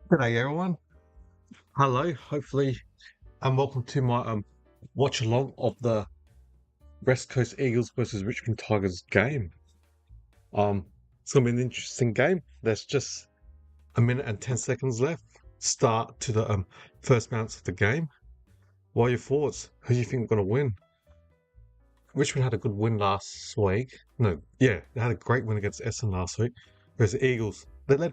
G'day everyone. Hello, hopefully, and welcome to my watch along of the West Coast Eagles versus Richmond Tigers game. It's gonna be an interesting game. There's just a minute and 10 seconds left. Start to the first bounce of the game. What are your thoughts? Who do you think are gonna win? Richmond had a good win last week. No, yeah, they had a great win against Essendon last week. Whereas the Eagles, they led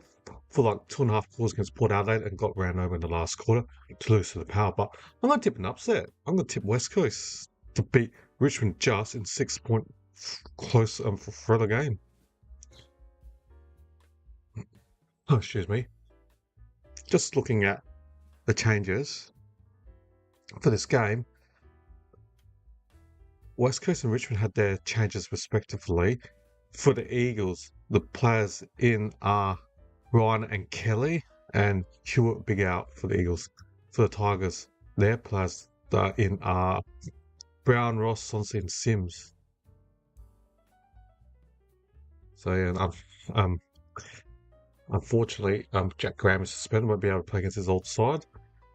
for like 2.5 quarters against Port Adelaide and got ran over in the last quarter to lose to the power. But I'm going to tip an upset. I'm going to tip West Coast to beat Richmond just in 6 point close for the game. Oh, excuse me. Just looking at the changes for this game, West Coast and Richmond had their changes respectively. For the Eagles, the players in are Ryan and Kelly, and Hewitt big out for the Eagles. For the Tigers, their players that are in are Brown, Ross, Sonsi, and Sims. So yeah, unfortunately, Jack Graham is suspended, won't be able to play against his old side.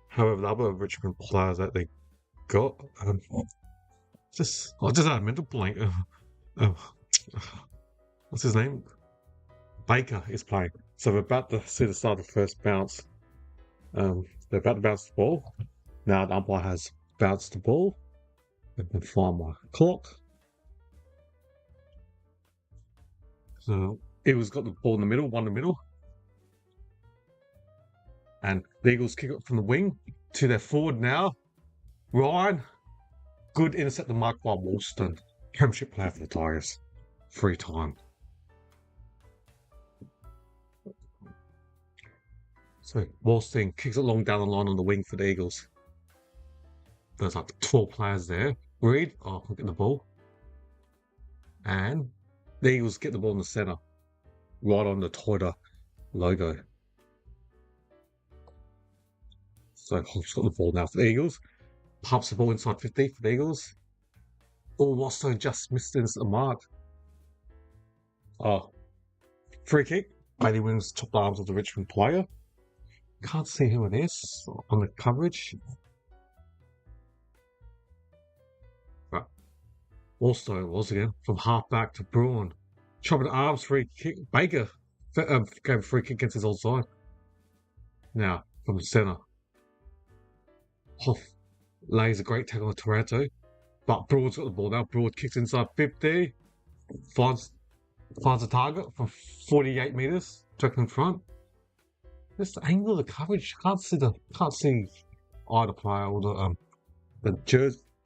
However, the other Richmond players that they got, just had a mental blank. What's his name? Baker is playing. So we're about to see the start of the first bounce. They're about to bounce the ball. Now the umpire has bounced the ball. I can find my clock. So Eagles got the ball in the middle, one in the middle. And the Eagles kick it from the wing to their forward now. Ryan, good intercept the mark by Woolston. Premiership player for the Tigers. 3-time. So Woolston kicks it long down the line on the wing for the Eagles. There's like 12 players there. Reed, look at the ball. And the Eagles get the ball in the centre. Right on the Toyota logo. So Hobbs got the ball now for the Eagles. Pumps the ball inside 50 for the Eagles. Also just missed the mark. Free kick. Bailey wins top arms of the Richmond player. Can't see who it is on the coverage. Right. Also, once again, from half back to Braun. Chopping arms, free kick. Baker gave a free kick against his old side. Now, from the centre. Hoff lays a great tackle on Taranto. But Broad's got the ball now. Broad kicks inside 50. Finds a target from 48 metres. Directly in front. Just the angle of the coverage. Can't see either player or the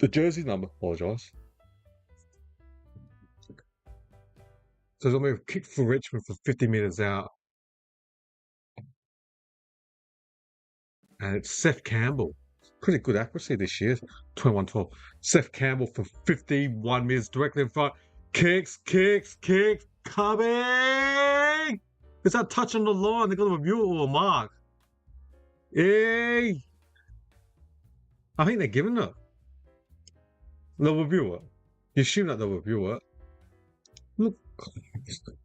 jersey number. Apologise. So they'll move kick for Richmond for 50 metres out. And it's Seth Campbell. Pretty good accuracy this year. 21-12. Seth Campbell for 51 metres directly in front. Kicks. Coming! Is that touch on the line? They're going to review it or a mark. Hey! I think they're giving it. They'll review it. You assume that they'll review it. Look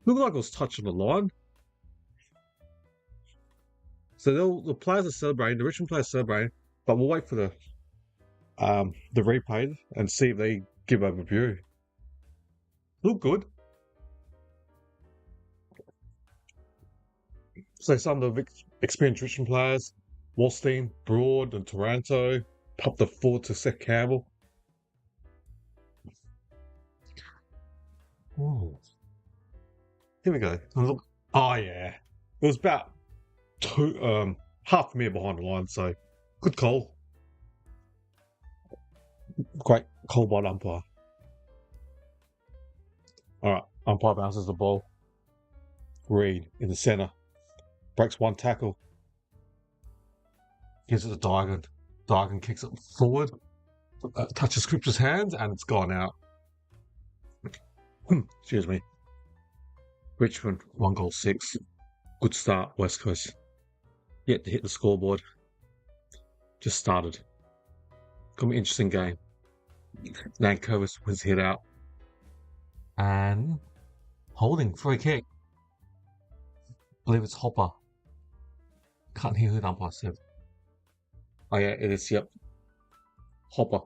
like it was touch on the line. So the players are celebrating, the Richmond players are celebrating, but we'll wait for the replay and see if they give a review. Look good. So some of the experienced Richmond players, Wallstein, Broad, and Taranto, popped the forward to Seth Campbell. Oh. Here we go. Look. Oh yeah. It was about half a metre behind the line, so good call. Great call by the umpire. Alright, umpire bounces the ball. Reed in the centre. Breaks one tackle. Gives it to Digan. Digan kicks it forward. Touches Scripture's hands and it's gone out. Excuse me. Richmond, 1-6. Good start, West Coast. Yet to hit the scoreboard. Just started. Gonna be an interesting game. Nankervis was hit out. And holding free kick. I believe it's Hopper. Can't hear who the umpire said. Oh yeah, it is, yep. Hopper.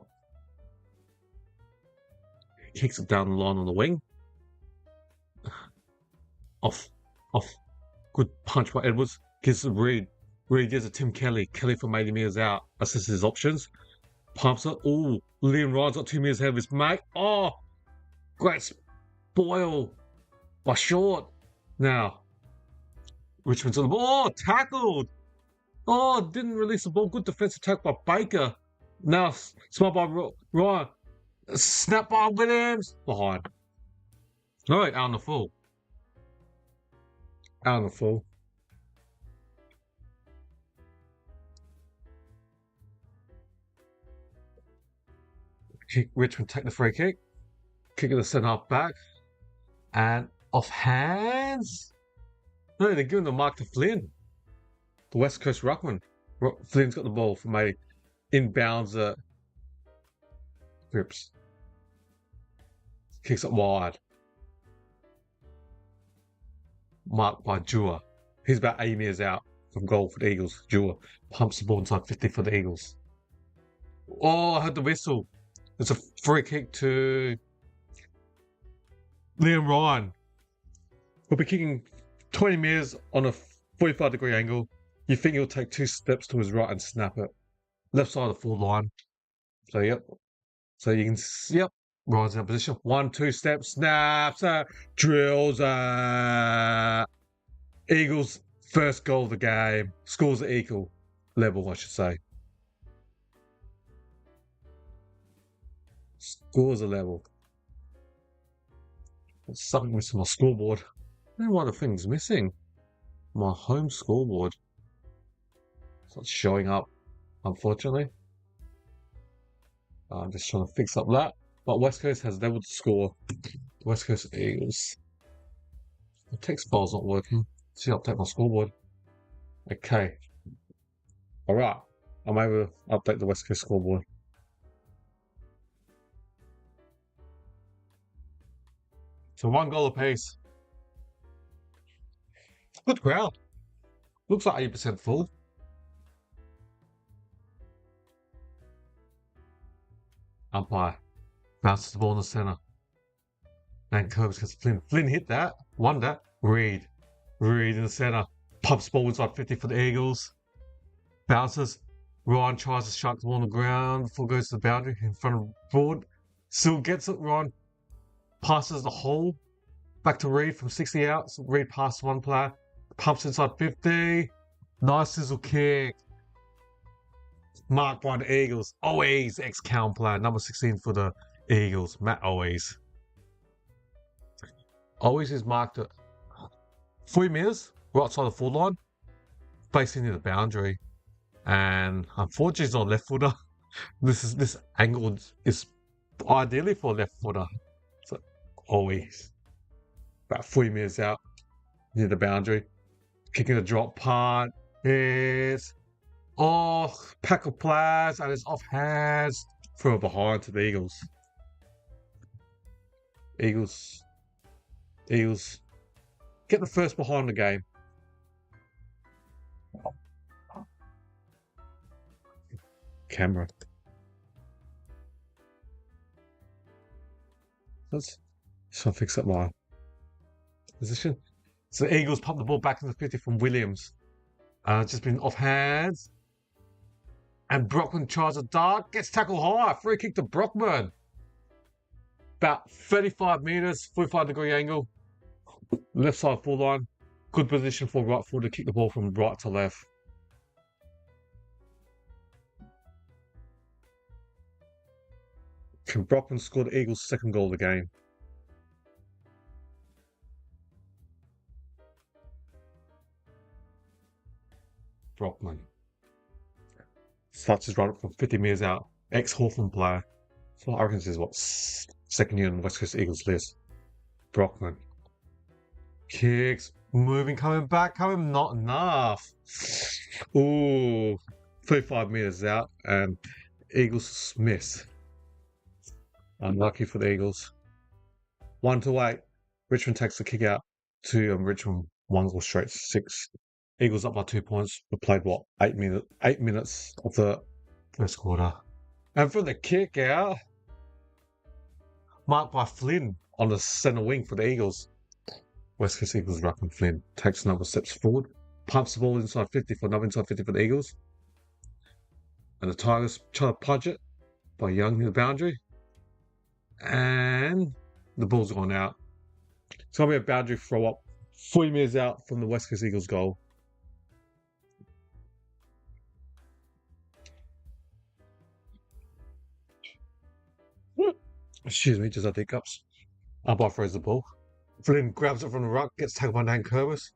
Kicks it down the line on the wing. Off. Good punch by Edwards. Gives it Reed. Reed gives it Tim Kelly. Kelly from 80 metres out. Assesses his options. Pumps it. Ooh, Liam Ryan's got 2 metres ahead of his mate. Oh, great spoil by Short. Now, Richmond's on the ball. Oh, tackled. Oh, didn't release the ball. Good defensive tackle by Baker. Now, smart by Ryan. Snap by Williams. Behind. All right, out on the full. Out on the full. Richmond take the free kick. Kick of the centre half back. And off hands. No, they're giving the mark to Flynn. The West Coast ruckman. Flynn's got the ball from a inbounds grips. Kicks it wide. Marked by Jua. He's about 80 metres out from goal for the Eagles. Jua pumps the ball inside 50 for the Eagles. Oh, I heard the whistle. It's a free kick to Liam Ryan. We'll be kicking 20 metres on a 45-degree angle. You think he'll take 2 steps to his right and snap it. Left side of the full line. So, yep. So you can, yep. Ryan's in position. 1, 2 steps, snaps, drills. Eagles' first goal of the game. Scores at equal level, I should say. Scores a level. There's something missing on my scoreboard. I don't know why the thing's missing. My home scoreboard. It's not showing up, unfortunately. I'm just trying to fix up that. But West Coast has leveled the score. The West Coast Eagles. The text bar's not working. See, I'll update my scoreboard. Okay. Alright. I'm able to update the West Coast scoreboard. So 1 goal apiece. Good crowd. Looks like 80% full. Umpire bounces the ball in the centre. And curves gets Flynn. Flynn hit that. Won that. Reed in the centre. Pumps the ball inside 50 for the Eagles. Bounces. Ryan tries to shark the ball on the ground before it goes to the boundary in front of Broad. Still gets it. Ryan passes the hole back to Reed from 60 out. So Reed passes one player. Pumps inside 50. Nice sizzle kick. Marked by the Eagles. Always ex-Cowan player. Number 16 for the Eagles. Matt Always. Always is marked at 3 metres. Right side of the full line. Facing near the boundary. And unfortunately he's not a left footer. This angle is ideally for a left footer. So Always. About 3 metres out. Near the boundary. Kicking a drop part. Is pack of players and it's off hands. Throw it behind to the Eagles. Eagles get the first behind the game. Camera. Let's try to fix up my position. So the Eagles pump the ball back in the 50 from Williams. Just been off hands. And Brockman tries a dart. Gets tackled high. Free kick to Brockman. About 35 metres, 45-degree angle. Left side full line. Good position for right footer to kick the ball from right to left. Can Brockman score the Eagles' second goal of the game? Brockman. Starts his run from 50 metres out. Ex-Hawthorn player. So I reckon this is what, second year on the West Coast Eagles list. Brockman. Kicks. Moving, coming back, not enough. Ooh. 35 metres out and Eagles miss. Unlucky for the Eagles. 1-8. Richmond takes the kick out to Richmond 1 goal straight 6. Eagles up by 2 points. We played what, 8 minutes of the first quarter. And for the kick out, marked by Flynn on the centre wing for the Eagles. West Coast Eagles ruckman Flynn takes another steps forward, pumps the ball inside 50 for another inside 50 for the Eagles. And the Tigers try to pudge it by Young near the boundary. And the ball's gone out. It's going to be a boundary throw up 40 metres out from the West Coast Eagles goal. Excuse me, just had hiccups. Umpire throws the ball. Flynn grabs it from the ruck, gets tackled by Dan Kervis.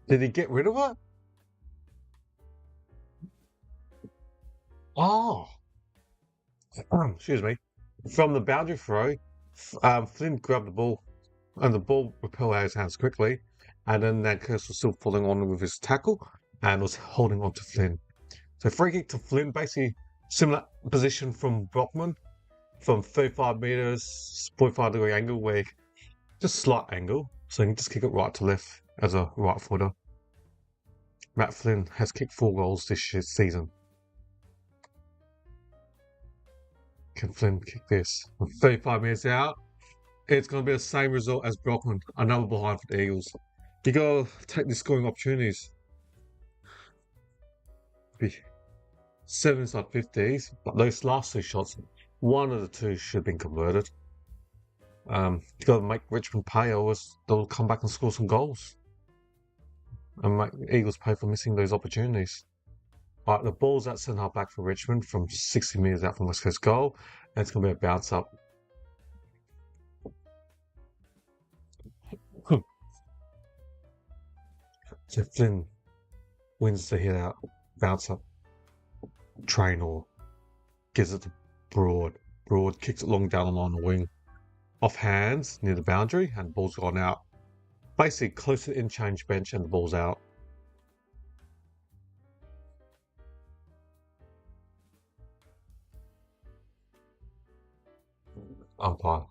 Did he get rid of it? Oh. Excuse me. From the boundary throw, Flynn grabbed the ball, and the ball repelled out of his hands quickly. And then Dan Kervis was still following on with his tackle and was holding on to Flynn. So free kick to Flynn, basically similar position from Brockman, from 35 metres, 45-degree angle, where just slight angle, so you can just kick it right to left as a right footer. Matt Flynn has kicked 4 goals this season. Can Flynn kick this? With 35 metres out, it's going to be the same result as Brockman, another behind for the Eagles. You got to take the scoring opportunities. Be 7 inside 50s, but those last 2 shots, one of the 2 should have been converted. You got to make Richmond pay, or they'll come back and score some goals and make the Eagles pay for missing those opportunities. All right, the ball's at centre half back for Richmond from 60 metres out from West Coast goal, and it's going to be a bounce up. So Flynn wins the hit out, bounce up. Traynor gives it to Broad. Broad kicks it long down along the wing. Off hands near the boundary, and the ball's gone out. Basically close to the in-change bench, and the ball's out. Umpire.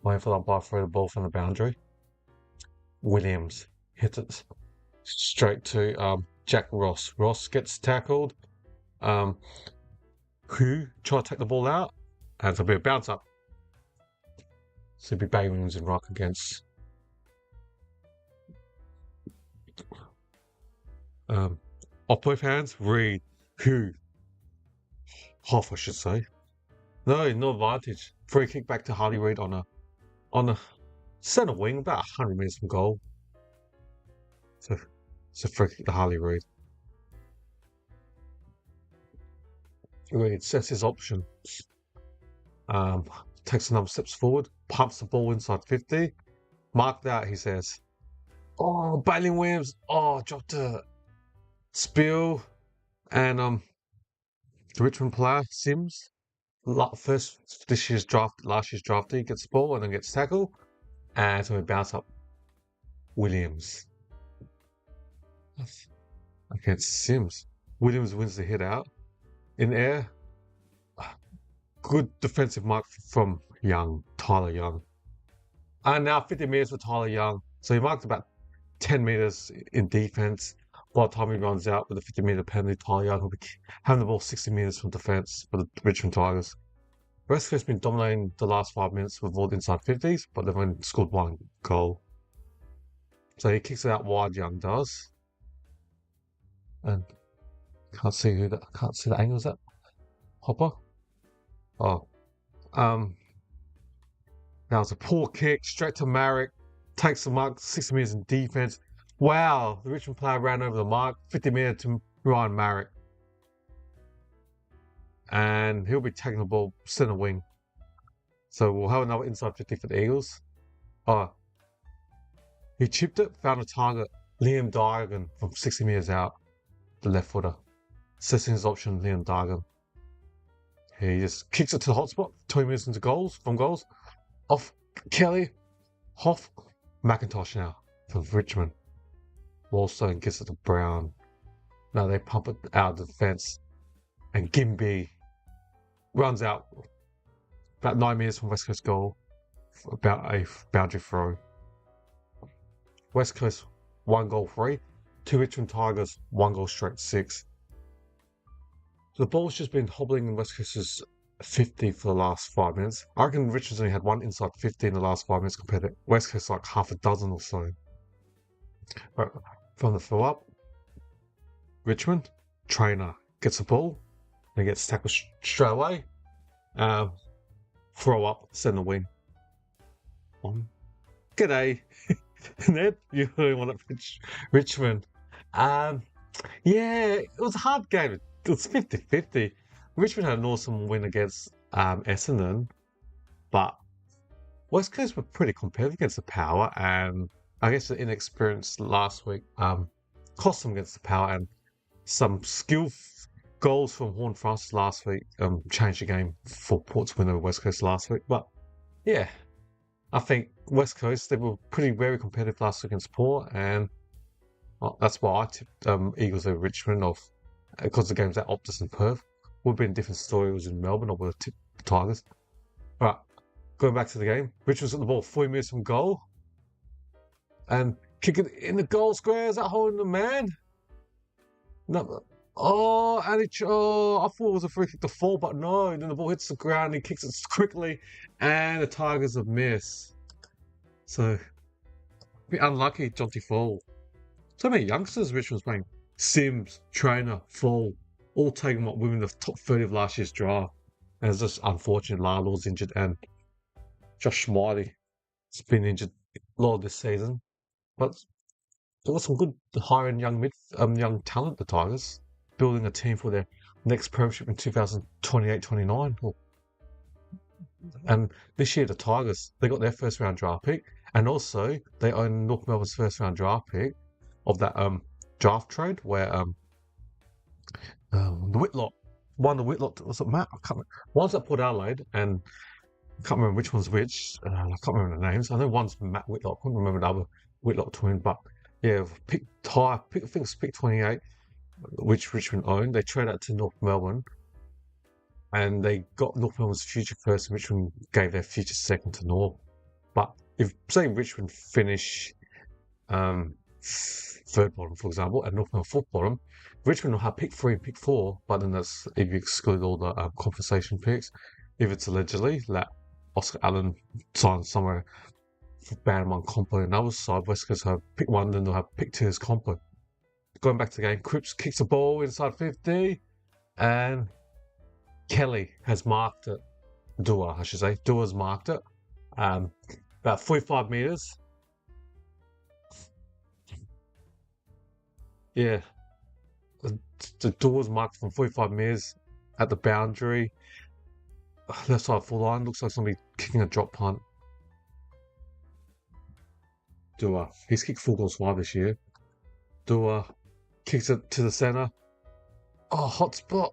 Waiting for the umpire to throw the ball from the boundary. Williams hits it straight to Jack Ross. Ross gets tackled. Who try to take the ball out, and it'll be a bounce up. So it'll be Bay Williams and Rock against off both hands. Reed, who Hoff, I should say. No advantage. Free kick back to Harley Reid on a centre wing, about 100 metres from goal. So free kick to Harley Reid. Reid sets his option. Takes a number of steps forward, pumps the ball inside 50. Marked out, he says. Oh, Bailey Williams. Oh, dropped a spill. And the Richmond player, Sims, last year's draftee, gets the ball and then gets tackled. And so we bounce up Williams against Sims. Williams wins the hit out. In air, good defensive mark from Tyler Young. And now 50 metres for Tyler Young. So he marked about 10 metres in defence. By the time he runs out with a 50-metre penalty, Tyler Young will be having the ball 60 metres from defence for the Richmond Tigers. West Coast has been dominating the last 5 minutes with all the inside 50s, but they've only scored 1 goal. So he kicks it out wide, Young does. And can't see the angle, is that Hopper? Oh. Now it's a poor kick, straight to Marek. Takes the mark, 60 metres in defence. Wow, the Richmond player ran over the mark, 50 metres to Ryan Marek. And he'll be taking the ball centre wing. So we'll have another inside 50 for the Eagles. Oh. He chipped it, found a target. Liam Diagon from 60 metres out, the left footer. Setting his option, Liam Diagon. He just kicks it to the hot spot, 20 minutes into goals. Off Kelly, Hoff, McIntosh now for Richmond. Wallstone gets it to Brown. Now they pump it out of the defence. And Gimby runs out about 9 metres from West Coast goal for about a boundary throw. West Coast 1 goal free. to Richmond Tigers, 1 goal straight 6. So the ball's just been hobbling in West Coast's 50 for the last 5 minutes. I reckon Richmond's only had one inside 50 in the last 5 minutes compared to West Coast like half a dozen or so. Right, from the fill up, Richmond, trainer gets the ball and gets tackled straight away. Throw up, send the win. G'day, Ned. You really want it, Richmond? Yeah, it was a hard game. It was 50-50. Richmond had an awesome win against Essendon, but West Coast were pretty competitive against the Power, and I guess the inexperience last week cost them against the Power, and some skill goals from Horn Francis last week changed the game for Port's win over West Coast last week. But yeah, I think West Coast, they were very competitive last week against Port, and that's why I tipped Eagles over Richmond because the game's at Optus and Perth. Would have been a different story. It was in Melbourne. I would have tipped the Tigers. All right, going back to the game. Richmond's got the ball 40 minutes from goal, and kick it in the goal square. Is that holding the man? No. Oh, and I thought it was a free kick to fall, but no. And then the ball hits the ground. He kicks it quickly, and the Tigers have missed. So, a bit unlucky, Jonty Fall. So many youngsters Richmond's playing. Sims, Trainer, Fall, all taking what women the top 30 of last year's draft. And it's just unfortunate. Larlaw's injured, and Josh Smiley's been injured a lot of this season. But they've got some good high-end young talent, the Tigers. Building a team for their next premiership in 2028-29. And this year, the Tigers, they got their first round draft pick, and also they own North Melbourne's first round draft pick of that draft trade where the Whitlock, one of the Whitlock, was it Matt? I can't remember. One's at Port Adelaide, and I can't remember which one's which. I can't remember the names. I know one's Matt Whitlock. I can't remember the other Whitlock twin, but yeah, pick high. I think it's pick 28. Which Richmond owned. They traded out to North Melbourne, and they got North Melbourne's future first, and Richmond gave their future second to North. But if, say, Richmond finish third bottom, for example, and North Melbourne fourth bottom, Richmond will have pick 3 and pick 4, but then that's if you exclude all the compensation picks. If it's allegedly that Oscar Allen signed somewhere for band 1 compo, and the other side, West Coast have pick 1, then they'll have pick 2 as compo. Going back to the game, Cripps kicks the ball inside 50, and Kelly has marked it. Dua, I should say. Dua's marked it. About 45 metres. Yeah. The Dua's marked from 45 metres at the boundary. Left side full line. Looks like somebody kicking a drop punt. Dua. He's kicked 4 goals 5 this year. Dua kicks it to the centre. Oh, hot spot.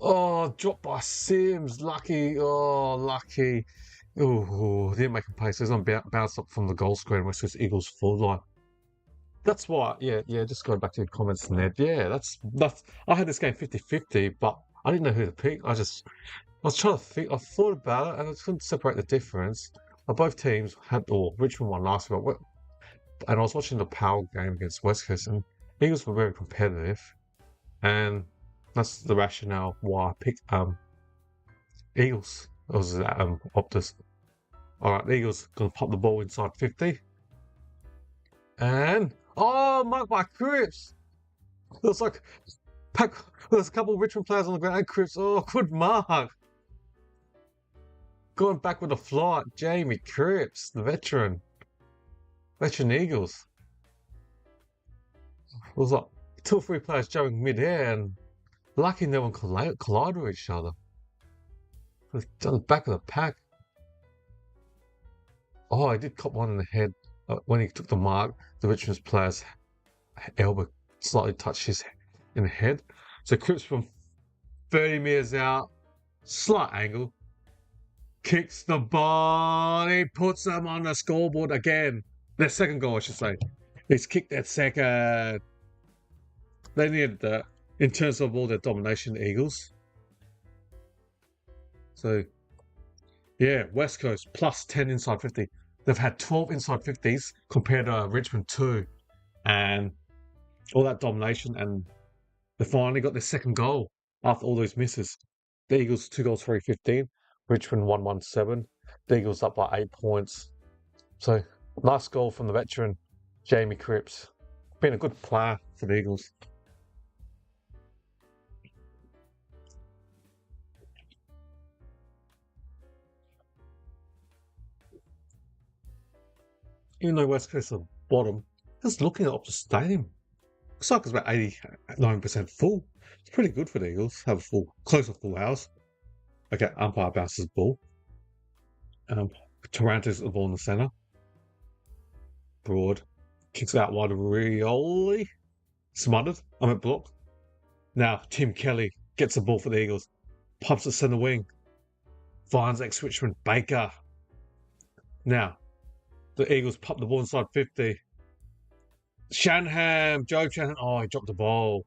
Oh, dropped by Sims. Lucky. Oh, lucky. Oh, didn't make a play. So he's bounced up from the goal square and West Coast Eagles full line. That's why, yeah, just going back to your comments, Ned. Yeah, that's. I had this game 50-50, but I didn't know who to pick. I was trying to think. I thought about it, and I couldn't separate the difference. Both teams had, or Richmond won last week, and I was watching the Power game against West Coast, and Eagles were very competitive, and that's the rationale why I picked Eagles. It was Optus. All right, the Eagles gonna pop the ball inside 50, and marked by Cripps. There's a couple of Richmond players on the ground. And Cripps, good mark. Going back with a flight, Jamie Cripps, the veteran Eagles. It was like 2 or 3 players jumping mid-air, and lucky no one collided with each other. It was on the back of the pack. Oh, he did cop one in the head when he took the mark. The Richmond player's elbow slightly touched his in the head. So Cripps from 30 metres out, slight angle, kicks the ball. He puts them on the scoreboard again. Their second goal, I should say. He's kicked that second. They needed that in terms of all their domination, the Eagles. So, yeah, West Coast plus 10 inside 50. They've had 12 inside 50s compared to Richmond 2. And all that domination, and they finally got their second goal after all those misses. The Eagles 2 goals 3-15, Richmond 1-1-7. The Eagles up by 8 points. So nice goal from the veteran Jamie Cripps. Been a good player for the Eagles. Even though West Coast are bottom, just looking at Optus Stadium, looks like it's about 89% full. It's pretty good for the Eagles. Have a close to full house. Okay, umpire bounces ball. Taranto's the ball in the centre. Broad. Kicks out wide of Rioli. Smothered. I'm at block. Now, Tim Kelly gets the ball for the Eagles. Pumps the centre wing. Finds ex-Richmond Baker. Now, the Eagles pump the ball inside 50. Shanahan. Joe Shanahan. Oh, he dropped the ball.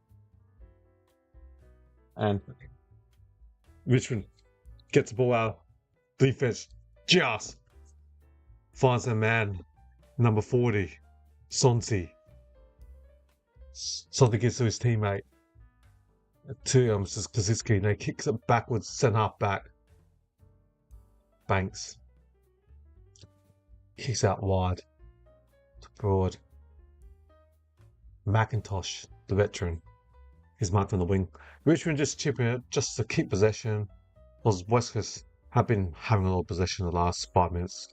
And Richmond gets the ball out. Defense just finds their man, number 40, Sonsi. Sonsi gives to his teammate, to Kaczynski, and he kicks it backwards, sent half back. Banks kicks out wide to Broad. McIntosh, the veteran, is marked on the wing. Richmond just chipping it just to keep possession. Because West Coast have been having a lot of possession in the last 5 minutes.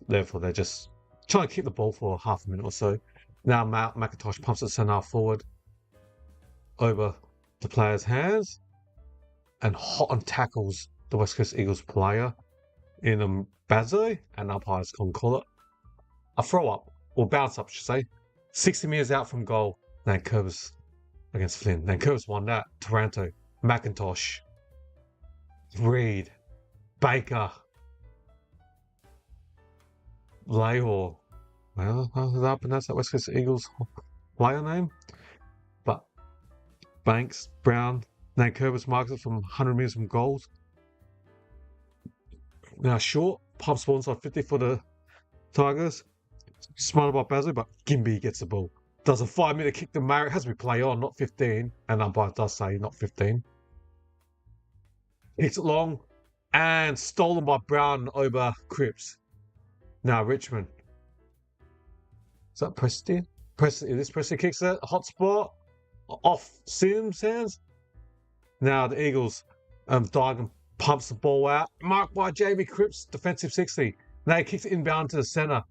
Therefore, they're just trying to keep the ball for half a minute or so. Now McIntosh pumps it centre forward over the player's hands and hot on tackles the West Coast Eagles player in Bazo, and umpires can't call it. A throw up, or bounce up, I should say. 60 metres out from goal. Nankervis against Flynn. Nankervis won that. Taranto, McIntosh, Reed, Baker, Lahore. Well, how did I pronounce that West Coast Eagles player name? But Banks, Brown, Nankervis marks it from 100 metres from goals. Now short, pumps ball inside 50 for the Tigers. Smart about Basil, but Gimby gets the ball. Does a 5-minute kick to Marriott. Has to be play on, not 15. And umpire does say not 15. Hits it long and stolen by Brown over Cripps. Now Richmond. Is that Preston? This Preston kicks it. Hot spot. Off Sims' hands. Now the Eagles. Diagon pumps the ball out. Marked by Jamie Cripps. Defensive 60. Now he kicks it inbound to the centre.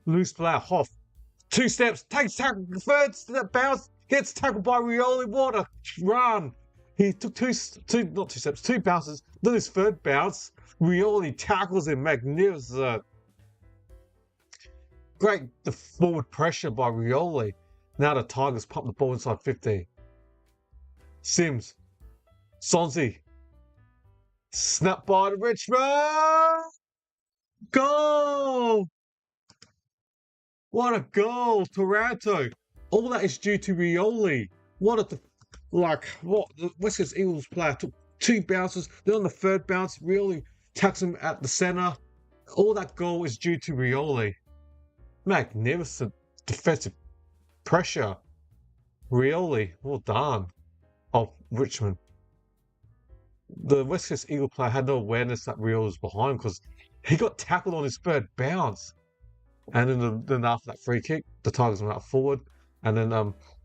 Loose player, Hoff. 2 steps, takes tackle, third step, bounce, gets tackled by Rioli. What a run. He took two bounces. Then his third bounce, Rioli tackles him. Magnificent. Great the forward pressure by Rioli. Now the Tigers pump the ball inside 50. Sims. Sonsi. Snap by the Richmond. Goal! What a goal, Taranto. All that is due to Rioli. The West Coast Eagles player took 2 bounces. Then on the third bounce, Rioli tackles him at the centre. All that goal is due to Rioli. Magnificent defensive pressure. Rioli, well done. Of Richmond. The West Coast Eagle player had no awareness that Rioli was behind because he got tackled on his third bounce. And then after that free kick, the Tigers went out forward. And then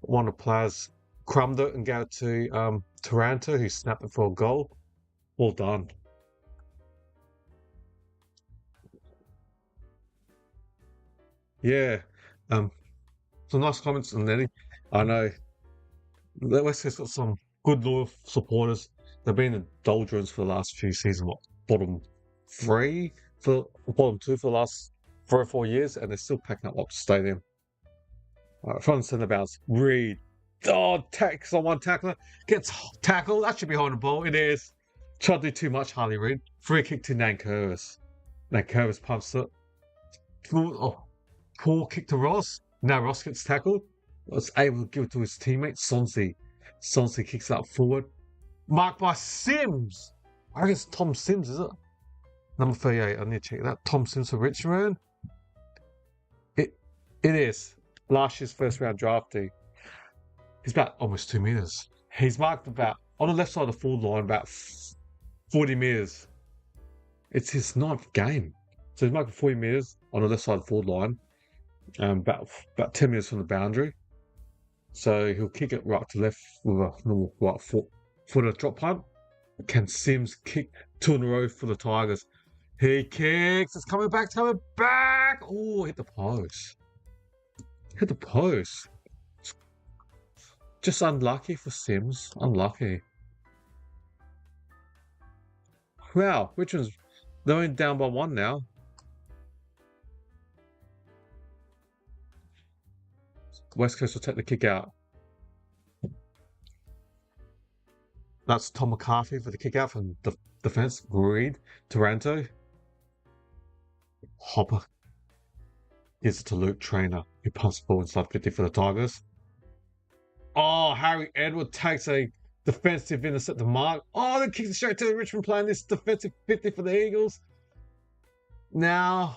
one of the players crumbed it and gave it to Taranto, who snapped it for a goal. Well done. Yeah. Some nice comments on Nettie. I know the West Coast got some good loyal supporters. They've been in doldrums for the last few seasons, bottom 2 for the last 3 or 4 years, and they're still packing up Optus Stadium. Front centre bounce. Reed. Oh, takes on one tackler. Gets tackled. That should be holding the ball. It is. Tried to do too much, Harley Reid. Free kick to Nankervis. Nankervis pumps it. Poor kick to Ross. Now Ross gets tackled. Was able to give it to his teammate, Sonsi. Sonsi kicks it up forward. Marked by Sims. I guess Tom Sims, is it? Number 38. I need to check that. Tom Sims for Richmond. It is. last year's first round draftee. He's about almost 2 meters. He's marked about, on the left side of the forward line, about 40 meters. It's his ninth game. So he's marked 40 meters on the left side of the forward line, about 10 meters from the boundary. So he'll kick it right to left with a normal right foot for the drop punt. Can Sims kick 2 in a row for the Tigers? He kicks. It's coming back. It's coming back. Oh, hit the post. Hit the post. Just unlucky for Sims. Unlucky. Wow, Richmond's going down by 1 now. West Coast will take the kick out. That's Tom McCarthy for the kick out from the defense. Reed, Taranto. Hopper gives it to Luke Trainer, who pumps the ball inside 50 for the Tigers. Oh, Harry Edward takes a defensive intercept to mark. Oh, then kicks it straight to the Richmond playing this defensive 50 for the Eagles. Now,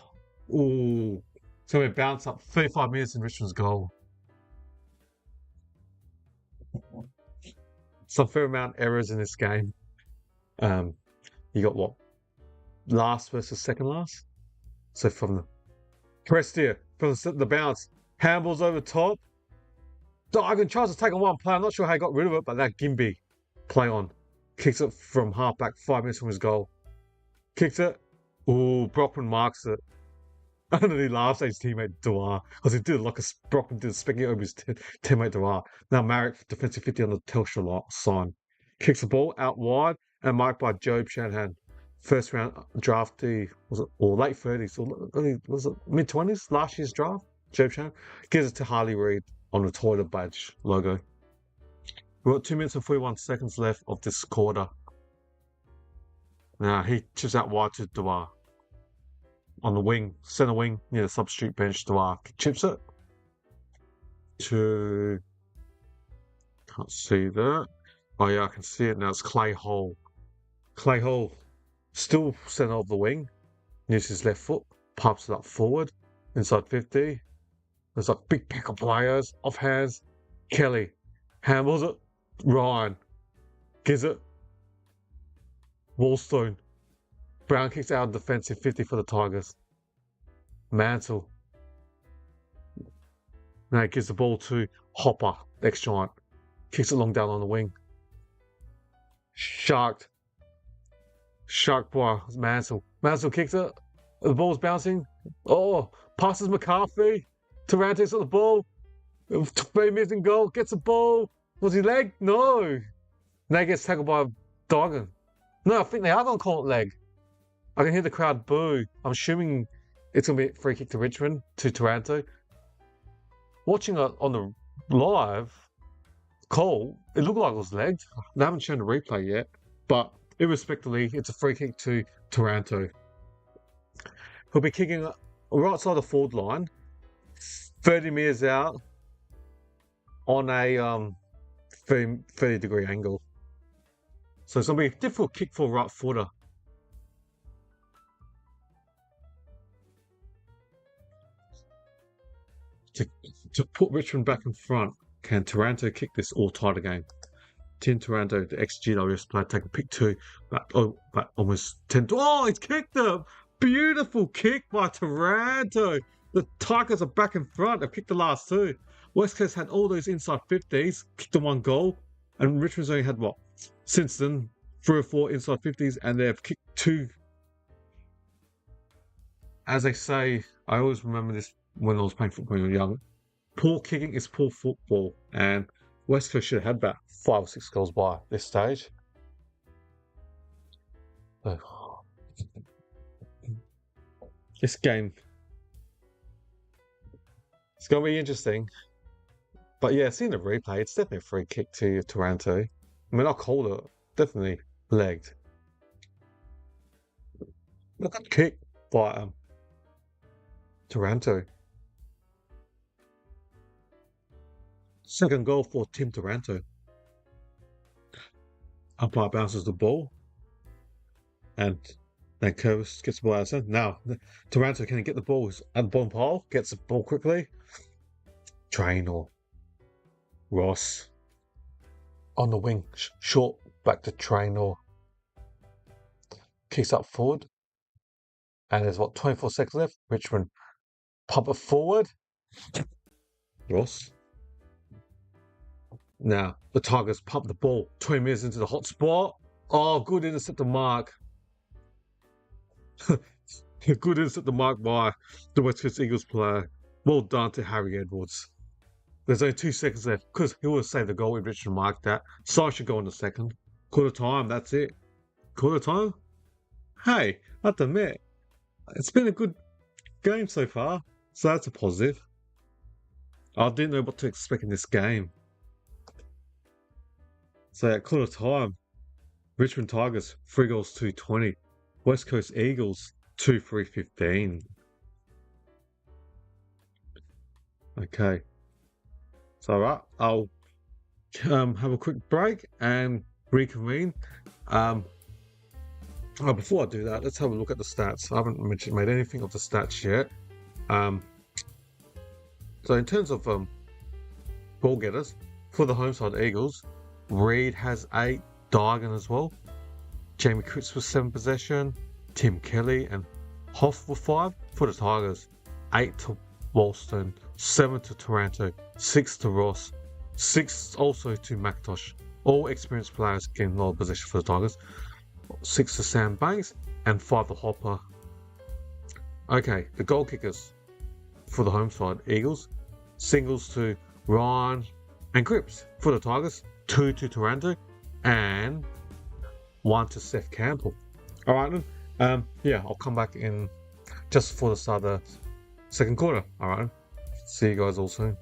ooh, so we bounce up 35 minutes in Richmond's goal. Some fair amount of errors in this game. You got what? Last versus second last? So from the Prestia, from the bounce, handballs over top. Diagon tries to take on one play. I'm not sure how he got rid of it, but that Gimby play on. Kicks it from halfback 5 minutes from his goal. Kicks it. Ooh, Brockman marks it. And then he laughs at his teammate Dwar because he did like a Brockman did a spaghetti over his teammate Dwar. Now Marek defensive 50 on the Telstra sign. Kicks the ball out wide and marked by Job Shanahan. First round draftee, was it, or late 30s, or was it mid 20s? Last year's draft. Job Shanahan gives it to Harley Reid on the toilet badge logo. We've got 2 minutes and 41 seconds left of this quarter. Now he chips out wide to Dwar. On the wing, centre wing, near the substitute bench, Dwar chips it to. Can't see that. Oh yeah, I can see it now. It's Clay Hall. Clay Hall, still centre of the wing, uses his left foot, pumps it up forward, inside 50. There's like big pack of players, off hands. Kelly handles it. Ryan gives it. Wallstone. Brown kicks out defensive 50 for the Tigers. Mansell. Now he gives the ball to Hopper, ex-Giant. Kicks it long down on the wing. Shark by Mansell. Mansell kicks it. The ball's bouncing. Oh, passes McCarthy. Taranto's got the ball. 3 minutes in goal. Gets the ball. Was he leg? No. Now he gets tackled by Diagon. No, I think they are going to call it leg. I can hear the crowd boo. I'm assuming it's going to be a free kick to Richmond, to Taranto. Watching it on the live call, it looked like it was legged. They haven't shown the replay yet, but irrespectively, it's a free kick to Taranto. He'll be kicking right side of the forward line, 30 metres out on a 30-degree angle. So it's going to be a difficult kick for a right footer. To put Richmond back in front, can Taranto kick this or tie the game? Tim Taranto, the ex-GWS player, taking pick 2, but almost 10. Oh, he's kicked them! Beautiful kick by Taranto. The Tigers are back in front. They've kicked the last 2. West Coast had all those inside 50s, kicked the 1 goal, and Richmond's only had what? Since then, 3 or 4 inside 50s, and they've kicked 2. As they say, I always remember this when I was playing football when I was young. Poor kicking is poor football, and West Coast should have had about 5 or 6 goals by this stage. So, this game, it's going to be interesting. But yeah, seeing the replay, it's definitely a free kick to Taranto. I mean, I'll call it definitely legged. Look at the kick by Taranto. Second goal for Tim Taranto. Umpire bounces the ball. And then Curtis gets the ball outside. Now, Taranto can get the ball at the bottom pile. Gets the ball quickly. Traynor, Ross. On the wing, short back to Traynor. Kicks up forward. And there's 24 seconds left. Richmond pump it forward. Ross. Now, the Tigers pump the ball 20 minutes into the hot spot. Oh, good intercept the mark. Good intercept the mark by the West Coast Eagles player. Well done to Harry Edwards. There's only 2 seconds left because he would have saved the goal if Richmond marked that. So I should go in the second. Quarter time, that's it. Quarter time? Hey, I have to admit, it's been a good game so far. So that's a positive. I didn't know what to expect in this game. So at quarter time, Richmond Tigers 3 goals 2-20. West Coast Eagles 2-3-15. Okay. So alright, I'll have a quick break and reconvene. Before I do that, let's have a look at the stats. I haven't made anything of the stats yet. So in terms of ball getters for the home side Eagles, Reed has 8, Dargan as well. Jamie Cripps with 7 possession, Tim Kelly and Hoff with 5 for the Tigers. 8 to Walston, 7 to Taranto, 6 to Ross, 6 also to McIntosh. All experienced players getting a lot of possession for the Tigers. 6 to Sam Banks and 5 to Hopper. Okay, the goal kickers for the home side Eagles. Singles to Ryan and Cripps for the Tigers. 2 to Taranto and 1 to Seth Campbell. Alright then, yeah, I'll come back in just before the start of the second quarter. Alright, see you guys all soon.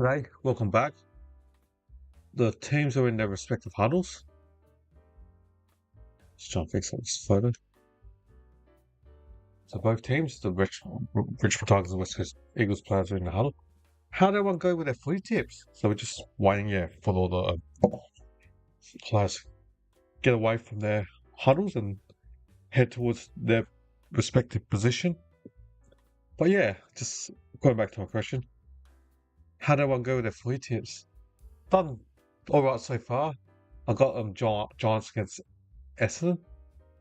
Today, welcome back. The teams are in their respective huddles. Just trying to fix this photo. So both teams, the Richmond Tigers and West Coast Eagles players are in the huddle. How did everyone go with their footy tips? So we're just waiting, for all the players get away from their huddles and head towards their respective position. But just going back to my question. How did everyone go with their footy tips? Done all right so far. I got Giants against Essendon.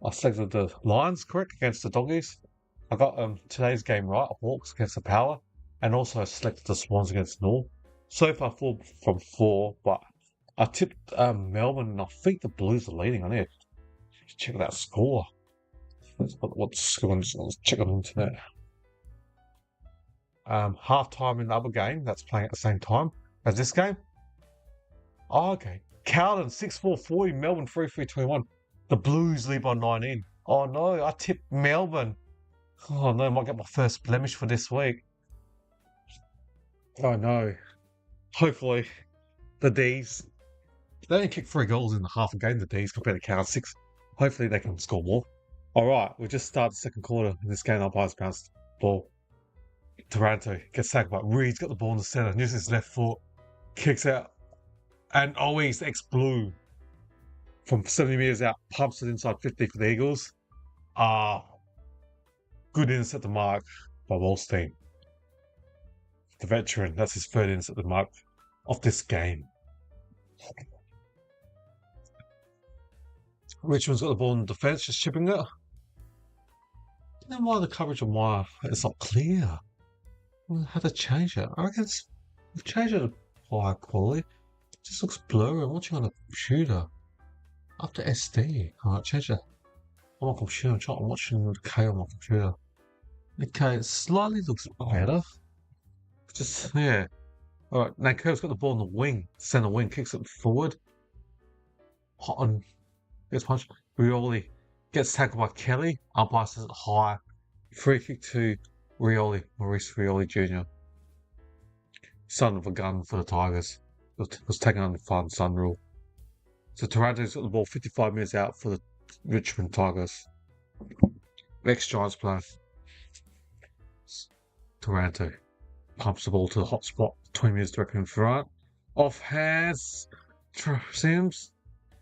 I selected the Lions correct against the Doggies. I got today's game right, Hawks against the Power, and also selected the Swans against North. So far 4 from 4, but I tipped Melbourne, and I think the Blues are leading. I need to check that score. What score? Let's check on the internet. Half time in the other game that's playing at the same time as this game. Oh, okay. Carlton 6-4 40, Melbourne 3-3 21. The Blues lead by 19. Oh no, I tipped Melbourne. Oh no, I might get my first blemish for this week. Oh no. Hopefully, the D's. They only kicked 3 goals in the half a game, the D's, compared to Carlton 6. Hopefully, they can score more. Alright, we just started the second quarter in this game. Umpire's bounced ball. Taranto gets sacked by Reed's got the ball in the centre, uses his left foot, kicks out, and always ex-blue from 70 metres out, pumps it inside 50 for the Eagles. Good intercept the mark by Wallstein. The veteran, that's his third intercept the mark of this game. Richmond's got the ball in defence, just chipping it. I don't know why the coverage on wire is not clear. We'll have to change it. I reckon we've changed it to higher quality. It just looks blurry. I'm watching on a computer. Up to SD. Alright, change it on my computer. I'm watching with K on my computer. Okay, it slightly looks better. Just, Alright, now Curve's got the ball on the wing. Centre wing, kicks it forward. Hot on. Gets punched. Rioli gets tackled by Kelly. Umpire says it high. Free kick to Rioli, Maurice Rioli Jr. Son of a gun for the Tigers. Was taken under fun son rule. So Taranto's got the ball 55 minutes out for the Richmond Tigers. Ex-Giants player. Taranto pumps the ball to the hot spot. 20 minutes directly in front. Off hands. Sims.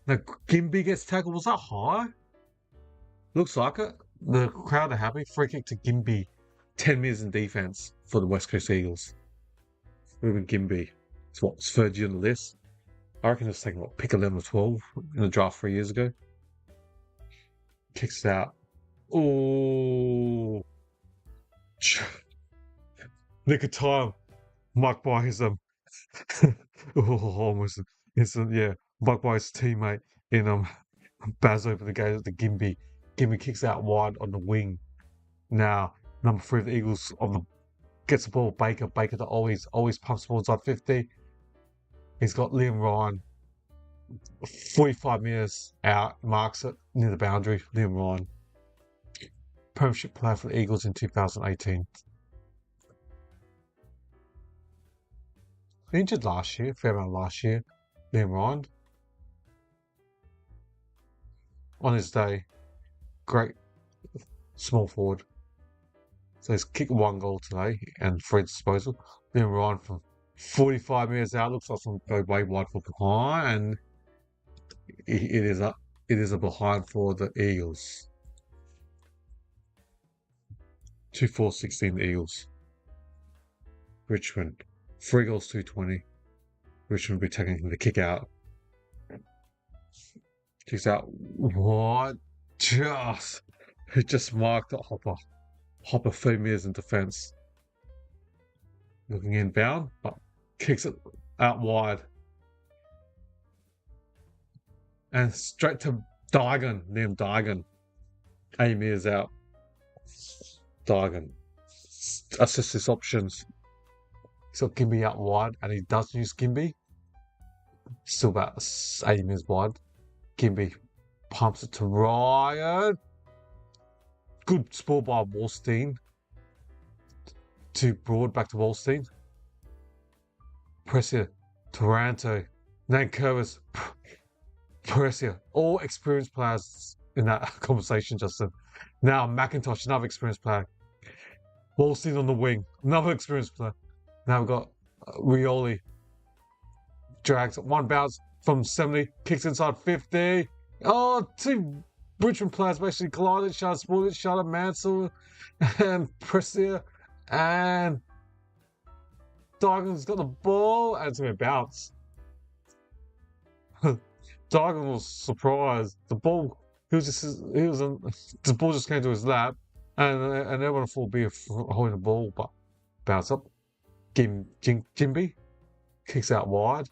Now Gimby gets tackled. Was that high? Looks like it. The crowd are happy. Free kick to Gimby. 10 minutes in defence for the West Coast Eagles. Ruben Gimby. It's his third year on the list. I reckon it's taken pick 11 or 12 in the draft 3 years ago. Kicks it out. Oh, nick of time. Marked by his almost marked by his teammate in Baz over the gate at the Gimby. Gimby kicks out wide on the wing. Now number 3 of the Eagles gets the ball. Baker that always pumps the ball inside 50. He's got Liam Ryan. 45 meters out, marks it near the boundary. Liam Ryan, Premiership player for the Eagles in 2018. Injured last year, fair amount last year. Liam Ryan. On his day, great small forward. So he's kicked 1 goal today and 3 disposal. Liam Ryan from 45 meters out, looks like some go way wide for behind, and it is a behind for the Eagles. 2-4-16 the Eagles. Richmond 3 goals 220. Richmond will be taking the kick out. Kicks out. What? Just marked at Hopper. Hopper 3 meters in defence. Looking inbound, but kicks it out wide. And straight to Digan, Liam Digan. 8 meters out. Digan. Assess his options. He's got Gimby out wide, and he does use Gimby. Still about 8 meters wide. Gimby pumps it to Ryan. Good sport by Wallstein. Too broad, back to Wallstein. Pressia, Taranto, Nankervis, Pressia, all experienced players in that conversation, Justin. Now McIntosh, another experienced player. Wolstein on the wing, another experienced player. Now we've got Rioli, drags one bounce from 70, kicks inside 50. Oh, two Richmond players basically collided. Charlotte Mansell and Pressia, and Diagon's got the ball, and it's going to bounce. Diagon was surprised. The ball, the ball just came to his lap, and everyone thought be holding the ball, but bounce up. Jimby kicks out wide.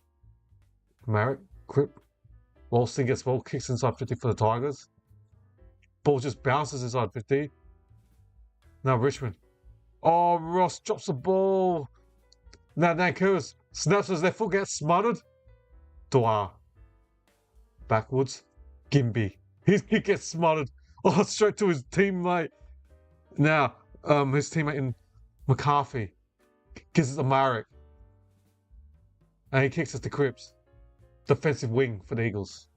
Marek, Crip, Walston gets ball, kicks inside 50 for the Tigers. Ball just bounces inside 50. Now Richmond. Oh, Ross drops the ball. Now Nankervis snaps as their foot gets smothered. Dwyer. Backwards. Gimby. He gets smothered. Oh, straight to his teammate. Now, his teammate in McCarthy gives it to Marek. And he kicks it to Cripps. Defensive wing for the Eagles.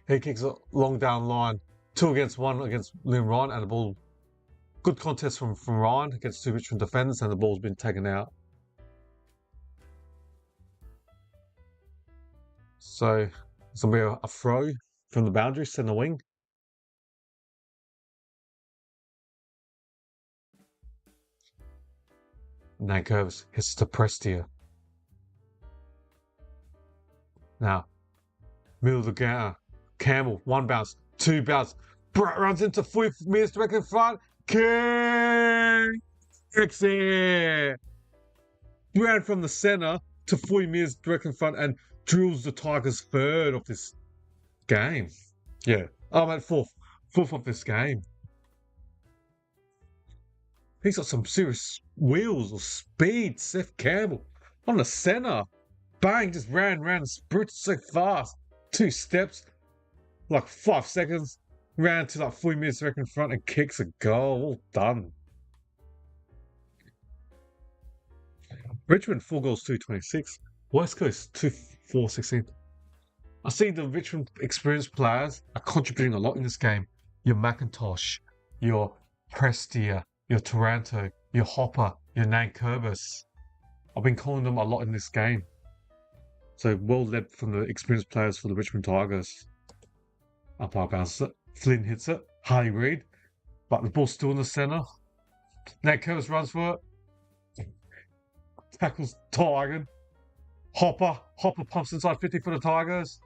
He kicks it long down line. 2 against 1 against Liam Ryan, and the ball. Good contest from Ryan against 2 Richmond defenders, and the ball's been taken out. So it's going to be a throw from the boundary, centre wing. Nankervis hits to Prestia. Now, middle of the ground. Campbell, 1 bounce, 2 bounce. Brett runs into 4 meters direct in front. Kicks it. Ran from the centre to 40 meters direct in front and drills the Tigers' 3rd of this game. Yeah, I'm at 4th of this game. He's got some serious wheels or speed, Seth Campbell. On the centre. Bang, just ran, sprinted so fast. 2 steps, like 5 seconds. Ran to like 40 meters direct in front and kicks a goal. Well done. Richmond 4 goals, 226. West Coast 2-4-16. I see the Richmond experienced players are contributing a lot in this game. Your McIntosh, your Prestia, your Taranto, your Hopper, your Nankervis. I've been calling them a lot in this game. So well led from the experienced players for the Richmond Tigers. Umpire bounces it. Flynn hits it. Harley Reid. But the ball's still in the centre. Nankervis runs for it. Tackles Tiger. Hopper pumps inside 50 for the Tigers.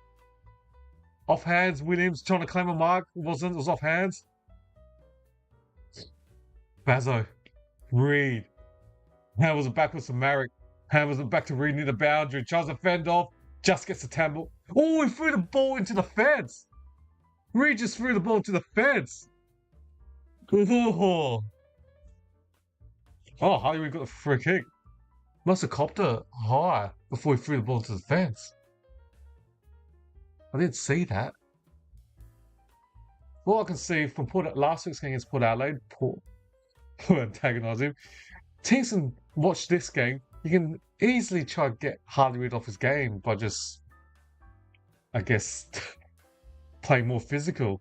Off hands, Williams trying to claim a mark. It was off hands. Bazzo. Reid. Hammers it backwards to Marek. Hammers it back to Reid near the boundary. Tries to fend off. Just gets the tamble. Oh, he threw the ball into the fence. Reid just threw the ball into the fence. Oh, Harley Reid got the free kick. Must have copped it high before he threw the ball into the fence. I didn't see that. What I can see from last week's game against Port Adelaide, Port antagonise him. Teams can watch this game. You can easily try to get Harley Reid off his game by just, I guess, playing more physical.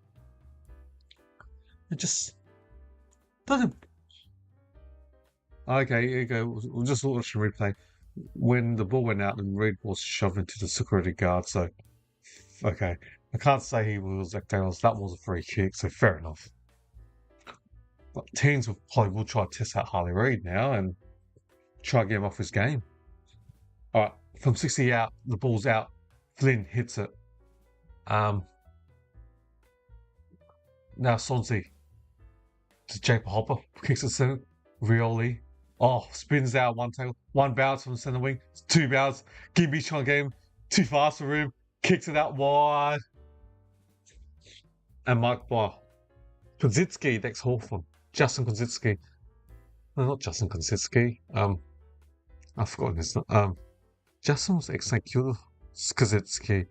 It just doesn't. Okay, here you go. We'll just watch the replay. When the ball went out, and Reid was shoved into the security guard. So, okay, I can't say he was McDonald's. That was a free kick, so fair enough. But teams will try to test out Harley Reid now and try to get him off his game. All right, from 60 out, the ball's out. Flynn hits it. Now Sonsi to Jake Hopper, kicks it center. Rioli. Oh, spins out, 1 tackle. 1 bounce from the centre wing. 2 bounce. Gimby's trying to get him. Too fast for him. Kicks it out wide. And Mike Barr. Kozitsky next Hawthorn. Justin Kozitsky. No, not Justin Kozitsky. I've forgotten his name. Justin was ex-St Kilda Kozitsky.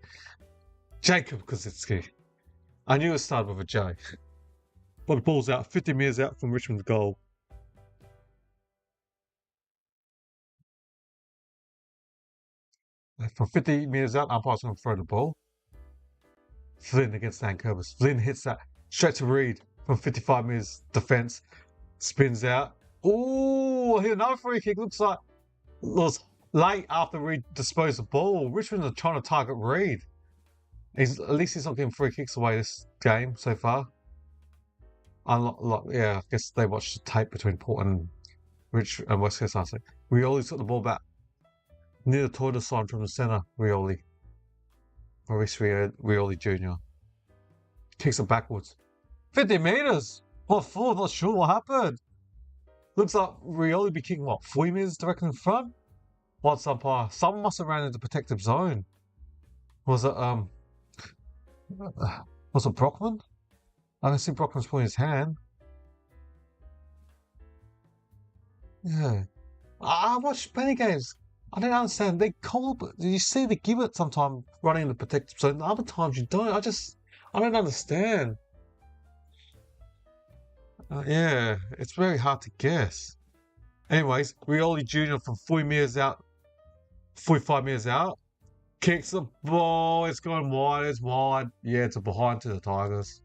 Jacob Kozitsky. I knew it started with a J. But the ball's out, 50 metres out from Richmond's goal. From 50 metres out, umpire's going to throw the ball. Flynn against Dan Curvis. Flynn hits that straight to Reed from 55 metres defence. Spins out. Oh, hit another free kick. Looks like it was late after Reed disposed the ball. Richmond are trying to target Reed. At least he's not getting free kicks away this game so far. I guess they watched the tape between Port and West Coast last week. Rioli's got the ball back near the toilet sign from the centre. Rioli. Maurice Rioli Jr. Kicks it backwards. 50 metres! What for? Not sure what happened. Looks like Rioli be kicking, 40 metres directly in front? What's umpire? Someone must have ran into the protective zone. Was it Brockman? I can see Brockman's putting his hand. Yeah. I watched many games. I don't understand. They call, but you see they give it sometimes running in the protective zone. Other times you don't. I don't understand. Yeah, it's very hard to guess. Anyways, Rioli Jr. from 40 metres out, 45 metres out, kicks the ball. It's going wide. It's wide. Yeah, it's a behind to the Tigers.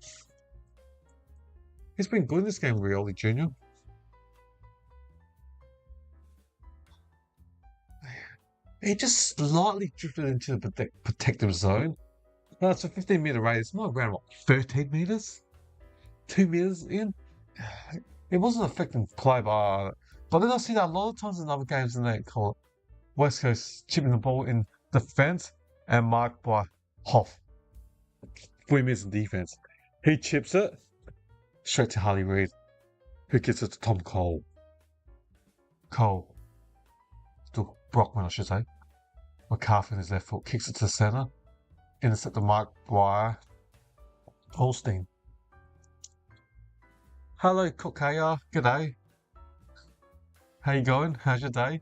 He's been good in this game, Rioli Jr. He just slightly drifted into the protective zone. That's a 15-metre radius. It's not around 13 metres? 2 metres in? It wasn't affecting play but then I see that a lot of times in other games and they call it West Coast chipping the ball in defence and marked by Hoff. 3 minutes in defence. He chips it straight to Harley Reid, who gets it to Tom Cole. To Brockman, I should say. McCarthy in his left foot kicks it to the centre. Intercept the mark by Holstein. Hello, Kokaya. G'day. How you going? How's your day?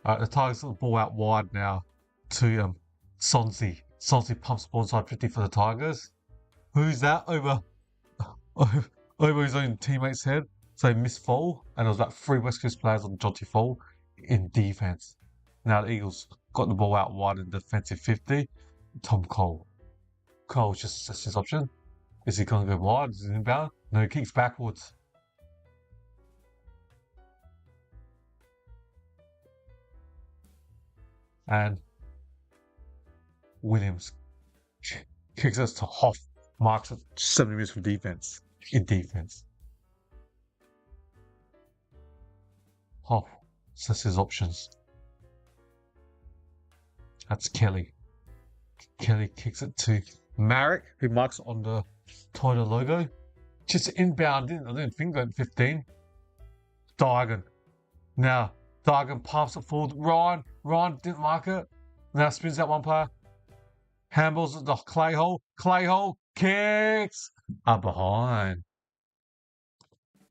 The Tigers got the ball out wide now to Sonsi. Sonsi pumps the ball inside 50 for the Tigers. Who's that? Over his own teammate's head. So missed fall, and there was about 3 West Coast players on Jonty Fall in defence. Now the Eagles got the ball out wide in defensive 50. Tom Cole. Cole's just assessed his option. Is he going to go wide? Is he inbound? No, he kicks backwards. And Williams kicks us to Hoff. Marks at 70 minutes for defence. In defence. Hoff assesses his options. That's Kelly. Kelly kicks it to Marek, who marks on the Toyota logo. Just inbound in. I didn't think that 15. Diagon. Now, Diagon pumps it forward. Ryan didn't mark it. Now spins out one player. Handballs at the clay hole. Clay hole kicks. Behind.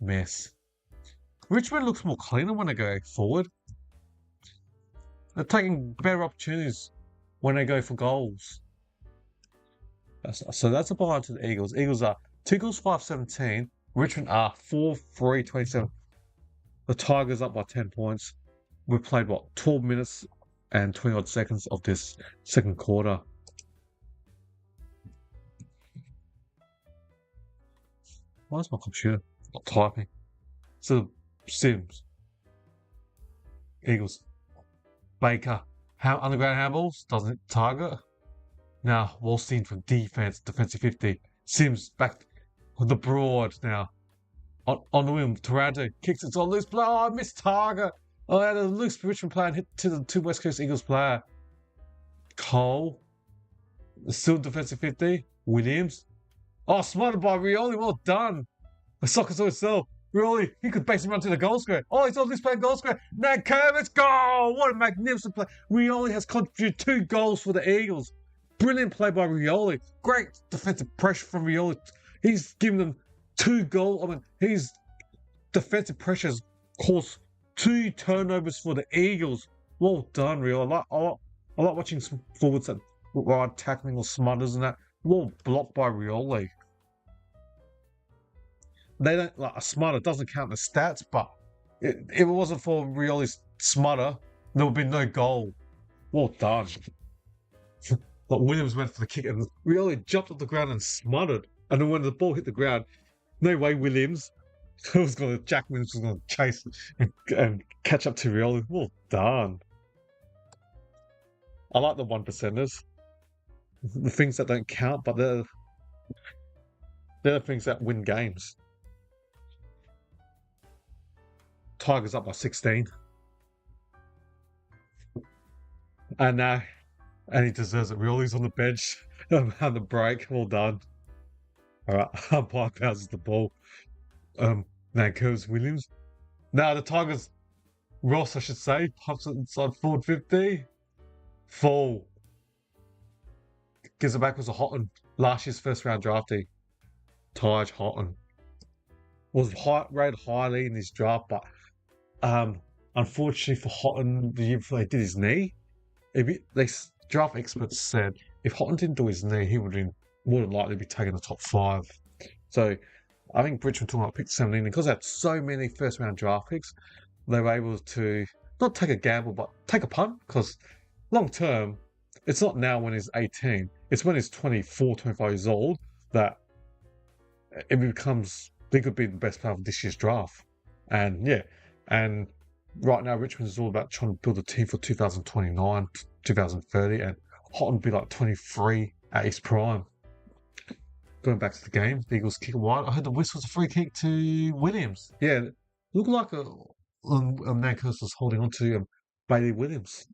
Miss. Richmond looks more cleaner when they go forward. They're taking better opportunities when they go for goals. So that's a behind to the Eagles. Eagles are 2 goals, 5-17. Richmond are 4-3-27. The Tigers up by 10 points. We've played, 12 minutes and 20-odd seconds of this second quarter. Why is my computer not typing? So, Sims. Eagles. Baker. Underground handballs. Doesn't target. Now, Wallstein from defensive 50. Sims back with the broad now. On the wing, Taranto kicks it on loose play. Oh, missed target. Oh, yeah, the loose Richmond player hit to the 2 West Coast Eagles player. Cole. Still defensive 50. Williams. Oh, smarted by Rioli. Well done. The soccer to itself. Rioli, he could basically run to the goal square. Oh, he's on this play goal square. Now Kermit's goal. What a magnificent play. Rioli has contributed 2 goals for the Eagles. Brilliant play by Rioli. Great defensive pressure from Rioli. He's given them 2 goals. I mean, his defensive pressures caused 2 turnovers for the Eagles. Well done, Rioli. I like watching some forwards that are tackling or smutters and that. Well blocked by Rioli. They don't a smutter doesn't count the stats, but if it wasn't for Rioli's smutter, there would be no goal. Well done. But Williams went for the kick and really jumped off the ground and smothered. And then when the ball hit the ground, no way Jack Williams was going to chase and catch up to Rioli. Well done. I like the 1%ers. The things that don't count, but they're the things that win games. Tigers up by 16. And he deserves it. Rioli's on the bench on the break. Well done. All right, umpire passes the ball. Now curves Williams. Now the Tigers, Ross, I should say, pumps it inside forward 50. Full. Gives it back was a Houghton. Last year's first round draftee. Taj Houghton. Was rated highly in his draft, but unfortunately for Houghton, the year before he did his knee. Draft experts said if Houghton didn't do his knee, he would have been more than likely be taking the top 5. So I think Richmond talking about pick 17, because they had so many first round draft picks, they were able to not take a gamble, but take a punt, because long term, it's not now when he's 18, it's when he's 24, 25 years old that it becomes, he could be the best player of this year's draft. And right now Richmond is all about trying to build a team for 2029, 2030, and Houghton will be like 23 at his prime. Going back to the game, the Eagles kick wide. I heard the whistle's a free kick to Williams. Yeah, looked like Nankos was holding on to Bailey Williams.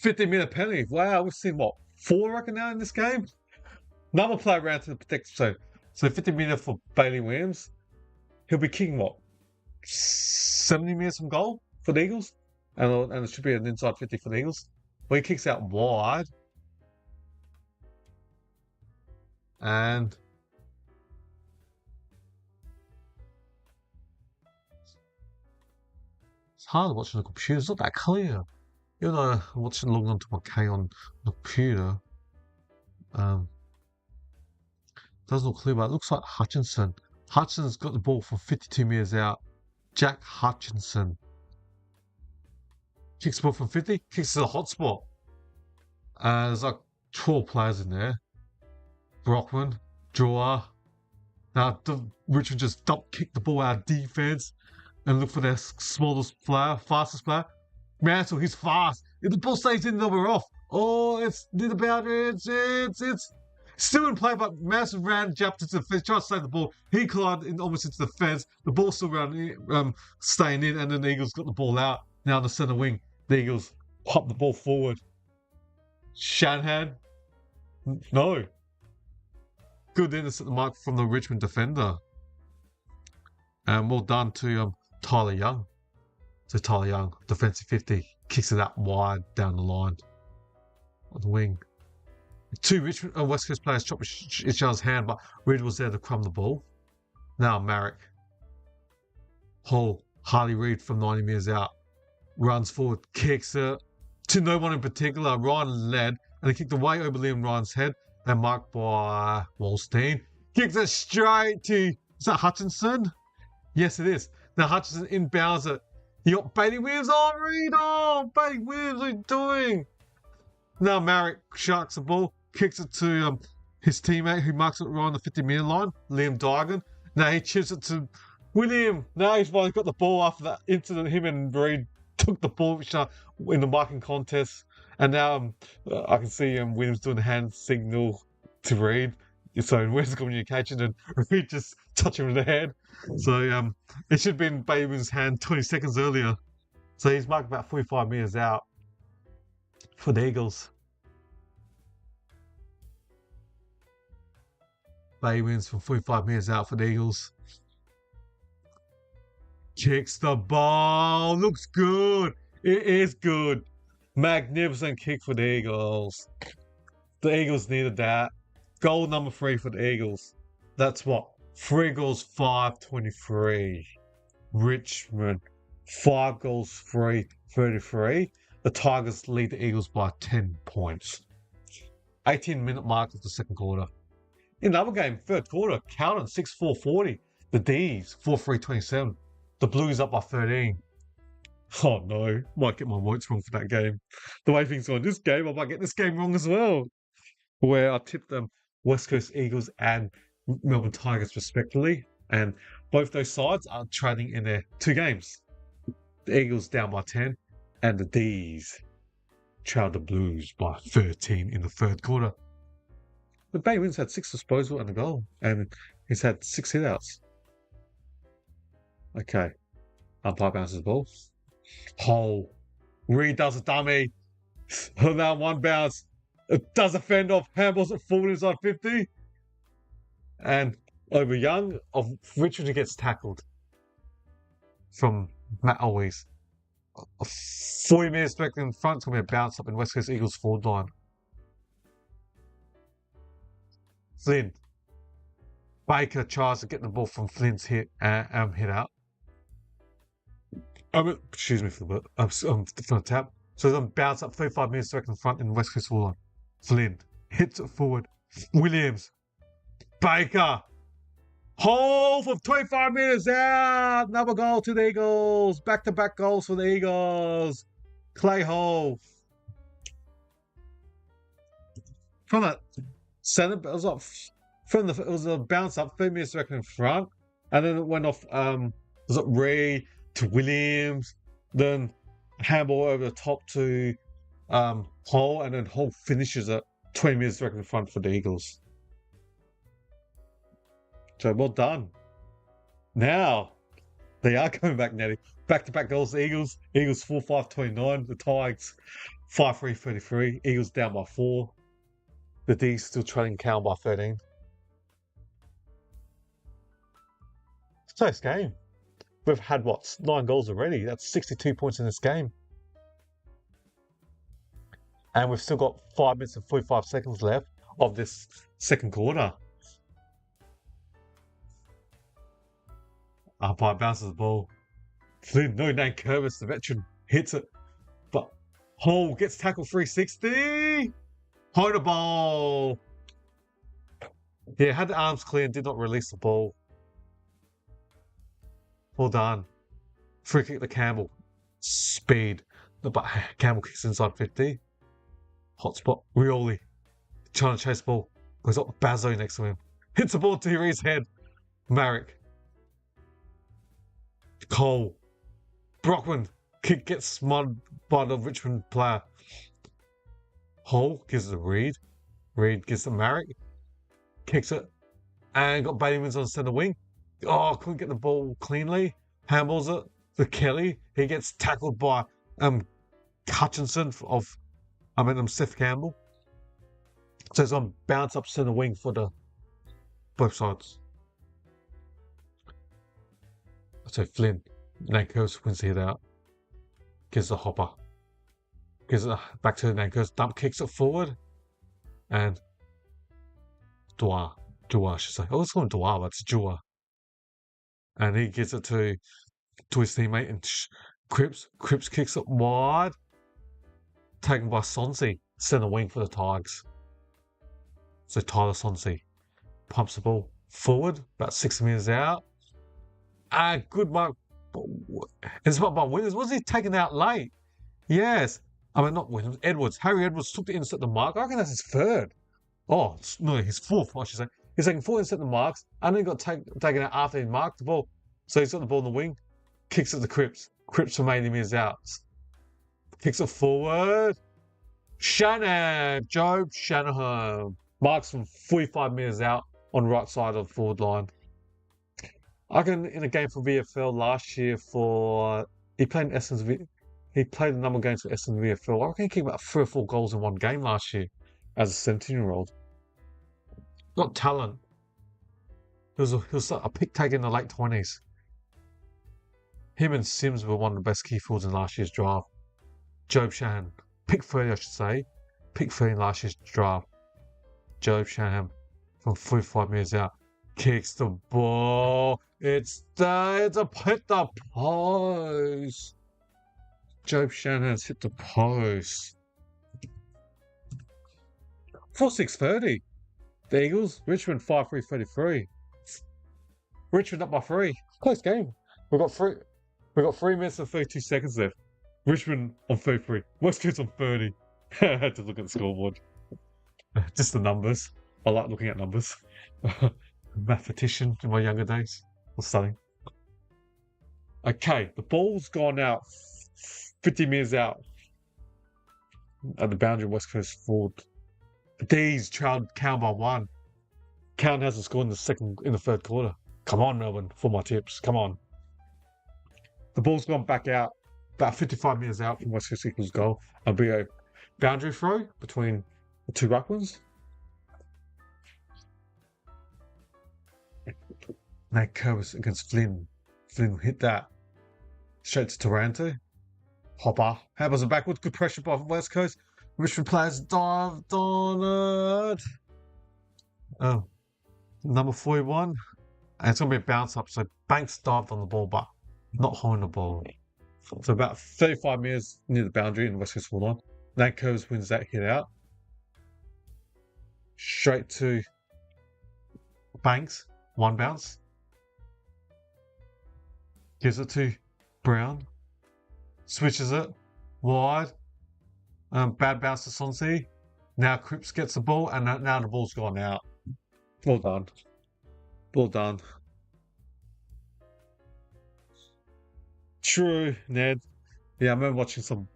15-minute penalty. Wow, we've seen 4 I reckon now in this game. Another play around to the protect. So 15-minute for Bailey Williams. He'll be kicking 70 minutes from goal for the Eagles, and it should be an inside 50 for the Eagles. Well, he kicks out wide. And it's hard watching the computer. It's not that clear. Even though I'm logging onto my K on the computer, doesn't look clear, but it looks like Hutchinson. Hutchinson's got the ball from 52 metres out. Jack Hutchinson kicks the ball from 50, kicks to the hot spot. There's like 12 players in there. Brockman, Drawer. Now Richmond just kick the ball out of defense and look for their smallest player, fastest player. Mansell, he's fast. If the ball stays in, we're off. Oh, it's near the boundary. It's still in play, but Mansell jumped into the fence, tried to save the ball. He collided almost into the fence. The ball still staying in, and then the Eagles got the ball out. Now on the centre wing, the Eagles pop the ball forward. Shanahan, no. Good intercept the mark from the Richmond defender. And well done to Tyler Young. So Tyler Young, defensive 50, kicks it out wide down the line on the wing. 2 Richmond West Coast players chopped each other's hand, but Reid was there to crumb the ball. Now Marek. Harley Reid from 90 metres out. Runs forward, kicks it to no one in particular. Ryan led, and he kicked away over Liam Ryan's head, and marked by Wallstein. Kicks it straight to, is that Hutchinson? Yes, it is. Now Hutchinson inbounds it. You got Bailey Williams. Oh, Reid! Oh, Bailey Williams, what are you doing? Now Marek sharks the ball, kicks it to his teammate who marks it right on the 50-metre line, Liam Dygan. Now he chips it to William. Now he's finally got the ball after that incident. Him and Reid took the ball in the marking contest. And now I can see Williams doing the hand signal to Reid. So where's the communication? And Reid just touched him in the head. So it should have been Bailey Williams' hand 20 seconds earlier. So he's marked about 45 metres out for the Eagles. Bailey Williams from 45 metres out for the Eagles. Kicks the ball. Looks good. It is good. Magnificent kick for the Eagles. The Eagles needed that. Goal number 3 for the Eagles. That's what? 3 goals, 5-23. Richmond, 5 goals, 3-33. The Tigers lead the Eagles by 10 points. 18-minute mark of the second quarter. In the other game, third quarter, Carlton 6-4-40. The D's 4-3-27. The Blues up by 13. Oh no, might get my votes wrong for that game. The way things are in this game, I might get this game wrong as well. Where I tipped them West Coast Eagles and Melbourne Tigers respectively, and both those sides are trading in their 2 games. The Eagles down by 10, and the D's trailed the Blues by 13 in the third quarter. But Bay Winds had 6 disposal and a goal, and he's had 6 hitouts. Okay, umpire bounces the ball. Hole. Reed does a dummy. Now 1 bounce. It does a fend off. Handballs it forward inside 50. And over Young of Richmond who gets tackled from Matt Always. 40 minutes back in front, it's going to be a bounce up in West Coast Eagles forward line. Flynn. Baker tries to get the ball from Flynn's hit out. Excuse me for the tap. So then bounce up 35 minutes back in front in West Coast forward line. Flynn hits it forward. Williams. Baker. Hole from 25 minutes out. Another goal to the Eagles. Back-to-back goals for the Eagles. Clay Hole. From that center, it was a bounce up 30 minutes back in front, and then it went off. Was it Ray to Williams? Then handball over the top to Hole, and then Hole finishes it 20 minutes back in front for the Eagles. So well done. Now they are coming back, Nettie. Back-to-back goals, the Eagles. Eagles 4-5-29. The Tigers 5-3-33. Eagles down by 4. The D's still trailing Cal by 13. It's a close game. We've had 9 goals already. That's 62 points in this game. And we've still got 5 minutes and 45 seconds left of this second quarter. Umpire bounces the ball. Flynn, no name Curvis, the veteran, hits it. But Hole gets tackled 360. Hold the ball. Yeah, had the arms clear and did not release the ball. Well done. Free kick to Campbell. Speed. But Campbell kicks inside 50. Hot spot. Rioli. Trying to chase the ball. Goes up Bazzo next to him. Hits the ball to Ree's head. Marek. Cole. Brockman. Kick gets smothered by the Richmond player. Hole gives it to Reed. Reed gives it to Marek. Kicks it. And got Bailey-Wins on centre wing. Oh, couldn't get the ball cleanly. Handballs it to Kelly. He gets tackled by Hutchinson of Seth Campbell. So it's on bounce up centre wing for both sides. So Flynn, Nankos wins the hit out. Gives the hopper. Gives it back to Nankos. Dump kicks it forward. And Dua, I should say. Oh, let's call him Dua, but it's Jua. And he gives it to his teammate and Cripps. Cripps kicks it wide. Taken by Sonsi. Centre wing for the Tigers. So Tyler Sonsi pumps the ball forward. About 6 minutes out. Good mark. It's not by Williams. Was he taken out late? Yes. Not Williams. Edwards. Harry Edwards took the intercept the mark. I reckon that's his third. Oh, no, his fourth, I should say. He's taking 4 intercept the marks, and then got taken out after he marked the ball. So he's got the ball in the wing, kicks it to Cripps. Cripps from 80 metres out. Kicks it forward. Job Shanahan. Marks from 45 metres out on the right side of the forward line. I reckon in a game for VFL last year he played a number of games for Essendon VFL. I reckon he kicked about 3 or 4 goals in one game last year as a 17-year-old. Got talent. He was a pick taker in the late 20s. Him and Sims were one of the best key forwards in last year's draft. Job Shanahan, pick 30 I should say. Pick 30 in last year's draft. Job Shanahan from 45 metres out. Kicks the ball. It's hit the post. Job Shanahan's hit the post. 4-6-30. The Eagles, Richmond 5-3-33. Richmond up by 3. Close game. We've got 3. We've got 3 minutes and 32 seconds left. Richmond on 33. West Coast on 30. I had to look at the scoreboard. Just the numbers. I like looking at numbers. Mathematician in my younger days. Was studying. Okay, the ball's gone out 50 metres out at the boundary of West Coast forward. D's trailed Count by 1. Count hasn't scored in the third quarter. Come on, Melbourne, for my tips. Come on. The ball's gone back out about 55 metres out from West Coast Eagles' goal. It'll be a boundary throw between the two ruckmans. Nate Curvis against Flynn. Flynn hit that straight to Taranto. Hopper hammers it backwards. Good pressure by West Coast. Richmond players dived on it. Oh, number 41. And it's going to be a bounce up. So Banks dived on the ball, but not holding the ball. So about 35 metres near the boundary in the West Coast full line. Nate Curvis wins that hit out. Straight to Banks. One bounce. Gives it to Brown. Switches it. Wide. Bad bounce to Sonsi. Now Cripps gets the ball, and now the ball's gone out. Well done. Well done. True, Ned. Yeah, I remember watching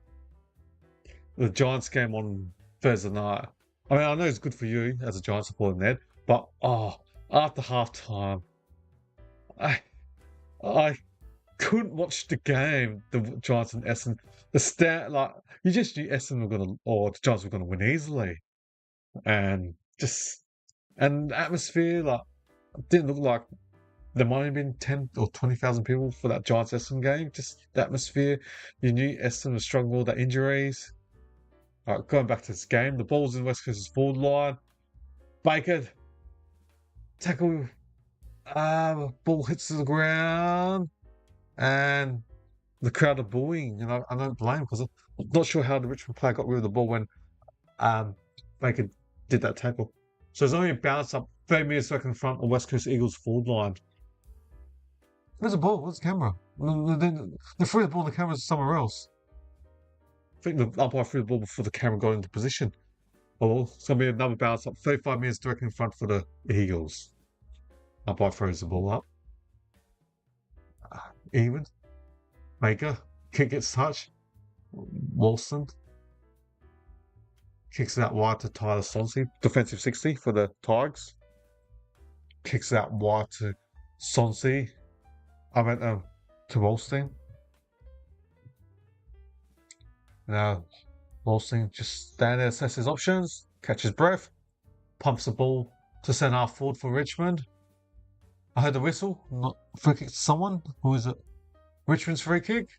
the Giants game on Thursday night. I mean, I know it's good for you as a Giants supporter, Ned, but after half time, I couldn't watch the game, the Giants and Essendon. You just knew Essendon the Giants were gonna win easily. And the atmosphere, didn't look like there might have been 10 or 20,000 people for that Giants Essendon game. Just the atmosphere. You knew Essendon was struggling with all the injuries. Going back to this game, the ball's in West Coast's forward line. Baker tackle. Ball hits the ground, and the crowd are booing. And I don't blame because I'm not sure how the Richmond player got rid of the ball when Baker did that tackle. So there's only a bounce up 30 metres back in front of West Coast Eagles forward line. Where's the ball? Where's the camera? They threw the ball and the camera's somewhere else. I think the umpire threw the ball before the camera got into position. Oh, it's going to be another bounce up 35 metres directly in front for the Eagles. Umpire throws the ball up. Even. Baker. Kick gets touched. Wilson. Kicks it out wide to Tyler Sonsi. Defensive 60 for the Tigers. Kicks it out wide to Sonsi. To Wolstein. Now, Wolstein just stand there, assess his options, catches breath, pumps the ball to centre half forward for Richmond. I heard the whistle. Not free kick to someone. Who is it? Richmond's free kick.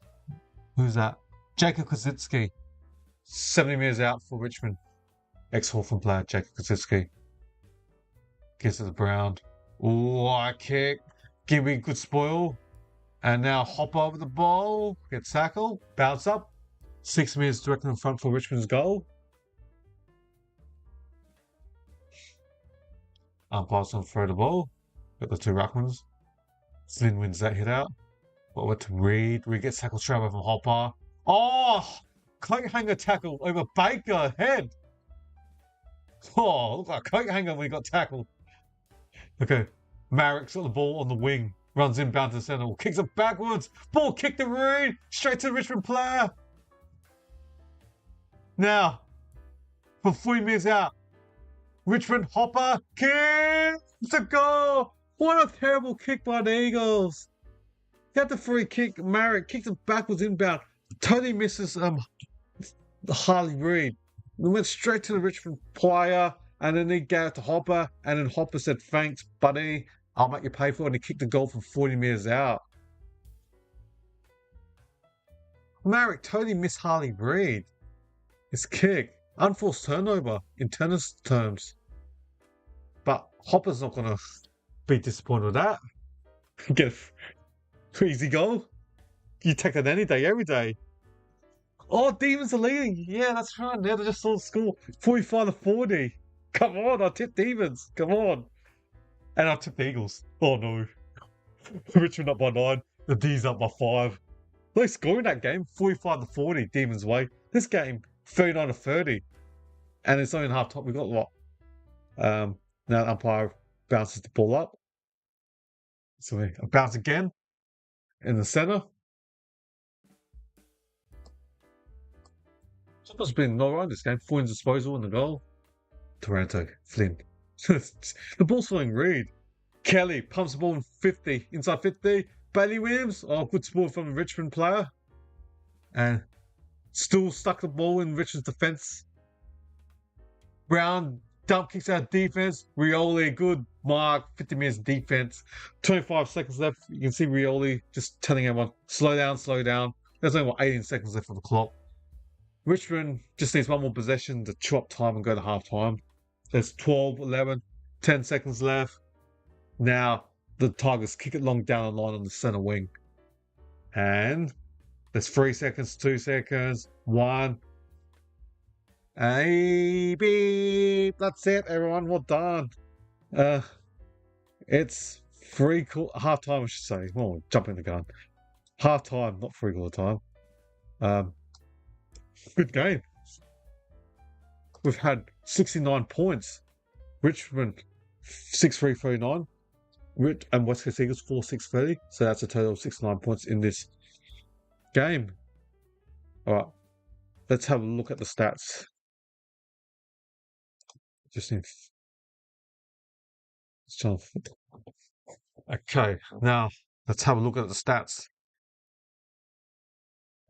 Who's that? Jacob Kozinski. 70 metres out for Richmond. Ex-Hawthorn player Jacob Kozinski. Gives it to Brown. Ooh, I kick. Give me a good spoil. And now hop over the ball. Get tackled. Bounce up. 6 metres directly in front for Richmond's goal. Umpire's on throw the ball. Got the two ruckmans. Flynn wins that hit out. What went to Reed. Reed gets tackled straight away from Hopper. Oh! Coat hanger tackle over Baker. Head. Oh, look like a coat hanger when he got tackled. Okay. Marrick's got the ball on the wing. Runs inbound to the centre. Kicks it backwards. Ball kicked to Reed. Straight to the Richmond player. Now, for 3 minutes out, Richmond Hopper kicks a goal. What a terrible kick by the Eagles. He had the free kick. Marrick kicks it backwards inbound. Totally misses Harley Reid. We went straight to the Richmond player, and then he gave it to Hopper, and then Hopper said, "Thanks, buddy. I'll make you pay for it." And he kicked the goal from 40 metres out. Marrick totally missed Harley Reid. His kick. Unforced turnover in tennis terms. But Hopper's not going to be disappointed with that. Get an easy goal. You take that any day, every day. Oh, Demons are leading. Yeah, that's right. Now they just saw the score. 45-40. Come on, I tipped Demons. Come on. And I tipped the Eagles. Oh, no. Richmond up by 9. The D's up by 5. Low scoring that game, 45-40, Demons way. This game, 39-30. And it's only in half time. We've got what? Now the umpire bounces the ball up. So we bounce again in the center. Something's been not right this game. Foyne's disposal in the goal. Toronto, Flynn. The ball's flowing Reed. Kelly pumps the ball in 50, inside 50. Bailey Williams, good sport from the Richmond player. And still stuck the ball in Richmond's defence. Brown dump kicks out defense. Rioli, good mark. 50 minutes defense. 25 seconds left. You can see Rioli just telling everyone, slow down, slow down. There's only 18 seconds left on the clock. Richmond just needs one more possession to chew up time and go to half time. There's 12, 11, 10 seconds left. Now the Tigers kick it long down the line on the center wing. And there's 3 seconds, 2 seconds, 1. Beep. That's it, everyone. Well done. It's half time, I should say. Oh, jumping the gun. Half time, not 3/4 time. Good game. We've had 69 points. Richmond 6-3-39. And West Coast Eagles 4-6-30. So that's a total of 69 points in this game. All right. Let's have a look at the stats. Okay, now let's have a look at the stats.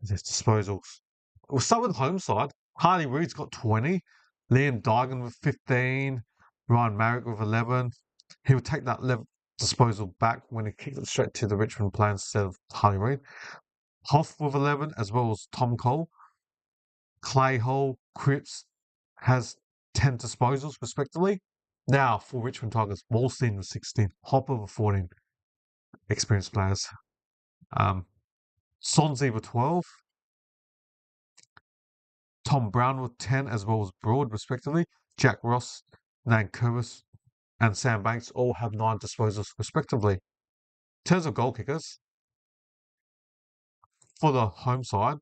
There's disposals. We'll start with the home side. Harley Reid's got 20. Liam Dygan with 15. Ryan Marrick with 11. He'll take that disposal back when he kicks it straight to the Richmond player instead of Harley Reid. Hoff with 11, as well as Tom Cole. Clay Hall, Cripps has 10 disposals, respectively. Now, for Richmond Tigers, Wallstein with 16, Hopper with 14, experienced players. Sonzi with 12, Tom Brown with 10, as well as Broad, respectively. Jack Ross, Nankervis, and Sam Banks all have 9 disposals, respectively. In terms of goal kickers, for the home side,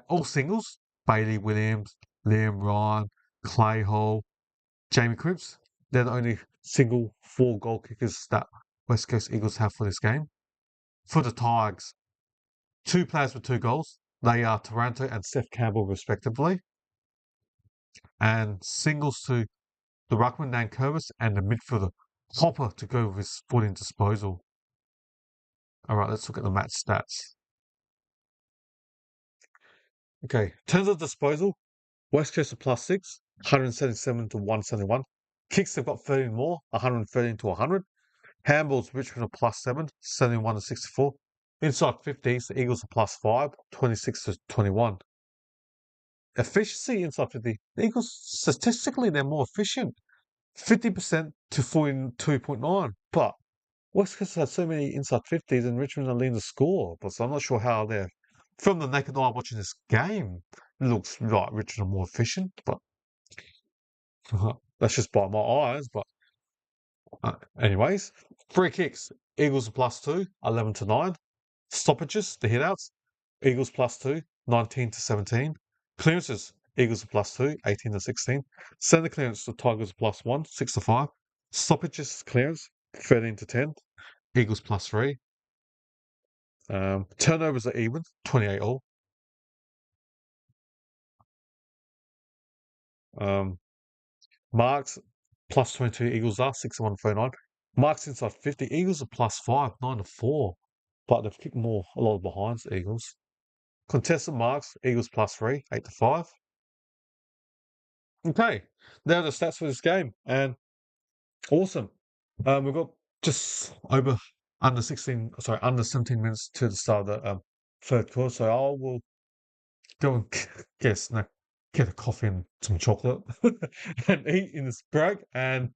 all singles, Bailey Williams, Liam Ryan, Clay Hall, Jamie Cripps, they're the only single 4 goal kickers that West Coast Eagles have for this game. For the Tigers, 2 players with 2 goals. They are Taranto and Steph Campbell, respectively. And singles to the ruckman, Nankervis, and the midfielder, Hopper, to go with his 14 disposal. All right, let's look at the match stats. Okay, in terms of disposal, West Coast are +6, 177 to 171. Kicks have got 13 more, 113 to 100. Handballs, Richmond are +7, 71 to 64. Inside 50s, the Eagles are +5, 26 to 21. Efficiency inside 50. The Eagles, statistically, they're more efficient. 50% to 42.9. But West Coast has so many inside 50s and Richmond are leading the score. But so I'm not sure how they're, from the naked eye watching this game, it looks like Richmond are more efficient. But that's just by my eyes. But anyways, free kicks. Eagles are +2, 11 to 9. Stoppages, the hitouts. Eagles +2, 19 to 17. Clearances, Eagles are +2, 18 to 16. Centre clearance, the Tigers are +1, 6 to 5. Stoppages clearance, 13 to 10. Eagles +3. Turnovers are even, 28 all. Marks, +22, Eagles are 61 to 39. Marks inside 50, Eagles are +5, 9 to 4. But they've kicked a lot of behinds, Eagles. Contested marks, Eagles +3, 8 to 5. Okay, there are the stats for this game, and awesome. We've got just under 17 minutes to the start of the third quarter, so I will go and get a coffee and some chocolate and eat in this break, and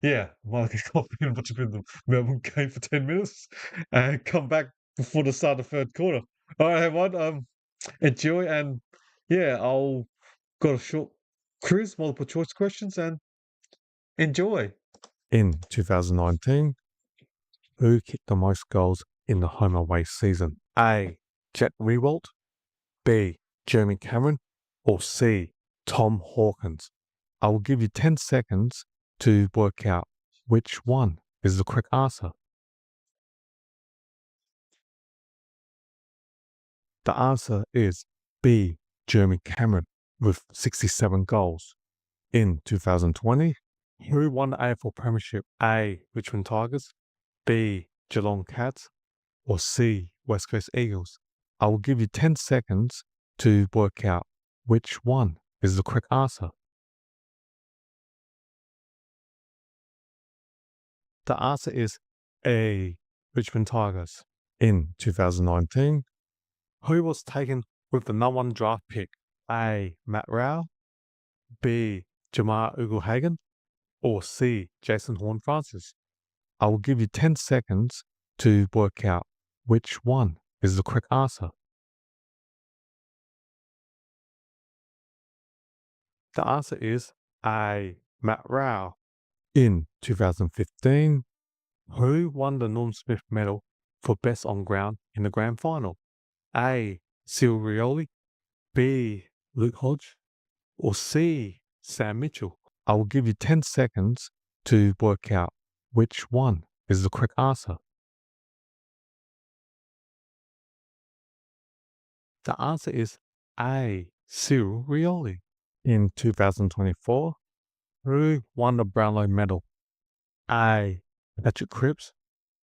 yeah, while I get coffee and watch a bit of the Melbourne game for 10 minutes, and come back before the start of the third quarter. All right, everyone, enjoy, and yeah, I'll got a short quiz, multiple choice questions, and enjoy. In 2019, who kicked the most goals in the home away season? A. Jack Riewoldt, B. Jeremy Cameron, or C. Tom Hawkins? I will give you 10 seconds to work out which one is the correct answer. The answer is B. Jeremy Cameron with 67 goals. In 2020, who won the AFL Premiership? A. Richmond Tigers, B. Geelong Cats, or C. West Coast Eagles? I will give you 10 seconds to work out which one is the correct answer. The answer is A. Richmond Tigers. In 2019, who was taken with the #1 draft pick? A. Matt Rowell, B. Jamar Ugle-Hagan, or C. Jason Horne-Francis? I will give you 10 seconds to work out which one is the correct answer. The answer is A. Matt Rowell. In 2015, who won the Norm Smith medal for best on ground in the grand final? A. Cyril Rioli, B. Luke Hodge, or C. Sam Mitchell? I will give you 10 seconds to work out which one is the correct answer. The answer is A. Cyril Rioli. In 2024, who won the Brownlow medal? A. Patrick Cripps,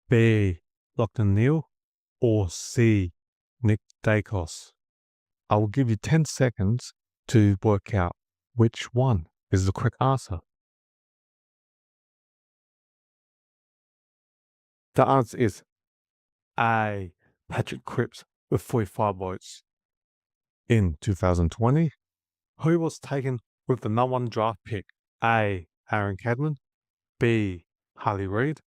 B. Lachlan Neale, or C. Nick Dacos? I will give you 10 seconds to work out which one is the correct answer. The answer is A. Patrick Cripps with 45 votes. In 2020, who was taken with the #1 draft pick? A. Aaron Cadman, B. Harley Reid,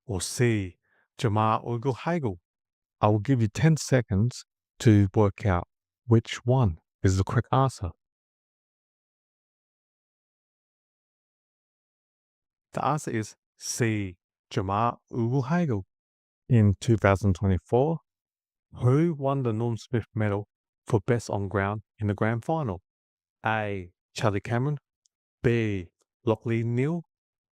or C. Jamar Ugle-Hagan? I will give you 10 seconds to work out which one is the correct answer. The answer is C. Jamar Ugle-Hagan. In 2024, who won the Norm Smith medal for best on ground in the grand final? A. Charlie Cameron, B. Lachlan Neale,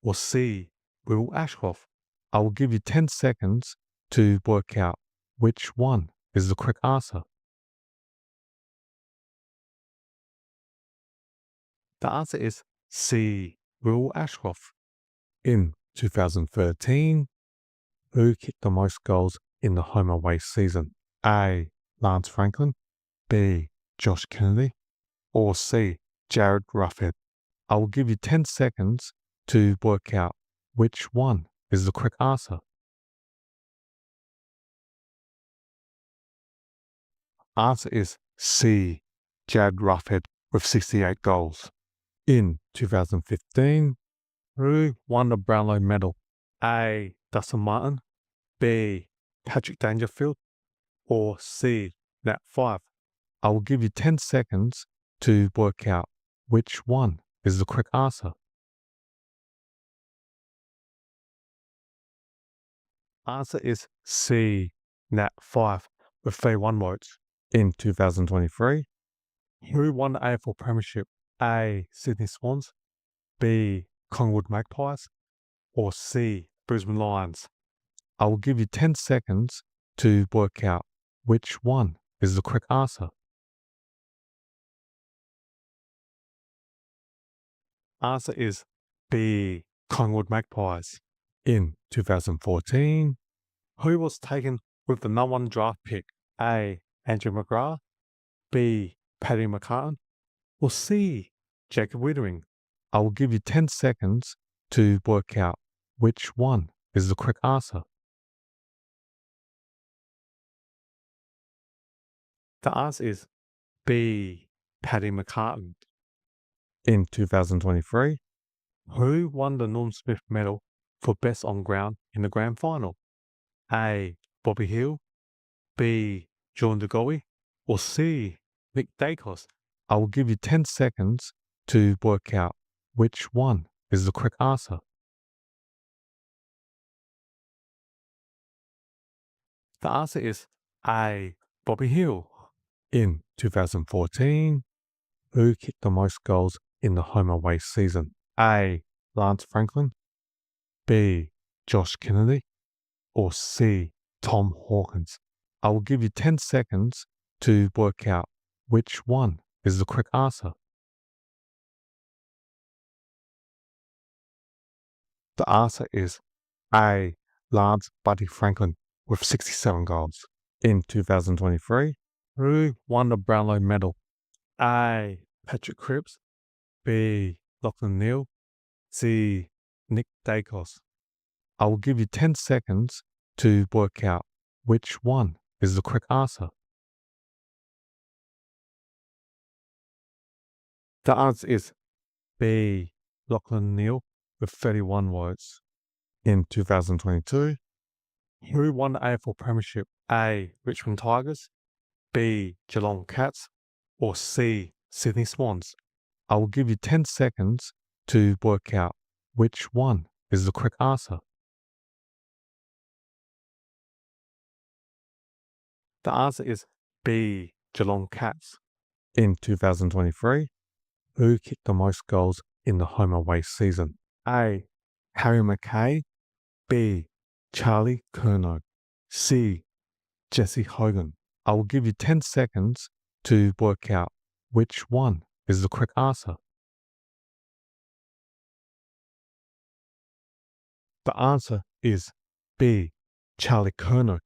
or C. Will Ashcroft? I will give you 10 seconds to work out which one is the correct answer. The answer is C. Will Ashcroft. In 2013, who kicked the most goals in the home away season? A. Lance Franklin, B. Josh Kennedy, or C. Jared Ruffhead? I will give you 10 seconds to work out which one is the correct answer. Answer is C. Jared Ruffhead with 68 goals. In 2015, who won the Brownlow medal? A. Dustin Martin, B. Patrick Dangerfield, or C. Nat Fyfe? I will give you 10 seconds to work out which one is the correct answer. Answer is C. Nat Fyfe with 31 votes. In 2023, who won the AFL Premiership? A. Sydney Swans, B. Collingwood Magpies, or C. Brisbane Lions? I will give you 10 seconds to work out which one is the correct answer. Answer is B. Collingwood Magpies. In 2014, who was taken with the #1 draft pick? A. Andrew McGrath, B. Paddy McCartan, or C. Jacob Wittering? I will give you 10 seconds to work out which one is the correct answer. The answer is B. Paddy McCartan. In 2023, who won the Norm Smith medal for best on ground in the grand final? A. Bobby Hill, B. John DeGoey, or C. Nick Dacos? I will give you 10 seconds to work out which one is the correct answer. The answer is A. Bobby Hill. In 2014, who kicked the most goals in the home away season? A. Lance Franklin, B. Josh Kennedy, or C. Tom Hawkins? I will give you 10 seconds to work out which one is the correct answer. The answer is A. Lance Buddy Franklin with 67 goals. In 2023, who won the Brownlow medal? A. Patrick Cripps, B. Lachlan Neal, C. Nick Dacos. I will give you 10 seconds to work out which one is the correct answer. The answer is B. Lachlan Neal with 31 votes. In 2022, who won the AFL Premiership? A. Richmond Tigers, B. Geelong Cats, or C. Sydney Swans? I will give you 10 seconds to work out which one is the correct answer. The answer is B. Geelong Cats. In 2023, who kicked the most goals in the home away season? A. Harry McKay, B. Charlie Curnow, C. Jesse Hogan. I will give you 10 seconds to work out which one is the correct answer. The answer is B. Charlie Curnow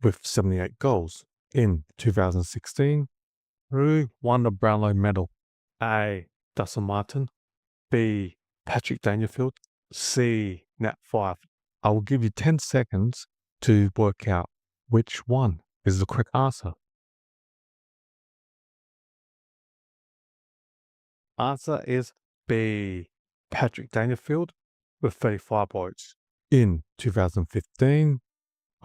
with 78 goals. In 2016, who won the Brownlow medal? A. Dustin Martin, B. Patrick Dangerfield, C. Nat Fyfe. I will give you 10 seconds to work out which one is the correct answer. Answer is B. Patrick Dangerfield with 35 votes. In 2015,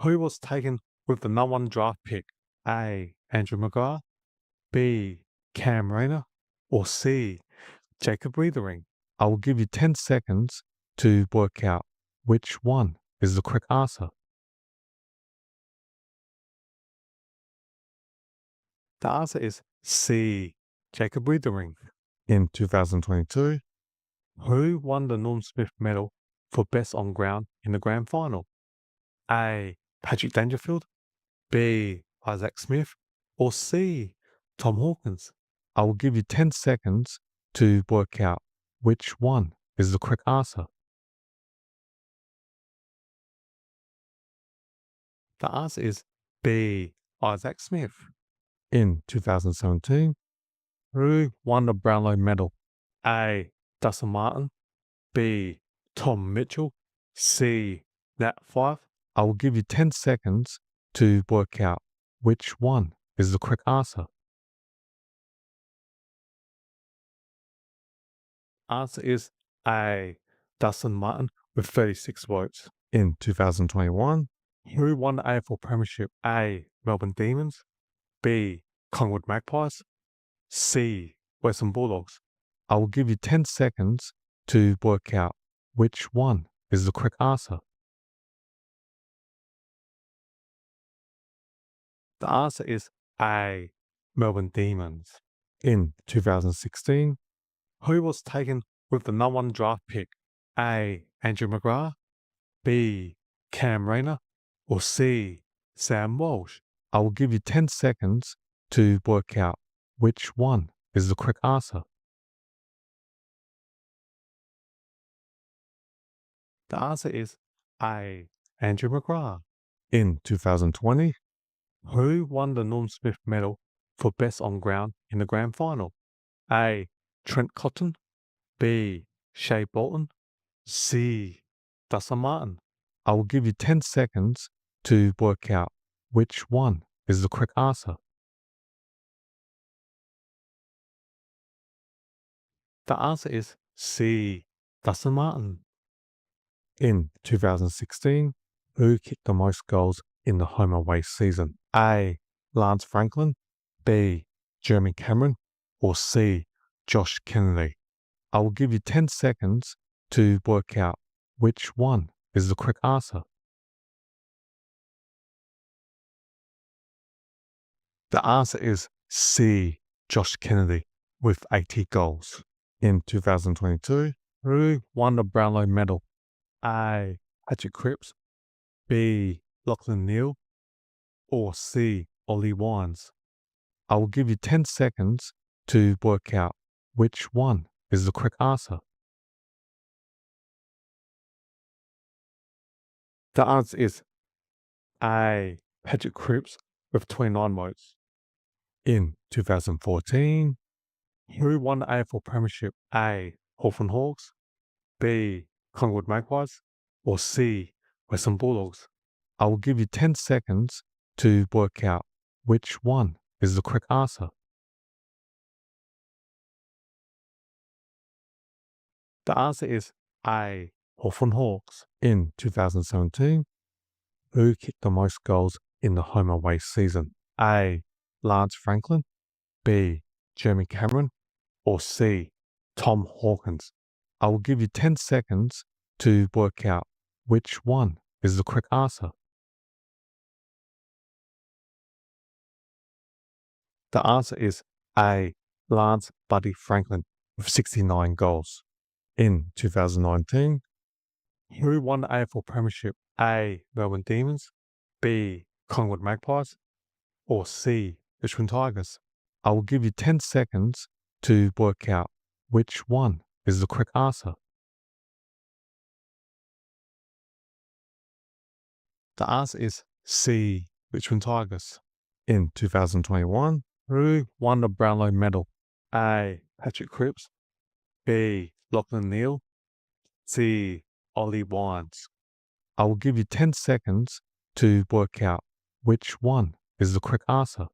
who was taken with the number 1 draft pick? A. Andrew McGrath, B. Cam Rayner, or C. Jacob Weathering? I will give you 10 seconds to work out which one is the correct answer. The answer is C. Jacob Weathering. In 2022, who won the Norm Smith medal for best on ground in the grand final? A. Patrick Dangerfield, B. Isaac Smith, or C. Tom Hawkins? I will give you 10 seconds to work out which one is the correct answer. The answer is B. Isaac Smith. In 2017, who won the Brownlow medal? A. Dustin Martin, B. Tom Mitchell, C. Nat Fyfe? I will give you 10 seconds to work out which one is the correct answer. Answer is A. Dustin Martin with 36 votes. In 2021, who won the AFL Premiership? A. Melbourne Demons, B. Collingwood Magpies, C. Western Bulldogs? I will give you 10 seconds to work out which one is the correct answer. The answer is A. Melbourne Demons. In 2016, who was taken with the number 1 draft pick? A. Andrew McGrath, B. Cam Rayner, or C. Sam Walsh? I will give you 10 seconds to work out which one is the correct answer. The answer is A. Andrew McGrath. In 2020, who won the Norm Smith medal for best on ground in the grand final? A. Trent Cotton, B. Shea Bolton, C. Dustin Martin? I will give you 10 seconds to work out which one is the correct answer. The answer is C. Dustin Martin. In 2016, who kicked the most goals in the home away season? A. Lance Franklin, B. Jeremy Cameron, or C. Josh Kennedy? I will give you 10 seconds to work out which one is the correct answer. The answer is C, Josh Kennedy, with 80 goals. In 2022, who won the Brownlow medal? A, Patrick Cripps, B, Lachlan Neal, or C, Ollie Wines? I will give you 10 seconds to work out which one is the correct answer. The answer is A, Patrick Cripps with 29 votes. In 2014, who won the AFL Premiership? A, Hawthorn Hawks, B, Collingwood Magpies, or C, Western Bulldogs? I will give you 10 seconds to work out which one is the correct answer. The answer is A, Hawthorn Hawks. In 2017, who kicked the most goals in the home away season? A, Lance Franklin, B, Jeremy Cameron, or C, Tom Hawkins? I will give you 10 seconds to work out which one is the correct answer. The answer is A, Lance Buddy Franklin with 69 goals. In 2019, who won the AFL Premiership? A, Melbourne Demons, B, Collingwood Magpies, or C, Richmond Tigers? I will give you 10 seconds to work out which one is the correct answer. The answer is C, Richmond Tigers. In 2021, who won the Brownlow medal? A, Patrick Cripps, B, Lachlan Neal, C, Ollie Wines? I will give you 10 seconds to work out which one is the correct answer.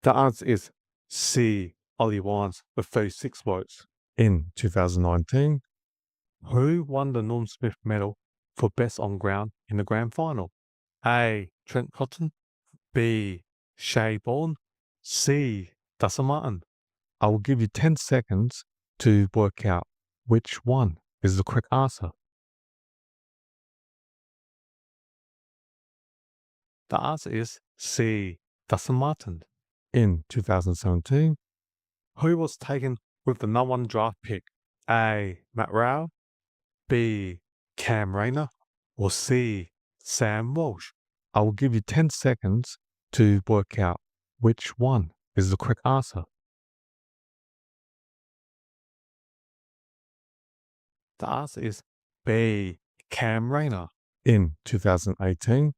The answer is C, Ollie Wines with 36 votes. In 2019, who won the Norm Smith medal for best on ground in the grand final? A, Trent Cotton, B, Shea Bourne, C, Dustin Martin? I will give you 10 seconds to work out which one is the correct answer. The answer is C, Dustin Martin. In 2017, who was taken with the number 1 draft pick? A, Matt Rowell, B, Cam Rayner, or C, Sam Walsh? I will give you 10 seconds to work out which one is the correct answer. The answer is B, Cam Rayner. In 2018,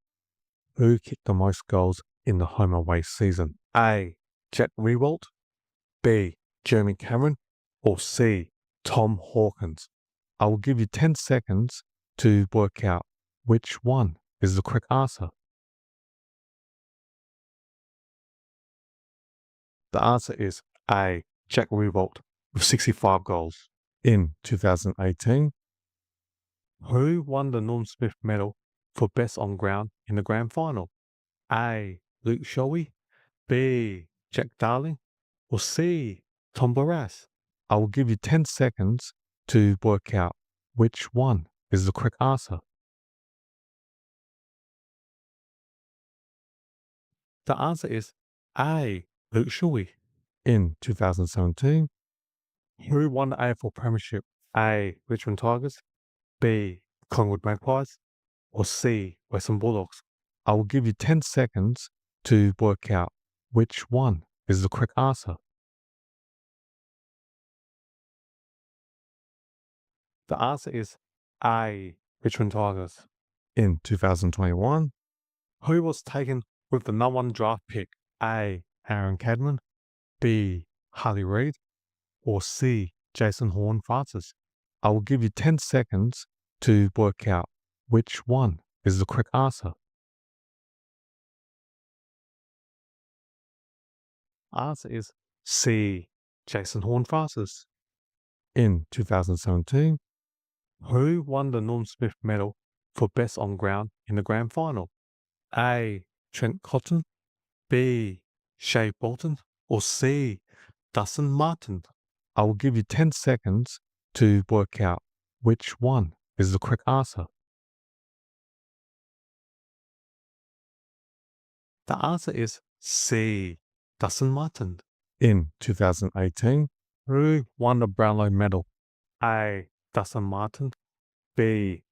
who kicked the most goals in the home away season? A, Jack Riewoldt, B, Jeremy Cameron, or C, Tom Hawkins? I will give you 10 seconds to work out which one is the correct answer. The answer is A, Jack Riewoldt with 65 goals. In 2018, who won the Norm Smith medal for best on ground in the grand final? A, Luke Shoei, B, Jack Darling, or C, Tom Barras? I will give you 10 seconds to work out which one is the correct answer. The answer is A, Luke Shoei. In 2017, who won the AFL Premiership? A, Richmond Tigers, B, Collingwood Magpies, or C, Western Bulldogs? I will give you 10 seconds to work out which one is the correct answer. The answer is A, Richmond Tigers. In 2021, who was taken with the number 1 draft pick? A, Aaron Cadman, B, Harley Reid, or C, Jason Horne-Francis? I will give you 10 seconds to work out which one is the correct answer. Answer is C, Jason Horne-Francis. In 2017, who won the Norm Smith medal for best on ground in the grand final? A, Trent Cotton, B, Shea Bolton, or C, Dustin Martin? I will give you 10 seconds to work out which one is the correct answer. The answer is C. Dustin Martin. In 2018, who won the Brownlow medal? A. Dustin Martin. B.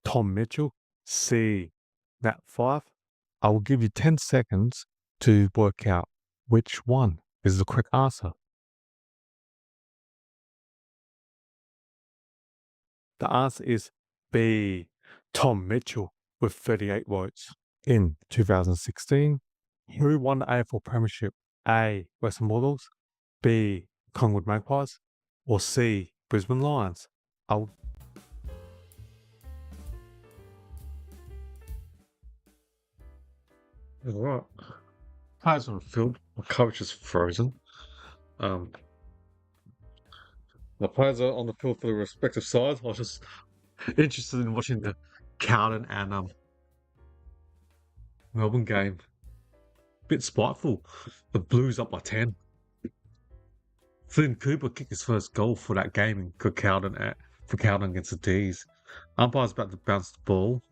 Tom Mitchell. C. Nat Fyfe. I will give you 10 seconds to work out which one is the correct answer. The answer is B. Tom Mitchell with 38 votes. In 2016, who won the AFL Premiership? A. Western Bulldogs. B. Collingwood Magpies. Or C. Brisbane Lions? Alright. Players on the field. My coach is frozen. The players are on the field for the respective sides. I was just interested in watching the Carlton and Melbourne game. Bit spiteful. The Blues up by 10. Flynn Cooper kicked his first goal for that game for Carlton against the D's. Umpire's about to bounce the ball.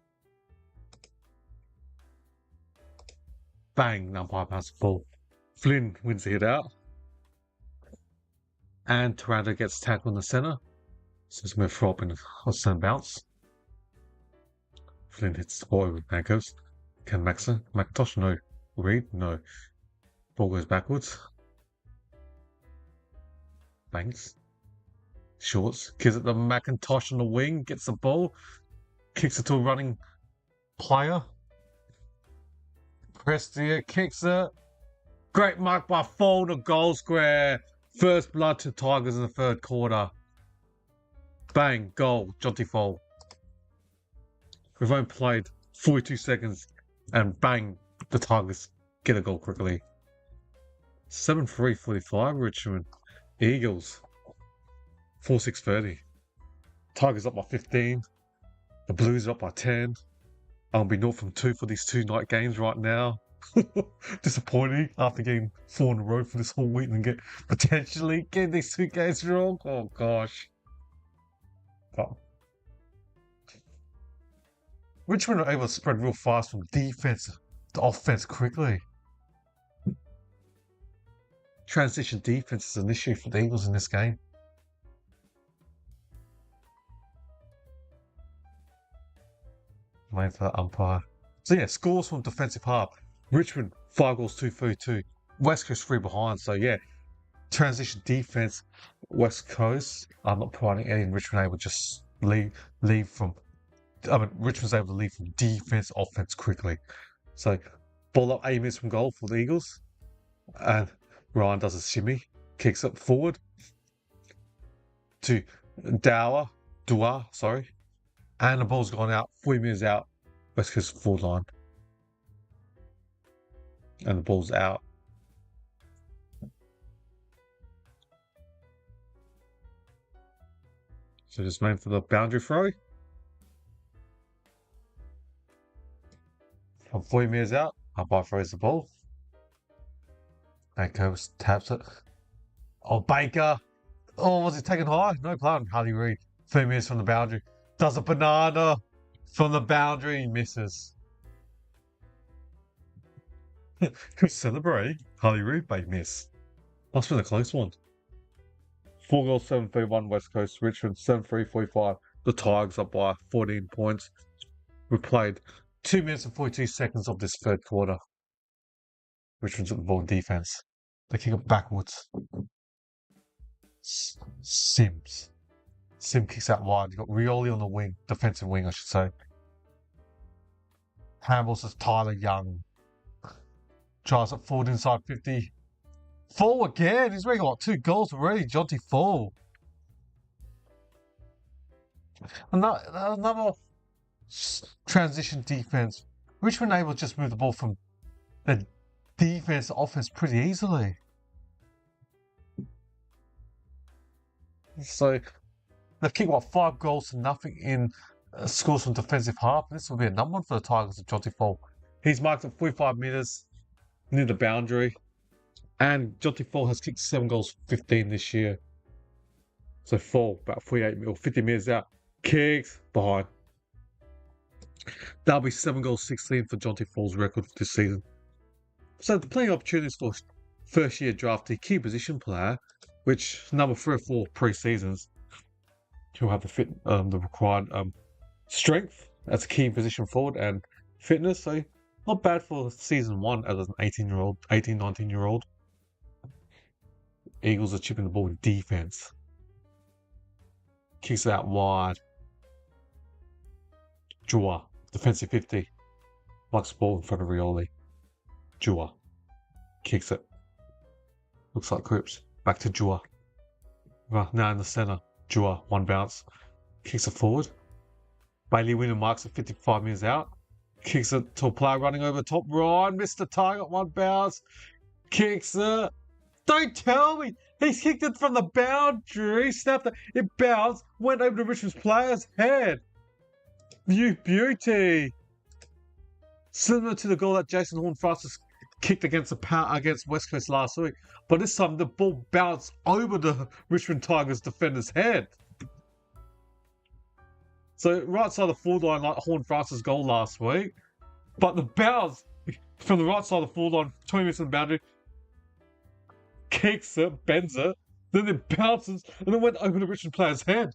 Bang, the umpire bounced the ball. Flynn wins the hit out. And Toronto gets tackled in the centre. So it's going to throw up in a centre bounce. Flynn hits the ball with Mancos. Ken McIntosh, no. Reed, no. Ball goes backwards. Banks. Shorts. Gives it to McIntosh on the wing. Gets the ball. Kicks it to a running player. Prestia kicks it. Great mark by Fall, the goal square. First blood to Tigers in the third quarter. Bang, goal, Jonty Fall. We've only played 42 seconds and bang, the Tigers get a goal quickly. 7-3-45, Richmond Eagles. 4-6-30. Tigers up by 15. The Blues are up by 10. I'll be 0 from 2 for these 2 night games right now. Disappointing after getting 4 in a row for this whole week and potentially getting these 2 games wrong. Oh gosh. Oh. Richmond are able to spread real fast from defense to offense quickly. Transition defense is an issue for the Eagles in this game. Waiting for that umpire. So yeah, scores from defensive half. Richmond 5 goals, 2-3-2. West Coast 3 behind. So yeah, transition defense. West Coast. I'm not providing any. Richmond able to just leave from. Richmond's able to leave from defense, offense quickly. So ball up 8 minutes from goal for the Eagles, and Ryan does a shimmy, kicks it forward to Dua, and the ball's gone out. 3 minutes out. West Coast forward line. And the ball's out. So just waiting for the boundary throw. From 3 meters out, umpire throws the ball. Baker taps it. Oh, Baker. Oh, was it taken high? No plan. Harley Reid. 3 meters from the boundary. Does a banana from the boundary. Misses. Who's celebrating? Harley Reid, big miss. Must have been a close one. 4 goals, 7-3-1 West Coast. Richmond 7-3-45. The Tigers up by 14 points. We played 2 minutes and 42 seconds of this third quarter. Richmond's at the ball defense. They kick it backwards. Sims kicks out wide. You've got Rioli on the wing, defensive wing, I should say. Handball says Tyler Young. Tries it forward inside 50. Fall again. He's already got 2 goals already. Jonty Fall. Another transition defense. Richmond able to just move the ball from the defense to offense pretty easily. So they've kicked 5 goals to nothing in scores from defensive half. This will be a number 1 for the Tigers of Jonty Fall. He's marked at 45 metres near the boundary. And Jonty Fall has kicked 7 goals, 15 this year. So Fall, about 50 metres out. Kicks behind. That'll be 7 goals, 16 for Jonty Fall's record this season. So plenty of opportunities for first year draftee key position player, which number 3 or 4 pre-seasons, he'll have the required strength as a key position forward and fitness. So not bad for season 1 as an 19-year-old. Eagles are chipping the ball with defense. Kicks it out wide. Jua, defensive 50. Likes the ball in front of Rioli. Jua. Kicks it. Looks like Cripps. Back to Jua. Well, now in the centre. Jua, one bounce. Kicks it forward. Bailey Winner marks it 55 metres out. Kicks it to a player running over top. Ryan missed the target. One bounce. Kicks it. Don't tell me! He's kicked it from the boundary. Snapped it. It bounced. Went over to Richmond's player's head. You beauty! Similar to the goal that Jason Horne-Francis kicked against West Coast last week. But this time the ball bounced over the Richmond Tigers defender's head. So right side of the forward line like Horne-Francis' goal last week. But the bounce from the right side of the forward line, 20 metres from the boundary, kicks it, bends it, then it bounces, and then went over the Richmond player's head.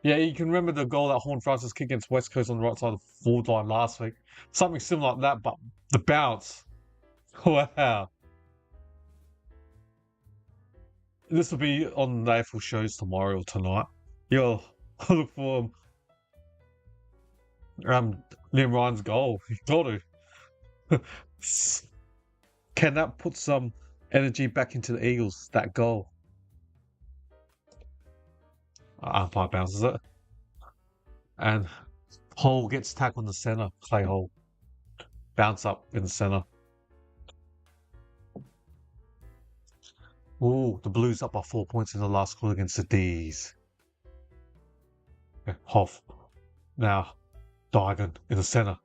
Yeah, you can remember the goal that Horne-Francis kicked against West Coast on the right side of the forward line last week. Something similar like that, but the bounce. Wow. This will be on the AFL shows tomorrow or tonight. Yo, look for Liam Ryan's goal. You got to. Can that put some energy back into the Eagles, that goal? Umpire bounces it. And Hole gets tackled in the centre. Clay Hole. Bounce up in the centre. Ooh, the Blues up by 4 points in the last quarter against the D's. Okay, Hoff. Now, Digan in the centre.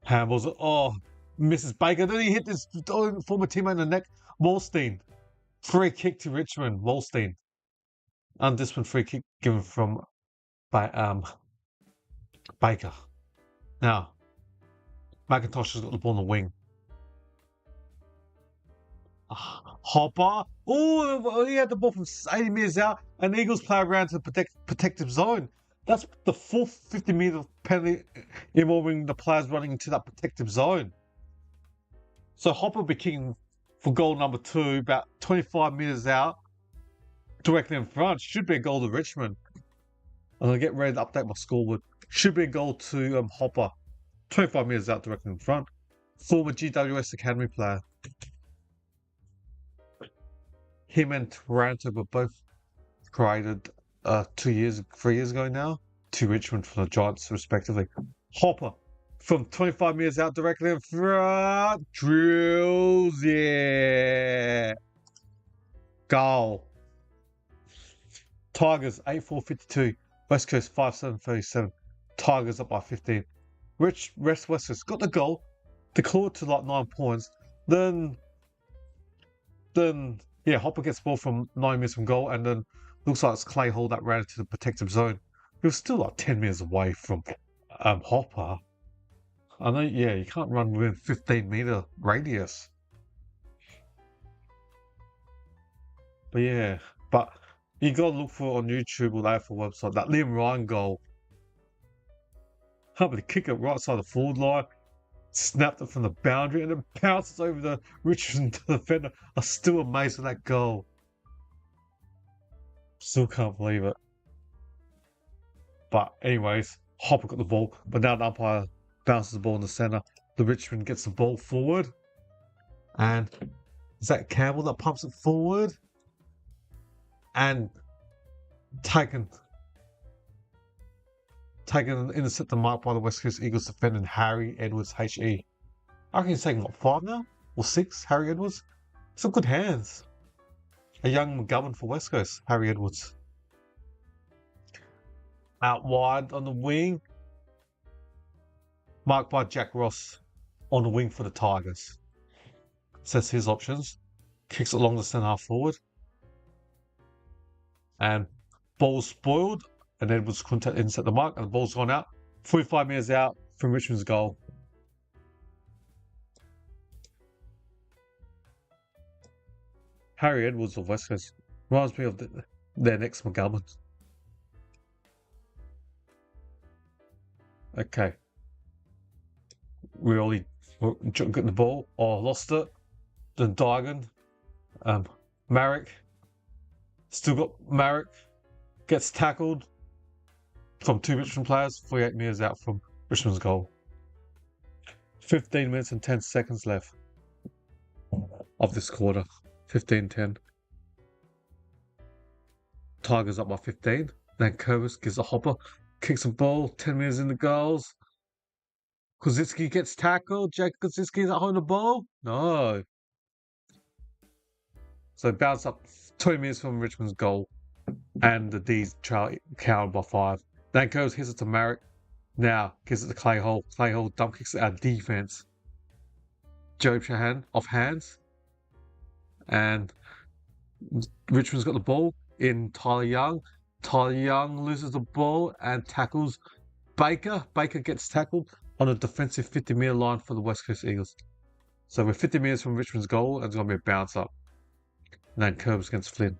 Handballs it. Oh, misses Baker. Then he hit his former teammate in the neck. Wallstein. Free kick to Richmond. Wallstein. Undisciplined free kick given from Baker. Now, McIntosh has got the ball on the wing. Hopper. Oh, he had the ball from 80 metres out, and the Eagles play around to the protective zone. That's the fourth 50-metre penalty involving the players running into that protective zone. So Hopper will be kicking for goal number 2, about 25 metres out, directly in front. Should be a goal to Richmond. I'm going to get ready to update my scoreboard. Should be a goal to Hopper. 25 metres out, directly in front. Former GWS Academy player. Him and Taranto were both created 3 years ago now to Richmond for the Giants, respectively. Hopper from 25 metres out, directly in front. Drills, yeah. Goal. Tigers 8-4-52. West Coast 5-7-37. Tigers up by 15. West Coast got the goal. They clawed to like 9 points. Then yeah, Hopper gets the ball from 9 metres from goal, and then looks like it's Clay Hall that ran into the protective zone. He was still like 10 metres away from Hopper. I know, yeah, you can't run within 15-metre radius. But yeah, you got to look for on YouTube or the AFL website that Liam Ryan goal. How about the kick it right side of the forward line, snapped it from the boundary, and then bounces over the Richmond defender. I'm still amazed at that goal. Still can't believe it. But anyways, Hopper got the ball, but now the umpire bounces the ball in the centre. The Richmond gets the ball forward. And is that Campbell that pumps it forward? And taken an intercept mark by the West Coast Eagles defender Harry Edwards, HE. I reckon he's taking, what, 5 now? Or 6, Harry Edwards? Some good hands. A young McGovern for West Coast, Harry Edwards. Out wide on the wing. Marked by Jack Ross on the wing for the Tigers. Sets his options. Kicks it along the centre half forward. And ball spoiled. And Edwards couldn't intercept the mark. And the ball's gone out. 45 metres out from Richmond's goal. Harry Edwards of West Coast. Reminds me of their next McGovern. Okay. We only got the ball. Oh, lost it. Then Diagon. Marek. Still got Marek. Gets tackled from 2 Richmond players. 48 metres out from Richmond's goal. 15 minutes and 10 seconds left of this quarter. 15-10. Tigers up by 15. Then Curvis gives a hopper. Kicks a ball. 10 metres in the goals. Kozitsky gets tackled. Jake Kozitsky is at home the ball. No. So bounce up 20 metres from Richmond's goal. And the D's counted by 5. Then Curvis hits it to Marek. Now gives it to Clay Hall. Clay Hall dump kicks it out defense. Joe Shahan off hands. And Richmond's got the ball in Tyler Young. Tyler Young loses the ball and tackles Baker. Baker gets tackled on a defensive 50-metre line for the West Coast Eagles. So we're 50 metres from Richmond's goal and it's going to be a bounce up. And then Curbs against Flynn.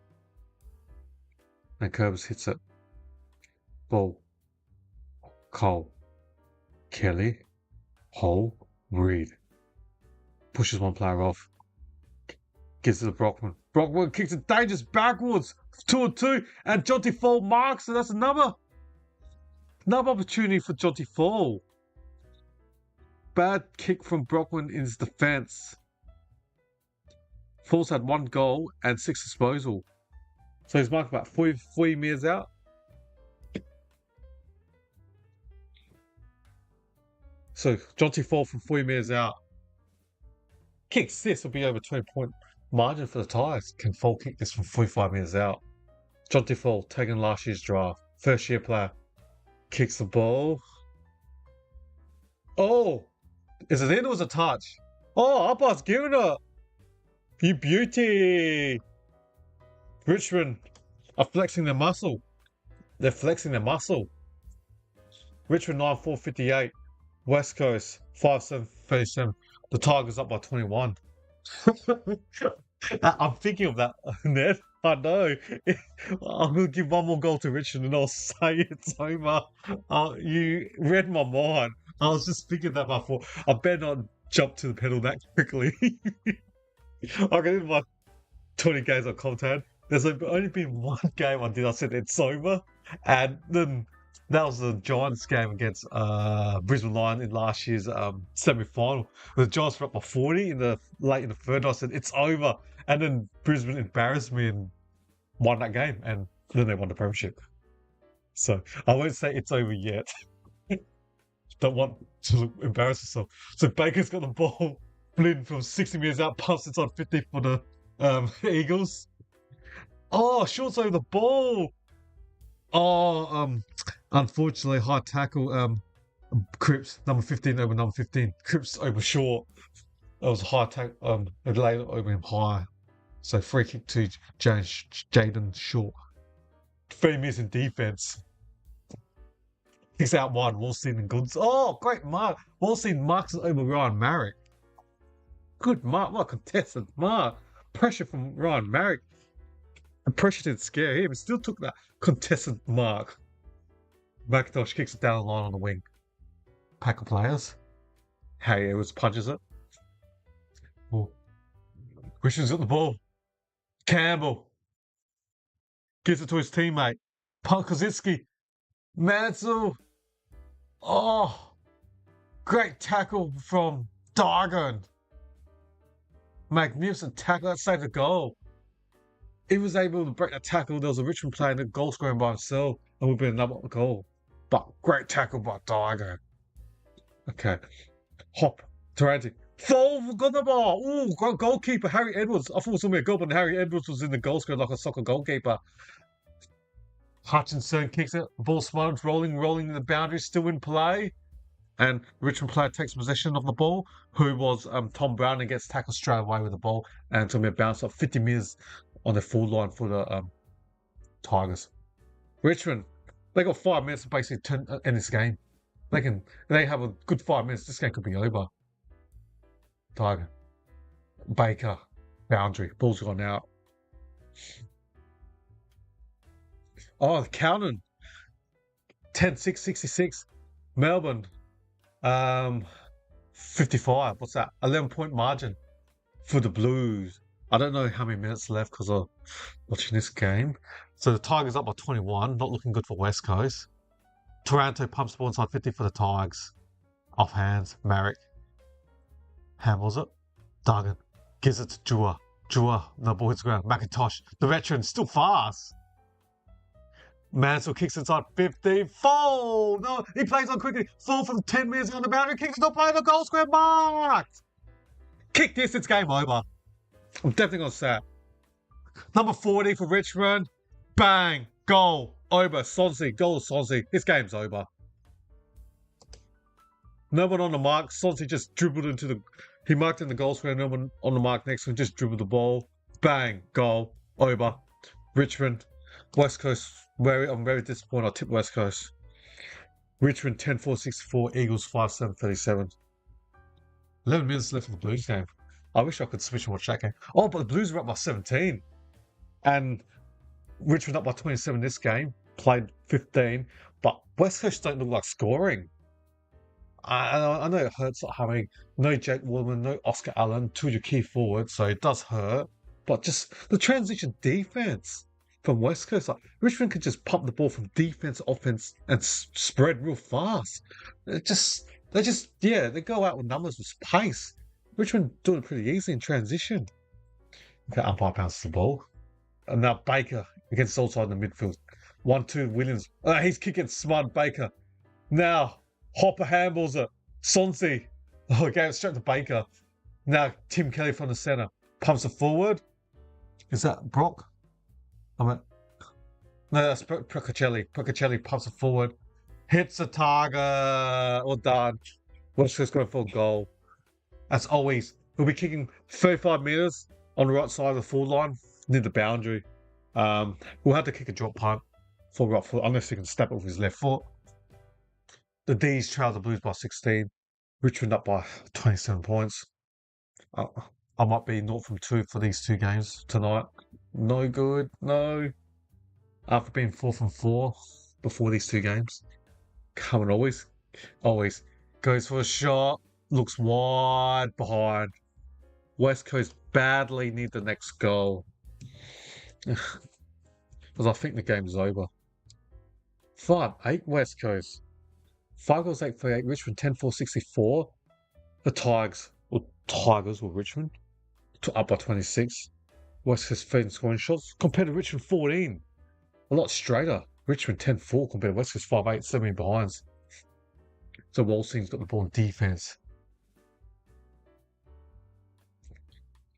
And Curbs hits it. Ball. Cole. Kelly. Hole. Reed. Pushes one player off. Gives it to Brockman. Brockman kicks it dangerous backwards. 2-2. And Jonty Fall marks. So that's another opportunity for Jonty Fall. Bad kick from Brockman in his defence. Falls had 1 goal and 6 disposal. So he's marked about 40 metres out. So Jonty Fall from 40 metres out. Kicks this will be over 20-point margin for the Tigers. Can Fall kick this from 45 metres out? Jonty Fall taking last year's draft. First year player. Kicks the ball. Oh! Is it in or was it a touch? Oh, umpire's giving it. You beauty. Richmond are flexing their muscle. They're flexing their muscle. Richmond 9-4-58. West Coast 5-7-37. The Tigers up by 21. I'm thinking of that, Ned. I know. I'm going to give one more goal to Richmond and I'll say it's over. You read my mind. I was just thinking that before. I better not jump to the pedal that quickly. I get in my 20 games on commentating. There's only been one game I did. I said it's over. And then that was the Giants game against Brisbane Lions in last year's semi-final. The Giants were up by 40 late in the third. I said it's over. And then Brisbane embarrassed me and won that game. And then they won the premiership. So I won't say it's over yet. Don't want to look embarrass yourself. So Baker's got the ball. Flynn from 60 metres out, pumps it on 50 for the Eagles. Oh, shorts over the ball. Oh, unfortunately, high tackle. Cripps, number 15 over number 15. Cripps over short. That was a high tackle. It laid over him high. So free kick to Jaden Short. 3 minutes in defence. Kicks out wide, Wallstein and Goods. Oh, great mark. Wallstein marks it over Ryan Marek. Good mark. What a contested mark. Pressure from Ryan Marek. And pressure didn't scare him. He still took that contested mark. McIntosh kicks it down the line on the wing. Pack of players. Harry Edwards punches it. Oh. Richard's got the ball. Campbell. Gives it to his teammate. Kozitsky. Mansell. Oh. Great tackle from Dargan. Magnificent tackle. That saved the goal. He was able to break that tackle. There was a Richmond player in the goal scoring by himself and would be another goal. But great tackle by Dargan. Okay. Hop. Taranti. Fall. Got the ball. Ooh, goalkeeper. Harry Edwards. I thought it was going to be a goal, but Harry Edwards was in the goal scoring like a soccer goalkeeper. Hutchinson kicks it. Ball smudged. Rolling in the boundary. Still in play. And Richmond player takes possession of the ball, who was Tom Brown, and gets tackled straight away with the ball. And it's going to be a bounce up 50 metres on the full line for the Tigers. Richmond, they got 5 minutes to basically end this game. They have a good 5 minutes. This game could be over. Tiger. Baker. Boundary. Ball's gone out. Oh, Counting. 10-6, 66. Melbourne. 55. What's that? 11-point margin for the Blues. I don't know how many minutes left because I'm watching this game. So the Tigers up by 21. Not looking good for West Coast. Toronto pumps the ball inside 50 for the Tigers. Off hands. Merrick. Handles it. Duggan. Gives it to Jua. Jua. No ball hits the ground. McIntosh. The veteran. Still fast. Mansell kicks inside 50. Fall! No, he plays on quickly. Fall from 10 meters on the boundary. Kicks it up by the goal square marked. Kick this, it's game over. I'm definitely going to say it. Number 40 for Richmond. Bang! Goal. Over. Sonsi. Goal to Sonsi. This game's over. No one on the mark. Sonsi just dribbled into the... He marked in the goal square. No one on the mark next to him. Just dribbled the ball. Bang! Goal. Over. Richmond. West Coast. I'm very disappointed. I tipped West Coast. Richmond 10-4-64. Eagles 5-7-37. 11 minutes left in the Blues game. I wish I could switch and watch that game. Oh, but the Blues were up by 17. And Richmond up by 27 this game. Played 15. But West Coast don't look like scoring. I know it hurts not having no Jake Woolman, no Oscar Allen, two of your key forwards, so it does hurt. But just the transition defense from West Coast, like Richmond could just pump the ball from defense to offense and spread real fast. They go out with numbers with pace. Richmond doing it pretty easy in transition. Okay, umpire bounces the ball. And now Baker against the outside in the midfield. 1-2 Williams. He's kicking smart Baker. Now Hopper handballs it. Sonsi. Okay, straight to Baker. Now Tim Kelly from the centre. Pumps it forward. Is that Brock? No, that's Procacelli. Procacelli pumps it forward. Hits the target. All done. West Coast going for a goal. As always, we'll be kicking 35 metres on the right side of the forward line near the boundary. We'll have to kick a drop punt for right foot unless he can step it with his left foot. The D's trail the Blues by 16. Richmond up by 27 points. I might be 0 from 2 for these two games tonight. No good, no. After being 4 from 4 before these two games. Coming always goes for a shot. Looks wide behind. West Coast badly need the next goal. Because I think the game is over. 5-8 West Coast. 5 goals, 8-38. Richmond 10-4-64. The Tigers or Richmond up by 26. West Coast 13 scoring shots compared to Richmond 14. A lot straighter. Richmond 10-4 compared to West Coast 5-8, 7 behinds. So Walsing's got the ball in defense.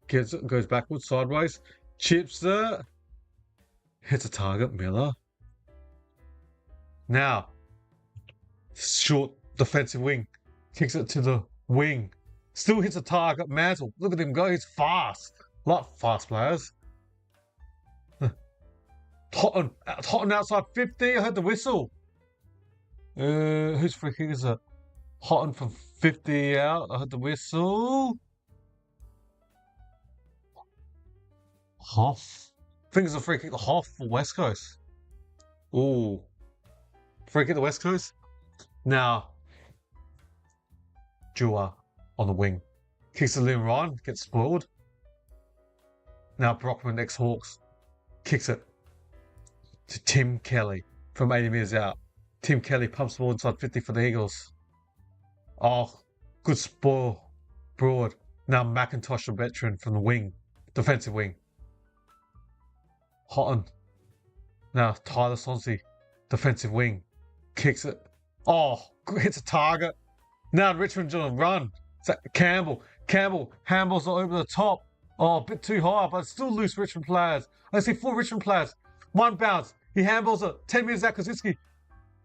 Goes backwards, sideways. Chips it. Hits a target, Miller. Now, short defensive wing. Kicks it to the wing. Still hits a target, Mantle. Look at him go, he's fast. A lot of fast players. Totten outside 50, I heard the whistle. Whose free kick is it? Houghton from 50 out, I heard the whistle. Hoff. I think it's a free kick to Hoff for West Coast. Ooh. Free kick to West Coast. Now, Jua on the wing. Kicks to Liam Ryan, gets spoiled. Now Brockman ex Hawks. Kicks it to Tim Kelly from 80 metres out. Tim Kelly pumps the ball inside 50 for the Eagles. Oh, good spoil. Broad. Now McIntosh, a veteran from the wing. Defensive wing. Houghton. Now Tyler Sonsi, defensive wing. Kicks it. Oh, hits a target. Now Richmond's on a run. It's Campbell. Campbell handballs it over the top. Oh, a bit too high, but still loose Richmond players. I see 4 Richmond players. One bounce. He handballs it. 10 metres out, Kozinski.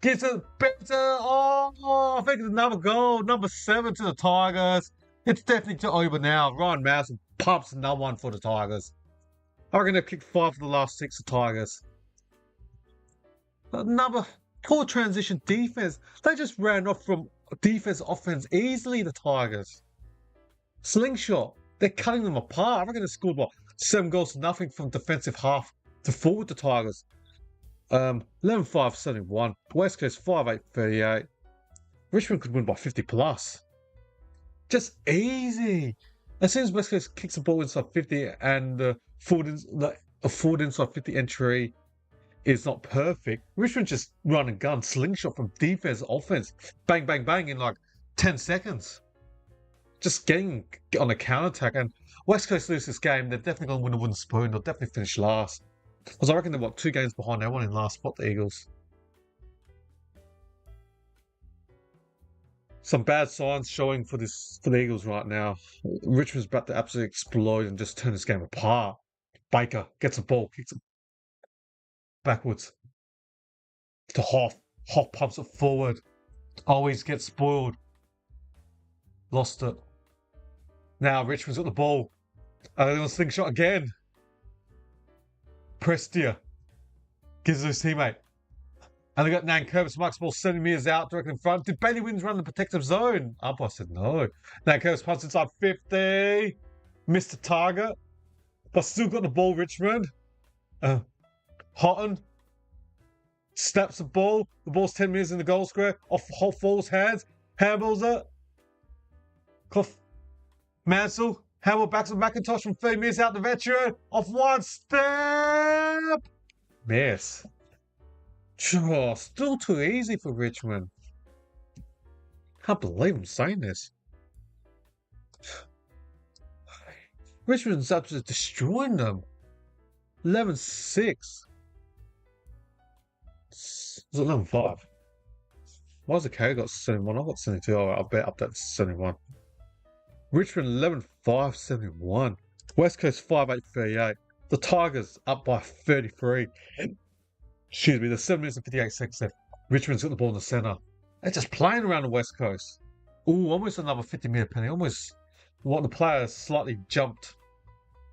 Gets it better. Oh, I think it's another goal. Number 7 to the Tigers. It's definitely over now. Ryan Mousen pumps another one for the Tigers. I reckon they've kicked 5 for the last 6 of Tigers. Another poor transition defense. They just ran off from defense offense easily, the Tigers. Slingshot. They're cutting them apart. I reckon they scored, what, 7 goals to nothing from defensive half to forward the Tigers. 11-5-71. West Coast 5-8-38. Richmond could win by 50 plus. Just easy. As soon as West Coast kicks the ball inside 50 and a forward inside 50 entry is not perfect, Richmond just run and gun, slingshot from defense to offense. Bang, bang, bang in like 10 seconds. Just getting on a counter-attack. And West Coast lose this game, they're definitely going to win a wooden spoon. They'll definitely finish last. Because I reckon they're, 2 games behind everyone in last spot, the Eagles. Some bad signs showing for the Eagles right now. Richmond's about to absolutely explode and just turn this game apart. Baker gets the ball, kicks it backwards to Hoff. Hoff pumps it forward. Always gets spoiled. Lost it. Now Richmond's got the ball. They're going to slingshot again. Prestia gives it to his teammate. And they got Nankervis, Mark's ball 70 metres out, directly in front. Did Bailey Wins run the protective zone? Umpire said no. Nankervis punts inside 50. Missed the target. But still got the ball, Richmond. Houghton snaps the ball. The ball's 10 metres in the goal square. Off Hall's hands. Handballs it. Clough. Mansell. Handball backs on McIntosh from 30 metres out the veteran. Off one step. Miss. Oh, still too easy for Richmond. Can't believe I'm saying this. Richmond's absolutely destroying them. 11-6. It's 11-5. Why has the K got 71? I've got 72. Oh, I'll bet up that 71. Richmond 11-5-71. West Coast 5-8-38. The Tigers up by 33. Excuse me, there's 7 minutes and 58 seconds left. Richmond's got the ball in the centre. They're just playing around the West Coast. Ooh, almost another 50-metre penalty. Almost what the player slightly jumped.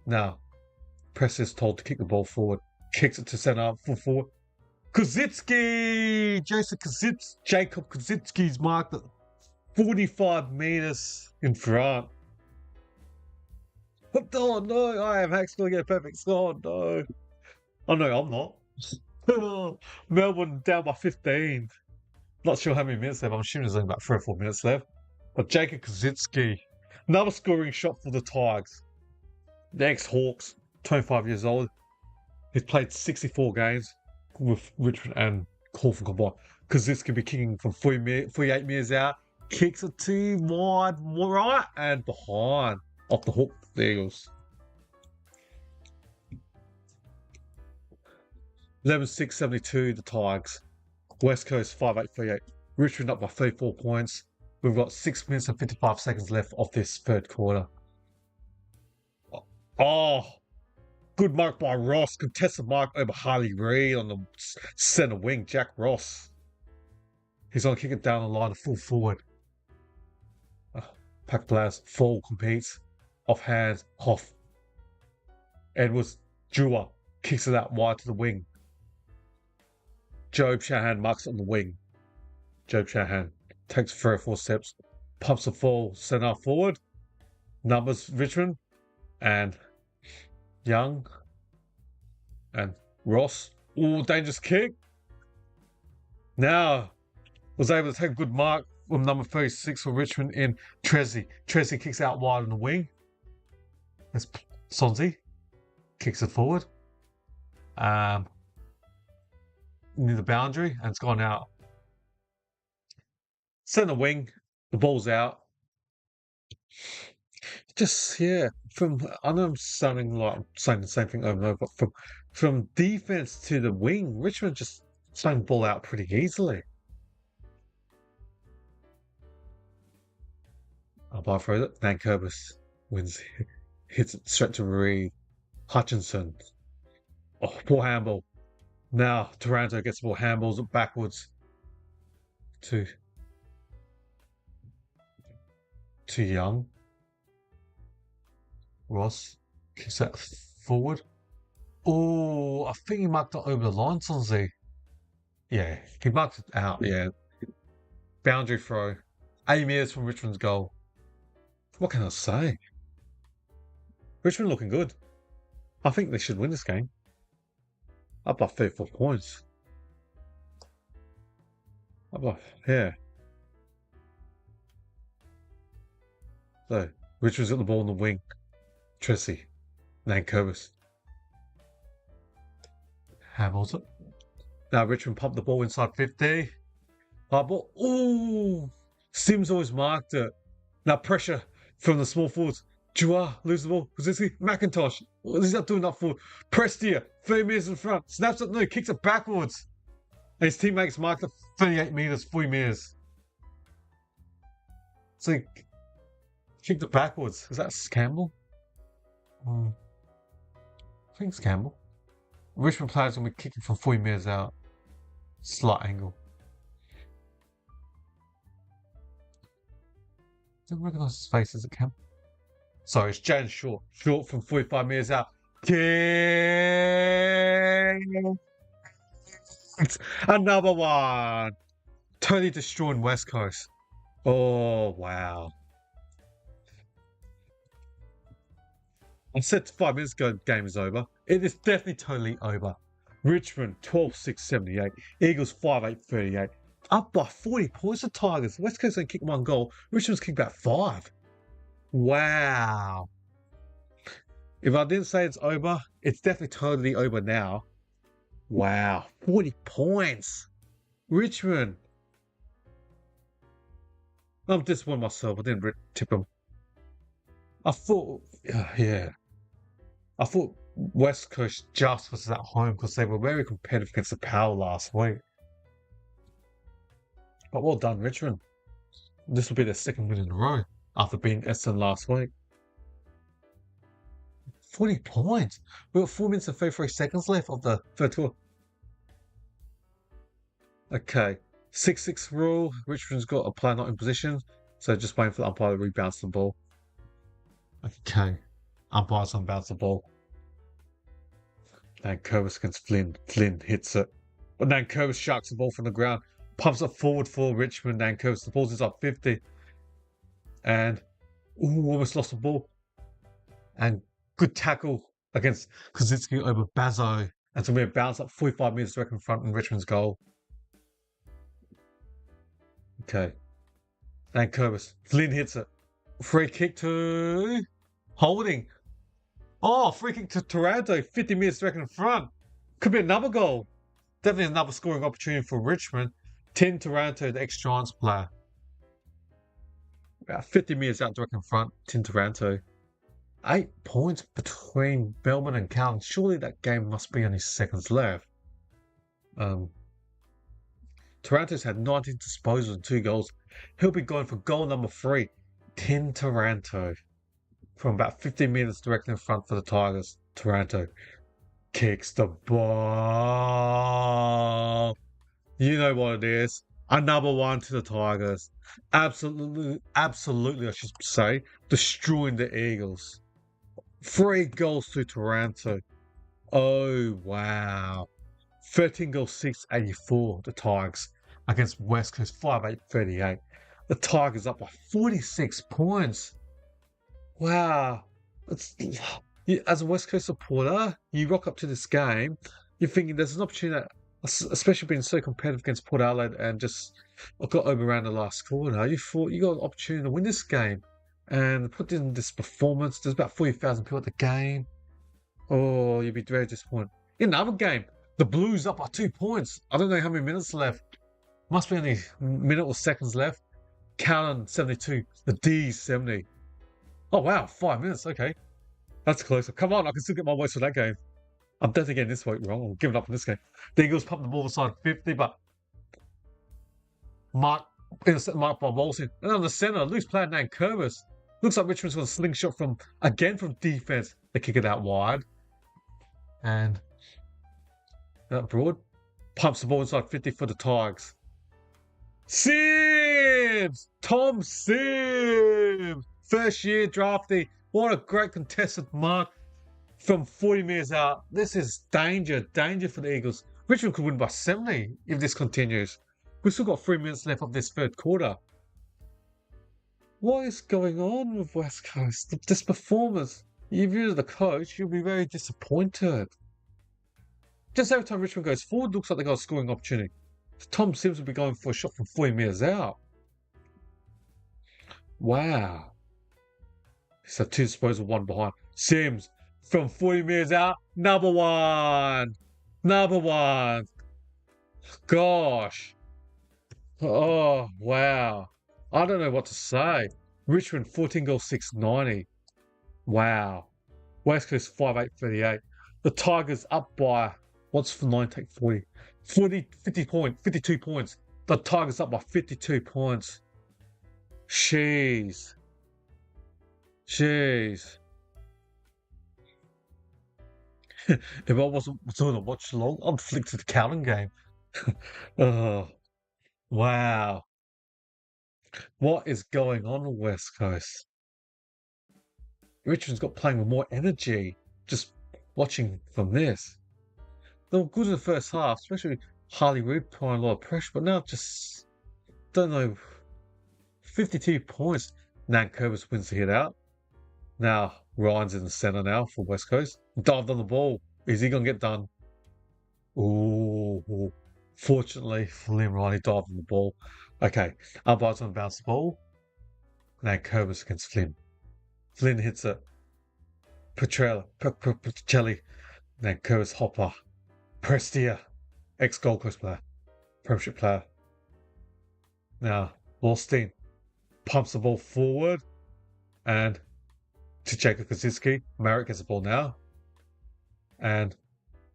Now, Press is told to kick the ball forward. Kicks it to centre, full forward. Kozinski! Jacob Kozinski's marked at 45 metres in front. Oh no, I am actually going to get a perfect score. No. Oh no, I'm not. Melbourne down by 15. Not sure how many minutes left. I'm assuming there's only about 3 or 4 minutes left. But Jacob Kozinski, another scoring shot for the Tigers. The ex-Hawks, 25 years old. He's played 64 games with Richmond and Hawthorn combined. Kozinski be kicking from 48 metres out. Kicks it to wide right and behind. Off the hook, the Eagles. 11-6-72, the Tigers. West Coast 5-8-38. Richmond up by 34 points. We've got 6 minutes and 55 seconds left of this third quarter. Oh, good mark by Ross. Contested mark over Harley Reid on the centre wing. Jack Ross. He's going to kick it down the line, full forward. Pack players. Fall competes. Off hands. Hoff. Edwards. Jua kicks it out wide to the wing. Job Shahan marks on the wing. Job Shahan takes 3 or 4 steps, pumps the ball centre forward. Numbers Richmond and Young and Ross. Ooh, dangerous kick. Now was able to take a good mark with number 36 for Richmond in Trezzy. Trezzy kicks out wide on the wing. That's Sonzi. Kicks it forward. Near the boundary, and it's gone out. Centre wing, the ball's out. Just, yeah, I know I'm sounding like I'm saying the same thing over and over, but from defense to the wing, Richmond just throwing the ball out pretty easily. By throw it, Nankervis wins, hits it straight to Reid. Hutchinson. Oh, poor handball. Now Taranto gets the ball, handballs it backwards to Young. Ross kicks that forward. Oh, I think he marked it over the line, Sonzi. Yeah, he marked it out, yeah. Boundary throw. 8 metres from Richmond's goal. What can I say? Richmond looking good. I think they should win this game. Up by 34 points. Up by, yeah. So, Richmond's got the ball in the wing. Tracy. Nankervis. Hamilton. Now Richmond pumped the ball inside 50. Hard ball. Ooh! Sims always marked it. Now pressure from the small forwards. Jua loses the ball. Kozinski, McIntosh. What is that doing that for? Prestia, 30 metres in front. Snaps it, no, kicks it backwards. And his teammates marked it 38 metres, 40 metres. So he kicked it backwards. Is that Campbell? I think it's Campbell. Richmond players will be kicking from 40 metres out. Slight angle. Don't recognise his face as it Campbell. Sorry, it's Jan Short. Short from 45 metres out. Kick! Another one. Totally destroying West Coast. Oh, wow. I said 5 minutes ago, game is over. It is definitely totally over. Richmond 12-6-78. Eagles 5-8-38. Up by 40 points to Tigers. West Coast only kicked 1 goal. Richmond's kicked about 5. Wow. If I didn't say it's over, it's definitely totally over now. Wow. 40 points. Richmond. I'm disappointed myself. I didn't tip them. I thought, yeah. I thought West Coast just was at home because they were very competitive against the Power last week. But well done, Richmond. This will be their second win in a row after beating Essendon last week. 40 points. We've got 4 minutes and 33 seconds left of the third tour. Okay. 6-6 rule. Richmond's got a player not in position. So just waiting for the umpire to rebounce the ball. Okay. Umpire's unbounce the ball. Nankervis against Flynn. Flynn hits it. But Nankervis sharks the ball from the ground. Pumps it forward for Richmond. Nankervis. The ball's inside 50. And almost lost the ball. And good tackle against Kozinski over Bazo. And so we bounce up 45 metres direct in front in Richmond's goal. Okay. Nankervis. Flynn hits it. Free kick to Holding. Oh, free kick to Taranto. 50 metres direct in front. Could be another goal. Definitely another scoring opportunity for Richmond. 10 Taranto, the ex-Giants player. About 50 metres out direct in front. 10 Taranto. 8 points between Melbourne and Carlton. Surely that game must be only seconds left. Taranto's had 19 disposals and 2 goals. He'll be going for goal number 3. 10 Taranto. From about 15 metres directly in front for the Tigers. Taranto kicks the ball. You know what it is. Another one to the Tigers. Absolutely, I should say. Destroying the Eagles. 3 goals to Taranto. Oh, wow. 13 goals, 6-84, the Tigers. Against West Coast, 5-8-38. The Tigers up by 46 points. Wow. As a West Coast supporter, you rock up to this game, you're thinking there's an opportunity, especially being so competitive against Port Adelaide and just got overrun the last quarter. You thought you got an opportunity to win this game and put in this performance. There's about 40,000 people at the game. Oh, you'd be very disappointed. In another game, the Blues up by 2 points. I don't know how many minutes left. Must be only a minute or seconds left. Callan 72, the D's 70. Oh wow, 5 minutes. Okay, that's closer. Come on, I can still get my voice for that game. I'm definitely getting this week wrong. I'm giving up on this game. The Eagles pump the ball aside 50, but marked by Walton. And on the centre, loose player named Kervis. Looks like Richmond's got a slingshot from defense. They kick it out wide. And Broad pumps the ball inside 50 for the Tigers. Sims! Tom Sims! First year draftee. What a great contested mark from 40 metres out. This is danger for the Eagles. Richmond could win by 70 if this continues. We've still got 3 minutes left of this third quarter. What is going on with West Coast? This performance. If you're the coach, you'll be very disappointed. Just every time Richmond goes forward, looks like they got a scoring opportunity. Tom Sims will be going for a shot from 40 metres out. Wow. He's had 2 disposals, 1 behind. Sims from 40 metres out. Number 1. Number 1. Gosh. Oh, wow. I don't know what to say. Richmond 14 goals, 690. Wow. West Coast 5-8-38. The Tigers up by, what's for 9 take 40? 52 points. The Tigers up by 52 points. Jeez. If I wasn't doing a watch along, I'd flick to the Callan game. Oh, wow. What is going on the West Coast? Richmond's got playing with more energy. Just watching from this. They were good in the first half, especially Harley Reid applying a lot of pressure, but now just don't know. 52 points. Nankervis wins the hit out. Now Ryan's in the centre now for West Coast. Dived on the ball. Is he gonna get done? Ooh. Fortunately for Liam Ryan, he dived on the ball. Okay. Umpire's gonna bounce the ball. Nankervis against Flynn. Flynn hits it. Petrelli. Nankervis Hopper. Prestia. Ex-Gold Coast player. Premiership player. Now, Lawstein pumps the ball forward and to Jacob Kaczynski. Merrick gets the ball now. And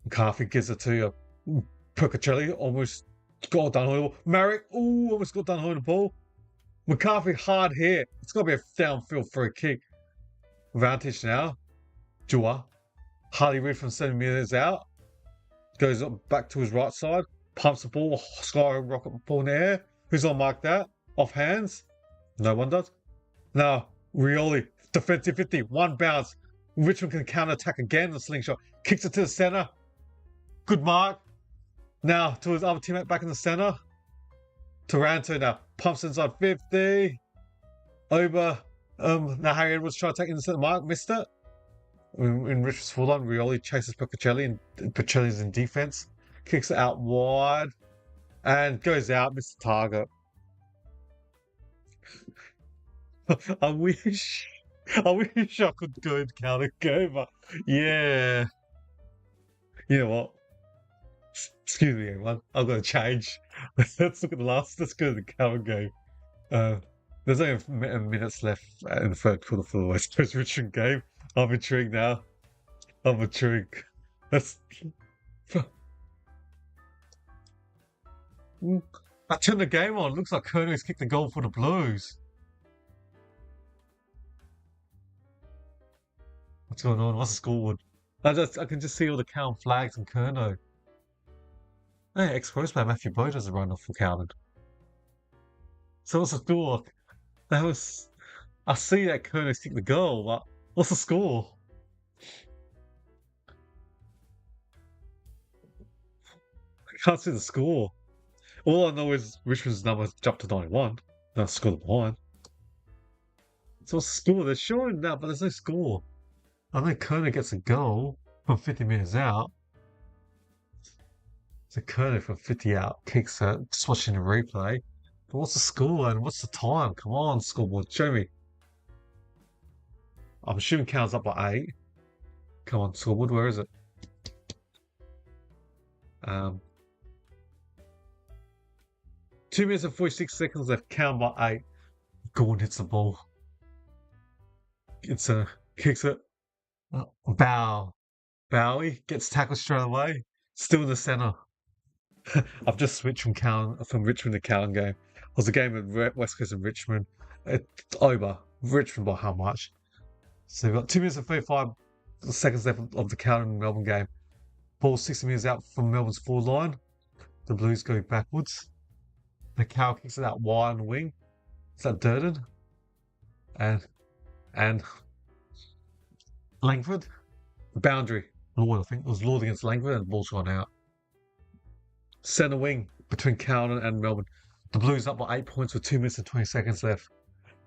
McCarthy gives it to Percacelli. Almost got done on the ball. Merrick, almost got done on the ball. McCarthy, hard hit. It's got to be a downfield free kick. Advantage now. Jua. Harley Reid from 7 metres out. Goes up back to his right side. Pumps the ball. Sky rocket ball in the air. Who's on mark that? Off hands. No one does. Now, Rioli. Defensive 50. 1 bounce. Richmond can counter-attack again. The slingshot. Kicks it to the centre. Good mark. Now, to his other teammate back in the centre. Taranto now. Pumps inside 50. Over. Now Harry Edwards trying to take in the centre. Mark missed it. In Richmond's full line, Rioli chases Percacelli and Percelli's in defence. Kicks it out wide. And goes out. Missed the target. I wish I could go and counter go, but yeah. You know what? Excuse me, everyone. I've got to change. Let's look at the last. Let's go to the counter game. There's only minutes left in the third quarter for the West Coast Richmond game. I'm intrigued now. I'm intrigued. Let's. I turned the game on. Looks like Kerno's kicked the goal for the Blues. What's going on? What's the scoreboard? I can just see all the count flags and Kerno. Hey, ex-Crows player Matthew Boyd has a run off for Cowden. So what's the score? I see that Kerno's kicked the goal, but what's the score? I can't see the score. All I know is Richmond's number jumped to 91. That's scored behind. So what's the score? They're showing that, but there's no score. I know Kerno gets a goal from 50 metres out. So Kerno from 50 out kicks it. Just watching the replay. But what's the score and what's the time? Come on, scoreboard, show me. I'm assuming Cows up by 8. Come on, scoreboard, where is it? 2 minutes and 46 seconds left. Count by 8. Gordon hits the ball. Kicks it. Bowie gets tackled straight away. Still in the centre. I've just switched from Richmond to Callan game. It was a game of West Coast and Richmond. It's over. Richmond by how much? So we've got 2 minutes and 35 seconds left of the Callan Melbourne game. Ball 60 metres out from Melbourne's forward line. The Blues go backwards. The Cow kicks it out wide on the wing. Is that Durden? And Langford? Boundary. Lord, I think it was Lord against Langford and the ball's gone out. Centre wing between Cowden and Melbourne. The Blues up by 8 points with 2 minutes and 20 seconds left.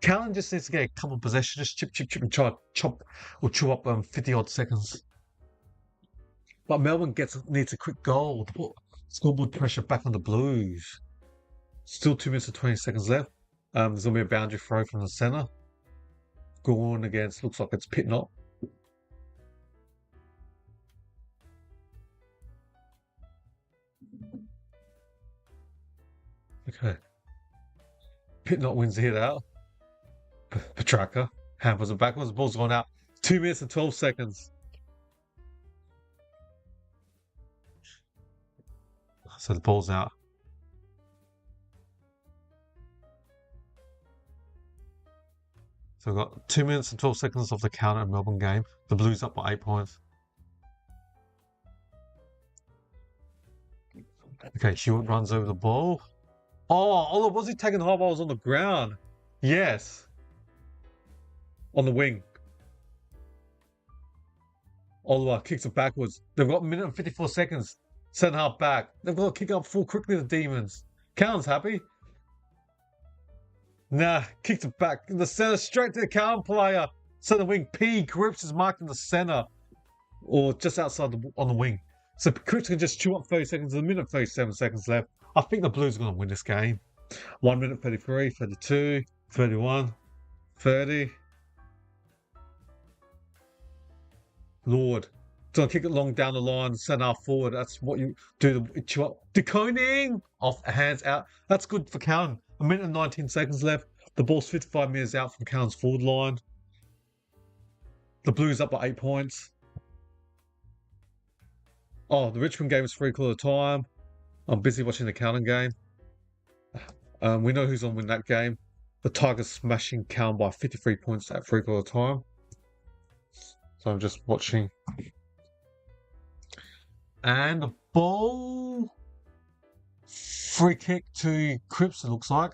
Callan just needs to get a couple of possessions, just chip, and try to chop or chew up 50-odd seconds. But Melbourne needs a quick goal to put scoreboard pressure back on the Blues. Still 2 minutes and 20 seconds left. There's going to be a boundary throw from the centre. Going against, looks like it's Pitnot. Okay. Pitnot wins the hit out. Petrarca hampers it backwards. The ball's gone out. 2 minutes and 12 seconds. So the ball's out. So we've got 2 minutes and 12 seconds of the counter in Melbourne game. The Blues up by 8 points. Okay, Hewitt runs over the ball. Oh, was he taking the high balls on the ground? Yes. On the wing. Oliver kicks it backwards. They've got a minute and 54 seconds. Centre half back. They've got to kick up full quickly, the Demons. Cowan's happy. Nah, kicks it back in the centre, straight to the Cowan player. Centre wing. P. Cripps is marked in the centre. Or just outside on the wing. So Cripps can just chew up 30 seconds. There's a minute and 37 seconds left. I think the Blues are going to win this game. 1 minute 33, 32, 31, 30. Lord. So kick it long down the line, centre half forward. That's what you do. Chew up. Deconing off hands out. That's good for Cowan. A minute and 19 seconds left. The ball's 55 metres out from Cowan's forward line. The Blues up by 8 points. Oh, the Richmond game is 3/4 time. I'm busy watching the Cowan game. We know who's on win that game. The Tigers smashing Cowan by 53 points at 3/4 time. So I'm just watching. And the ball. Free kick to Cripps, it looks like.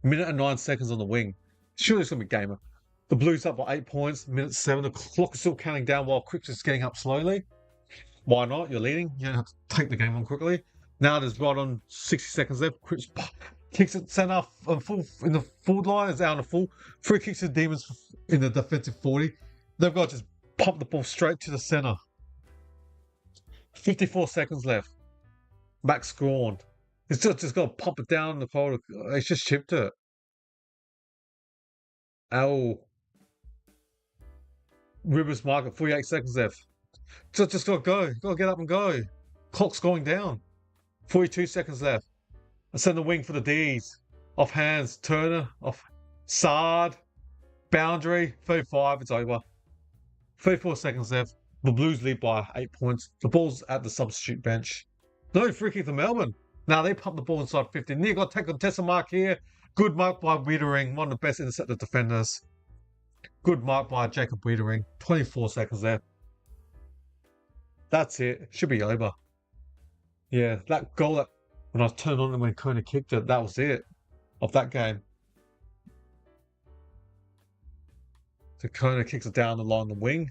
Minute and 9 seconds on the wing. Surely it's going to be gamer. The Blues up by 8 points. Minute 7. The clock is still counting down while Cripps is getting up slowly. Why not? You're leading. You don't have to take the game on quickly. Now there's right on 60 seconds left. Cripps kicks it centre full in the forward line. It's out on the full. Free kicks to the Demons in the defensive 40. They've got to just pump the ball straight to the centre. 54 seconds left. Max scorned. It's just got to pump it down the corridor. It's just chipped it. Ow. Rivers market, 48 seconds left. Just got to go. Got to get up and go. Clock's going down. 42 seconds left. I send the wing for the D's. Off hands. Turner. Off. Sard. Boundary. 35. It's over. 34 seconds left. The Blues lead by 8 points. The ball's at the substitute bench. No free kick to Melbourne. Now they pump the ball inside 50. Near got to take a contested mark here. Good mark by Wiedering. One of the best intercepted defenders. Good mark by Jacob Wiedering. 24 seconds left. That's it. Should be over. Yeah, that goal that when I turned on and when Kona kicked it, that was it of that game. So Kona kicks it down along the wing.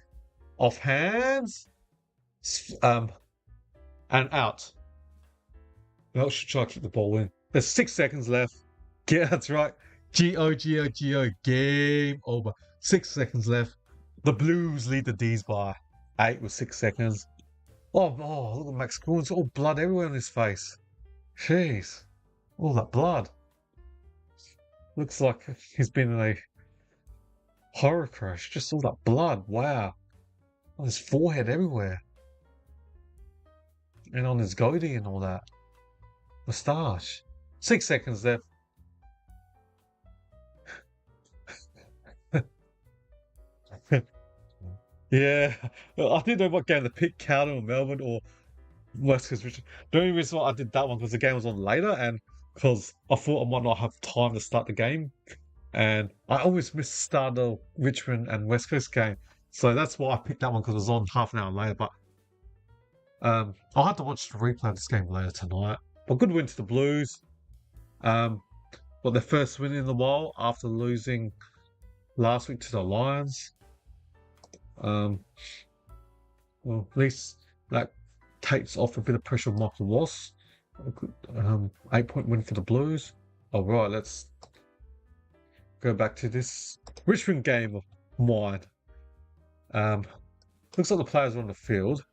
Off hands. And out. Well, should try to keep the ball in. There's 6 seconds left. Yeah, that's right. Go. Game over. 6 seconds left. The Blues lead the D's by 8 with 6 seconds. Oh, look at Max Corns. All blood everywhere on his face. Jeez. All that blood. Looks like he's been in a horror crash. Just all that blood. Wow. On his forehead everywhere. And on his goatee and all that. Moustache. 6 seconds left. Yeah, I didn't know what game to pick, Carlton or Melbourne or West Coast Richmond. The only reason why I did that one because the game was on later and because I thought I might not have time to start the game. And I always miss the start of Richmond and West Coast game. So that's why I picked that one because it was on half an hour later. But I'll have to watch the replay of this game later tonight. But good win to the Blues. Got their first win in a while after losing last week to the Lions. Well, at least that takes off a bit of pressure on Michael Ross. 8-point win for the Blues. All right, let's go back to this Richmond game of mine. Looks like the players are on the field.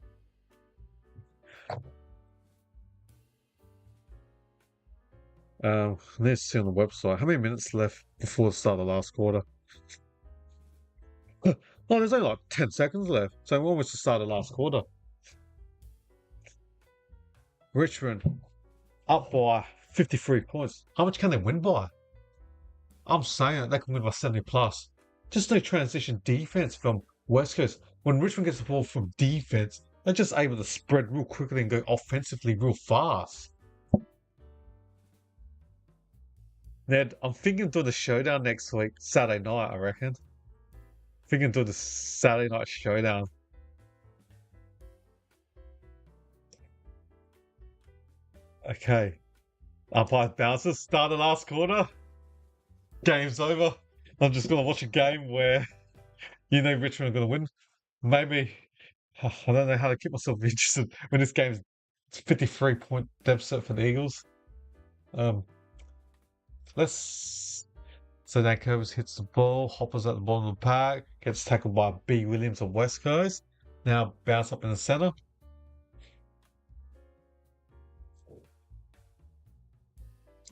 Let's see on the website. How many minutes left before the start of the last quarter? Oh, there's only like 10 seconds left. So we're almost to start the last quarter. Richmond up by 53 points. How much can they win by? I'm saying they can win by 70 plus. Just no transition defense from West Coast. When Richmond gets the ball from defense, they're just able to spread real quickly and go offensively real fast. Ned, I'm thinking doing the showdown next week, Saturday night, I reckon. Thinking doing the Saturday night showdown. Okay. Umpire bounces, start the last quarter. Game's over. I'm just going to watch a game where Richmond are going to win. Maybe, I don't know how to keep myself interested when this game's 53-point deficit for the Eagles. So Dan Curvis hits the ball, Hopper's at the bottom of the pack, gets tackled by B. Williams of West Coast. Now bounce up in the center.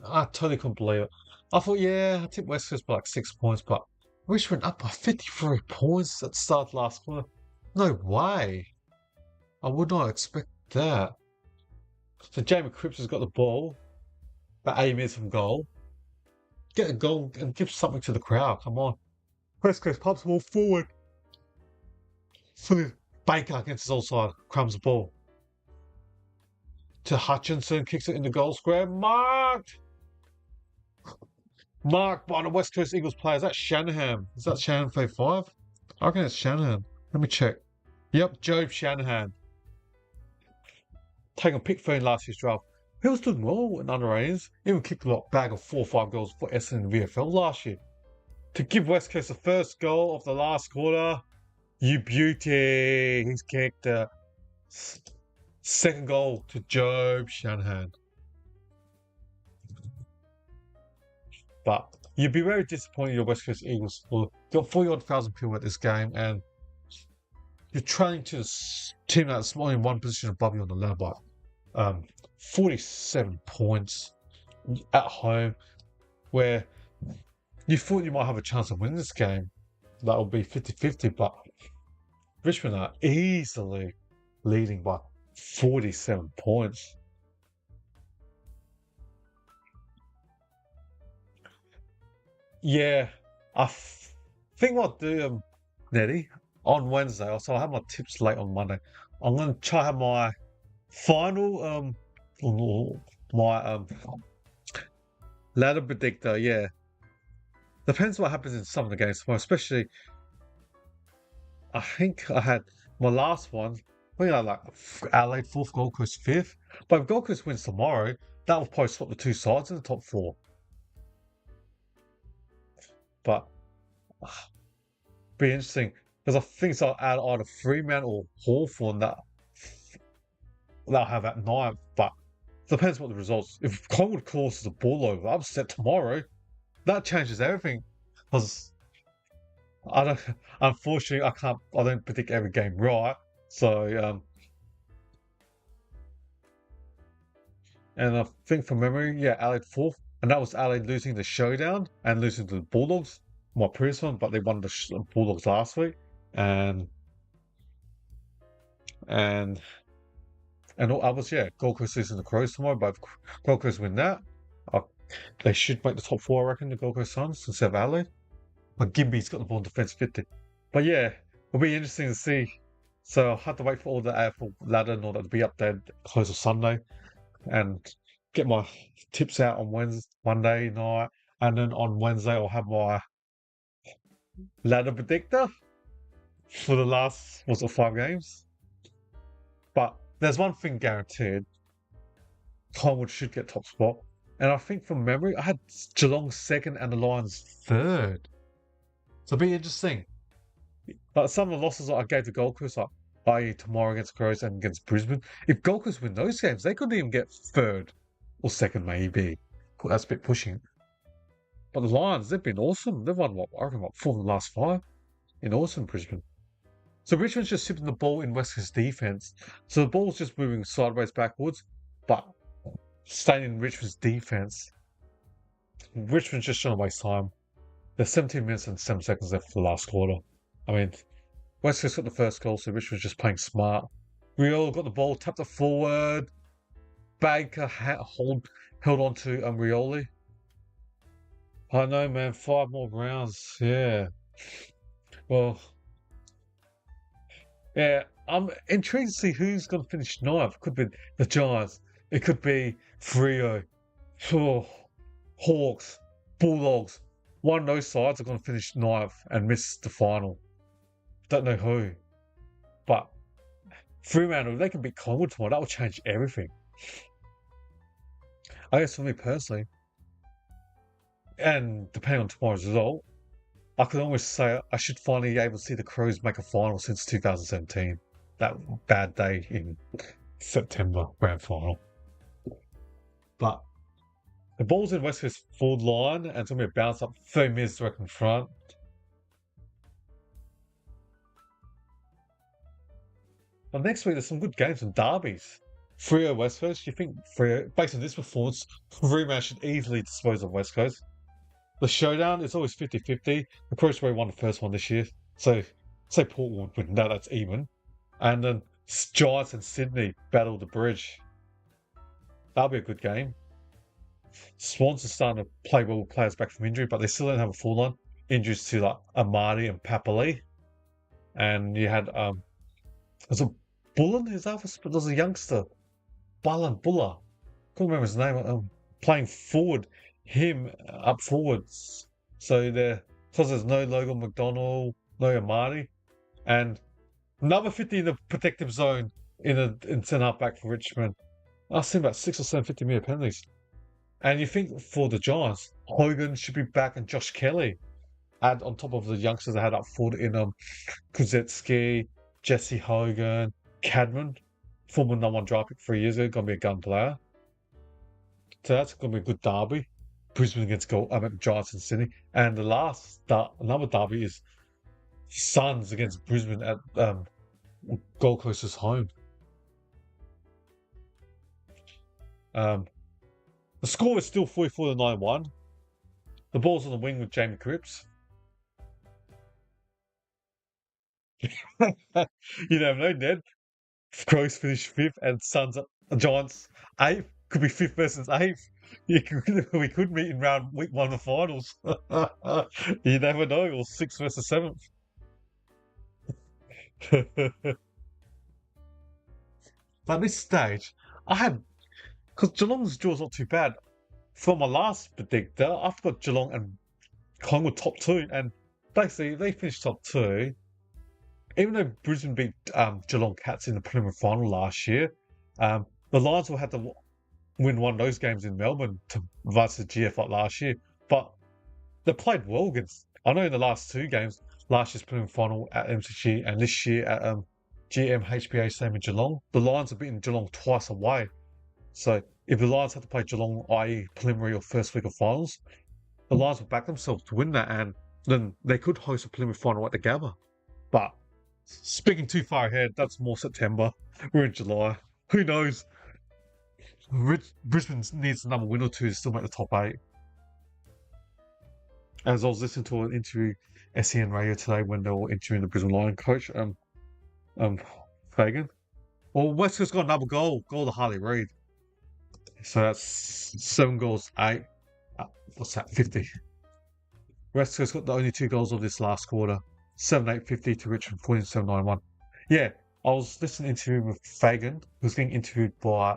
I totally couldn't believe it. I thought, yeah, I tipped West Coast by like 6 points, but Richmond up by 53 points at the start of last quarter. No way. I would not expect that. So Jamie Cripps has got the ball, about 8 minutes from goal. Get a goal and give something to the crowd. Come on. West Coast pumps the ball forward. Baker against his old side, crumbs the ball. To Hutchinson, kicks it in the goal square. Marked by the West Coast Eagles player. Is that Shanahan? Is that Shanahan 5? I reckon it's Shanahan. Let me check. Yep, Job Shanahan. Taking pick for in last year's draft. He was doing well in under 18s. Even kicked a bag of 4 or 5 goals for Essendon in the VFL last year. To give West Coast the first goal of the last quarter, you beauty. He's kicked the second goal to Job Shanahan. But you'd be very disappointed in your West Coast Eagles. Got 40,000 people at this game, and you're trailing to the team that's only one position above you on the ladder by 47 points at home, where you thought you might have a chance of winning this game. That would be 50-50, but Richmond are easily leading by 47 points. Yeah, I think what I'll do, Nettie, on Wednesday, so I'll have my tips late on Monday. I'm going to try to have my final, my ladder predictor, yeah. Depends what happens in some of the games tomorrow, especially, I think I had my last one, I think I had like Adelaide 4th, Gold Coast 5th. But if Gold Coast wins tomorrow, that will probably swap the two sides in the top 4. But be interesting because I think so. I'll add either Fremantle or Hawthorn that'll have at 9. But depends what the results. If Collingwood crosses the ball over, upset tomorrow, that changes everything. Because unfortunately, I don't predict every game right. So and I think from memory, yeah, Adelaide 4th. And that was Adelaide losing the showdown and losing to the Bulldogs, my previous one, but they won the Bulldogs last week. And all others, yeah, Gold Coast losing the Crows tomorrow, but if Gold Coast win that, they should make the top 4, I reckon, the Gold Coast Suns instead of Adelaide. But Gimby's got the ball in defence 50. But yeah, it'll be interesting to see. So I'll have to wait for all the AFL ladder and all that to be up there close of Sunday. And get my tips out on Monday night, and then on Wednesday I'll have my ladder predictor for the last 5 games. But there's one thing guaranteed: Collingwood should get top spot, and I think from memory I had Geelong 2nd and the Lions 3rd. So it'll be interesting. But some of the losses that I gave to Gold Coast, like i.e. tomorrow against Crows and against Brisbane, if Gold Coast win those games, they couldn't even get 3rd. Or 2nd, maybe. That's a bit pushing. But the Lions, they've been awesome. They've won, I reckon, 4 of the last 5 in awesome Brisbane. So Richmond's just sipping the ball in West Coast defense. So the ball's just moving sideways backwards, but staying in Richmond's defense. Richmond's just trying to waste time. There's 17 minutes and 7 seconds left for the last quarter. I mean, West Coast got the first goal, so Richmond's just playing smart. Rioli got the ball, tapped it forward. Baker held on to Rioli. I know, man. 5 more rounds. Yeah. Well, yeah. I'm intrigued to see who's going to finish 9th. Could be the Giants. It could be Freo. Oh, Hawks. Bulldogs. One of those sides are going to finish 9th and miss the final. Don't know who. But Fremantle, if they can beat Collingwood tomorrow, that will change everything. I guess for me personally, and depending on tomorrow's result, I could almost say I should finally be able to see the Crows make a final since 2017. That bad day in September, grand final. But the ball's in West Coast forward line, and it's going to be a bounce up 30 minutes direct in front. But next week, there's some good games and derbies. Freo West Coast, you think Freo, based on this performance, Fremantle should easily dispose of West Coast. The showdown is always 50-50. The Crows won the first one this year. So, say Port would win. No, that's even. And then Giants and Sydney battle the bridge. That'll be a good game. Swans are starting to play well with players back from injury, but they still don't have a full line. Injuries to like Amadi and Papali. And you had there's a Bullen, is that there's a youngster. Buller. Can't remember his name. Playing forward. Him up forwards. So there's no Logan McDonald, no Amadi, and number 50 in the protective zone in centre half back for Richmond. I've seen about 6 or 7 50-metre penalties. And you think for the Giants, Hogan should be back and Josh Kelly. Add on top of the youngsters they had up forward in Kuzetski, Jesse Hogan, Cadman, former number 1 draft pick 3 years ago, gonna be a gun player. So that's gonna be a good derby. Brisbane against Giants and Sydney. And the last another derby is Suns against Brisbane at Gold Coast's home. The score is still 44-9-1. The ball's on the wing with Jamie Cripps. You never know, Ned. Crows finish 5th and Suns Giants 8th. Could be 5th versus 8th. We could meet in week 1 of the finals. You never know. Or 6th versus 7th. But at this stage, because Geelong's draw's not too bad. For my last predictor, I've got Geelong and Collingwood top 2, and basically they finished top 2. Even though Brisbane beat Geelong Cats in the preliminary final last year, the Lions will have to win one of those games in Melbourne to advance to GF like last year. But they played well against. I know in the last 2 games, last year's preliminary final at MCG and this year at GM HPA, same in Geelong. The Lions have beaten Geelong twice away. So if the Lions have to play Geelong, i.e. preliminary or first week of finals, the Lions will back themselves to win that, and then they could host a preliminary final at the Gabba. But speaking too far ahead, that's more September. We're in July. Who knows? Brisbane needs another win or 2 to still make the top 8. As I was listening to an interview SEN Radio today when they were interviewing the Brisbane Lion coach, Fagan. Well, West Coast got another goal to Harley Reid. So that's 7 goals, 8. What's that? 50. West Coast got the only 2 goals of this last quarter. 7-8-50 to Richmond 47-9-1. Yeah, I was listening to an interview with Fagan, who was getting interviewed by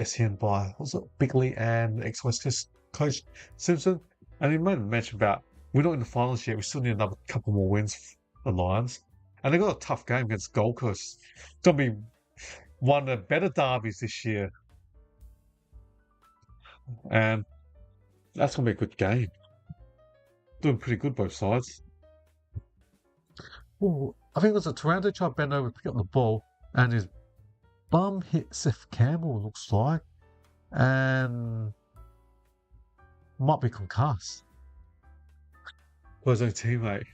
SEN by Bigley and ex-West Coast coach Simpson, and he made a mention about we're not in the finals yet. We still need another couple more wins for the Lions, and they got a tough game against Gold Coast. It's gonna be one of the better derbies this year, and that's gonna be a good game. Doing pretty good both sides. Ooh, I think it was a Toronto tried to bend over, pick up the ball, and his bum hit Seth Campbell, looks like, and might be concussed. his own teammate.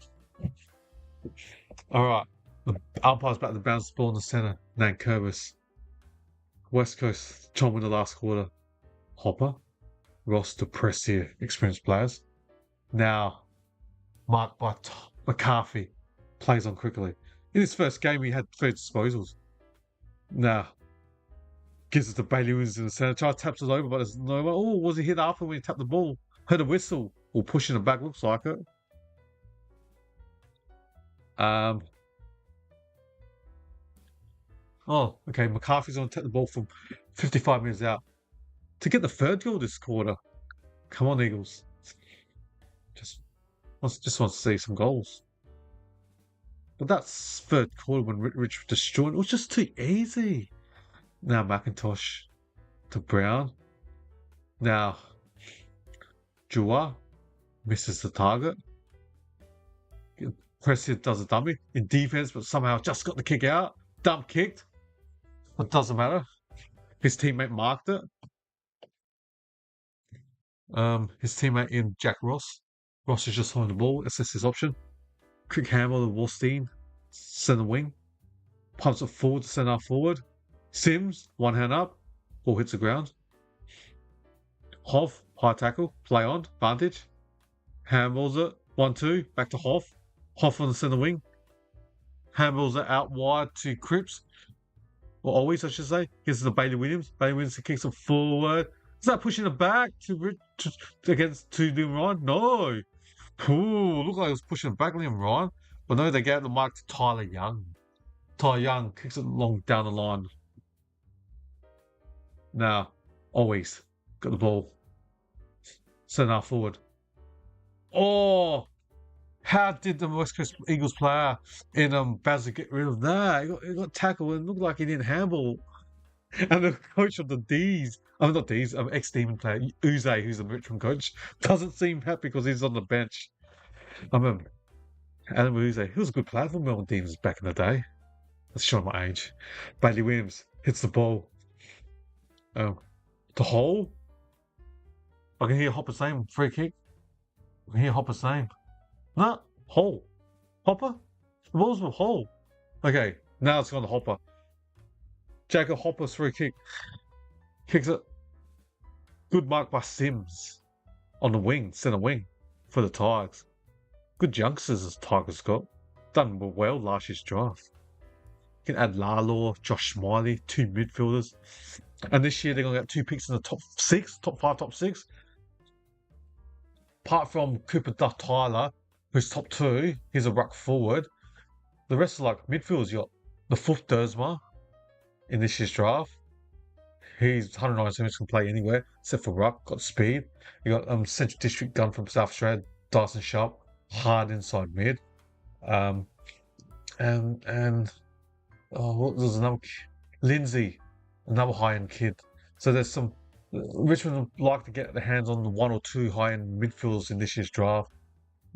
Alright. The umpire's back to bounce the ball in the centre. Nankervis. West Coast, Tom in the last quarter. Hopper. Ross to press here. Experienced players. Now, marked by McCarthy. Plays on quickly. In his first game, he had 3 disposals. Now, gives it to Bailey Williams in the centre. Tries taps it over, but there's no one. Oh, was he hit after when he tapped the ball? Heard a whistle. Or pushing it back, looks like it. Oh, okay. McCarthy's going to take the ball from 55 metres out to get the 3rd goal this quarter. Come on, Eagles. Just wants to see some goals. But that's 3rd quarter when Rich destroyed. It was just too easy. Now McIntosh to Brown. Now Jua misses the target. Preston does a dummy in defense, but somehow just got the kick out. Dump kicked. But doesn't matter. His teammate marked it. His teammate in Jack Ross. Ross is just holding the ball. Assess his option. Quick handle to Wallstein. Centre wing. Pumps it forward to centre forward. Sims, one hand up. Ball hits the ground. Hoff, high tackle. Play on. Vantage. Handballs it. 1-2. Back to Hoff. Hoff on the centre wing. Handballs it out wide to Cripps. Or always, I should say. Gives it to Bailey Williams. Bailey Williams kicks it forward. Is that pushing it back against Liam Ryan? No. Ooh, looked like it was pushing it back, Liam Ryan. But no, they gave the mark to Tyler Young. Tyler Young kicks it long down the line. Now, always got the ball. Centre forward. Oh, how did the West Coast Eagles player in Bazza get rid of that? He got tackled and looked like he didn't handle. And the coach of the D's, not D's, ex-Demon player, Uze, who's the Richmond coach, doesn't seem happy because he's on the bench. Adam Uze, he was a good player for Melbourne Demons back in the day. That's showing my age. Bailey Williams hits the ball. The hole. I can hear Hopper saying free kick. I can hear Hopper saying, no, hole. Hopper? The ball's with hole. Okay, now it's gone to Hopper. Jacob Hopper's free kick. Kicks it. Good mark by Sims on the wing, centre wing for the Tigers. Good youngsters as Tigers got. Done well last year's draft. You can add Lalo, Josh Smiley, 2 midfielders. And this year they're going to get 2 picks in the top 6, top 5, top 6. Apart from Cooper Duff Tyler, who's top 2, he's a ruck forward. The rest are like midfielders. You got the 4th Dersma in this year's draft. He's 109 centimeters, can play anywhere except for ruck. Got speed. You got Central District gun from South Australia, Dyson Sharp, hard inside mid. There's another Lindsay, another high-end kid. So there's some. Richmond would like to get their hands on the 1 or 2 high-end midfielders in this year's draft.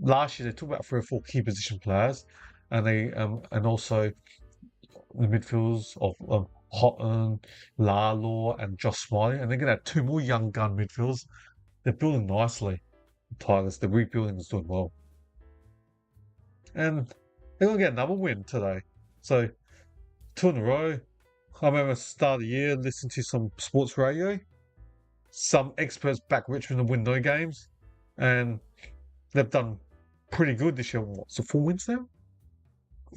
Last year they took about 3 or 4 key position players, and they and also the midfielders of Houghton, Lalo, and Josh Smiley, and they're going to have 2 more young gun midfielders. They're building nicely. The Tigers, the rebuilding is doing well, and they're going to get another win today. So 2 in a row. I remember at the start of the year listening to some sports radio. Some experts back Richmond to win no games, and they've done pretty good this year. What's the 4 wins now?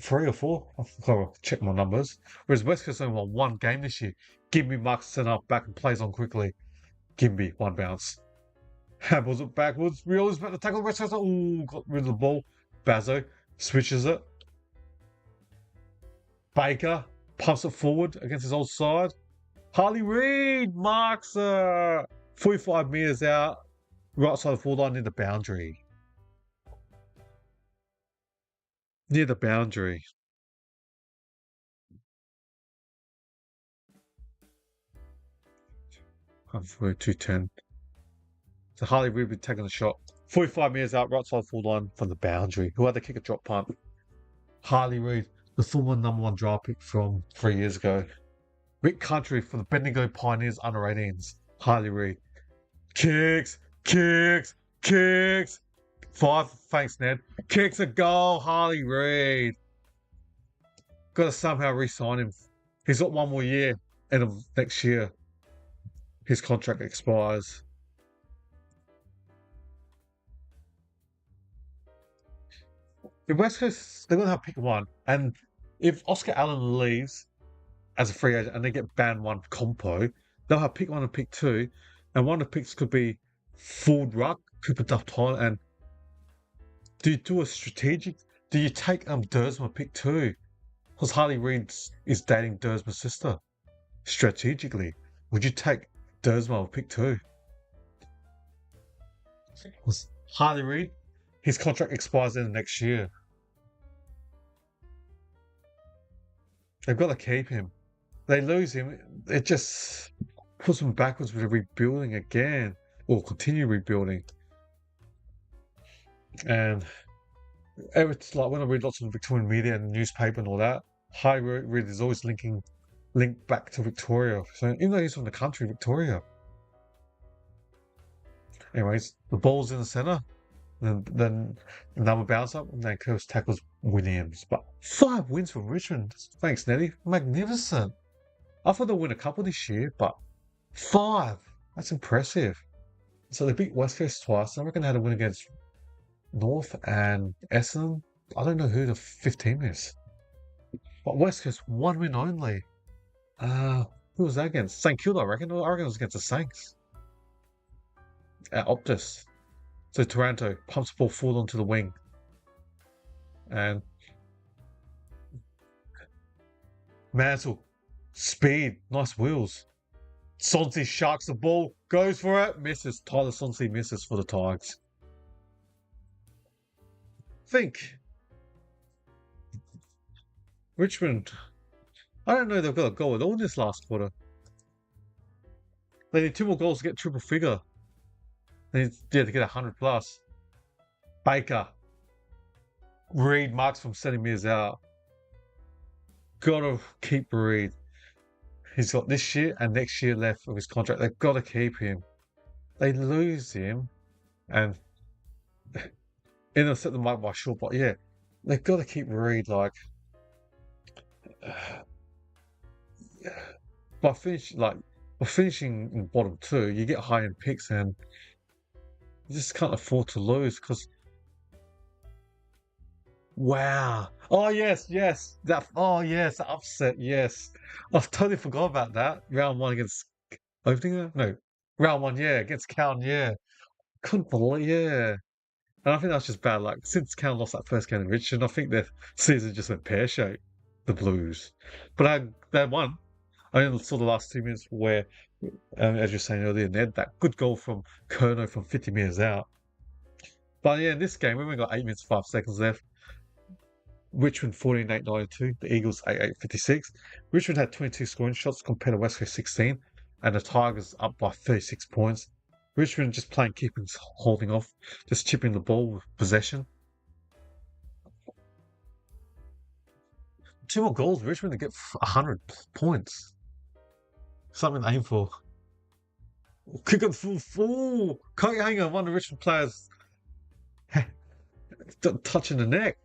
3 or 4? I've got to check my numbers. Whereas West Coast only won 1 game this year. Gimby marks centre up back and plays on quickly. Gimby, 1 bounce. Handballs it backwards. Riola's about to tackle West Coast. Oh, got rid of the ball. Bazzo switches it. Baker pumps it forward against his old side. Harley Reid marks 45 metres out. Right side of the forward line near the boundary. Near the boundary. I'm for 210. So Harley Reid will be taking the shot. 45 metres out, right side forward line from the boundary. Who had to kick a drop punt? Harley Reid, the former number 1 draft pick from 3 years ago. Rick Country for the Bendigo Pioneers under 18s. Harley Reid. Kicks. 5, thanks, Ned. Kicks a goal, Harley Reid. Got to somehow re-sign him. He's got 1 more year, end of next year. His contract expires. The West Coast, they're going to have pick 1. And if Oscar Allen leaves as a free agent and they get banned 1 compo, they'll have pick 1 and pick 2. And one of the picks could be Ford Ruck, Cooper Duff Tyler. And do you do a strategic? Do you take Dersma pick 2? Because Harley Reid is dating Dersma's sister. Strategically, would you take Dersma with pick 2? Harley Reid, his contract expires in the next year. They've got to keep him. They lose him, it just puts them backwards with rebuilding again, or continue rebuilding. And it's like when I read lots of Victorian media and newspaper and all that, Harley Reid is always linked back to Victoria. So even though he's from the country, Victoria. Anyways, the ball's in the centre. Then another bounce up, and then Curtis tackles Williams. But 5 wins for Richmond. Thanks, Nettie. Magnificent. I thought they'll win a couple this year, but 5. That's impressive. So they beat West Coast twice. I reckon they had a win against North and Essendon. I don't know who the 5th team is. But West Coast, 1 win only. Who was that against? St Kilda, I reckon. I reckon it was against the Saints. At Optus. So Toronto pumps the ball forward onto the wing. And Mantle. Speed. Nice wheels. Sonsi sharks the ball. Goes for it. Misses. Tyler Sonsi misses for the Tigers. Think. Richmond. I don't know they've got a goal at all in this last quarter. They need 2 more goals to get triple figure. They need to get 100 plus. Baker. Reid marks from 70 metres out. Gotta keep Reid. He's got this year and next year left of his contract. They've got to keep him. They lose him, and in a set them up by short, but yeah, they've got to keep Reid. Like by finishing in bottom 2, you get high end picks, and you just can't afford to lose because. Wow. Oh, yes. That upset, yes. I totally forgot about that. Round 1 against opening? No. Round 1, yeah, against Cowan, yeah. Couldn't believe, yeah. And I think that's just bad luck. Since Cowan lost that first game to Richmond, I think their season just went pear-shaped, the Blues. But they won. I only saw the last 2 minutes where, as you were saying earlier, Ned, that good goal from Kerno from 50 metres out. But yeah, in this game, we only got 8 minutes, 5 seconds left. Richmond 14-8-92, the Eagles 8-8-56. Richmond had 22 scoring shots compared to West Coast 16, and the Tigers up by 36 points. Richmond just playing keeping, holding off, just chipping the ball with possession. 2 more goals, Richmond to get 100 points. Something to aim for. Kick it full. Can't hang on, one of the Richmond players touching the neck.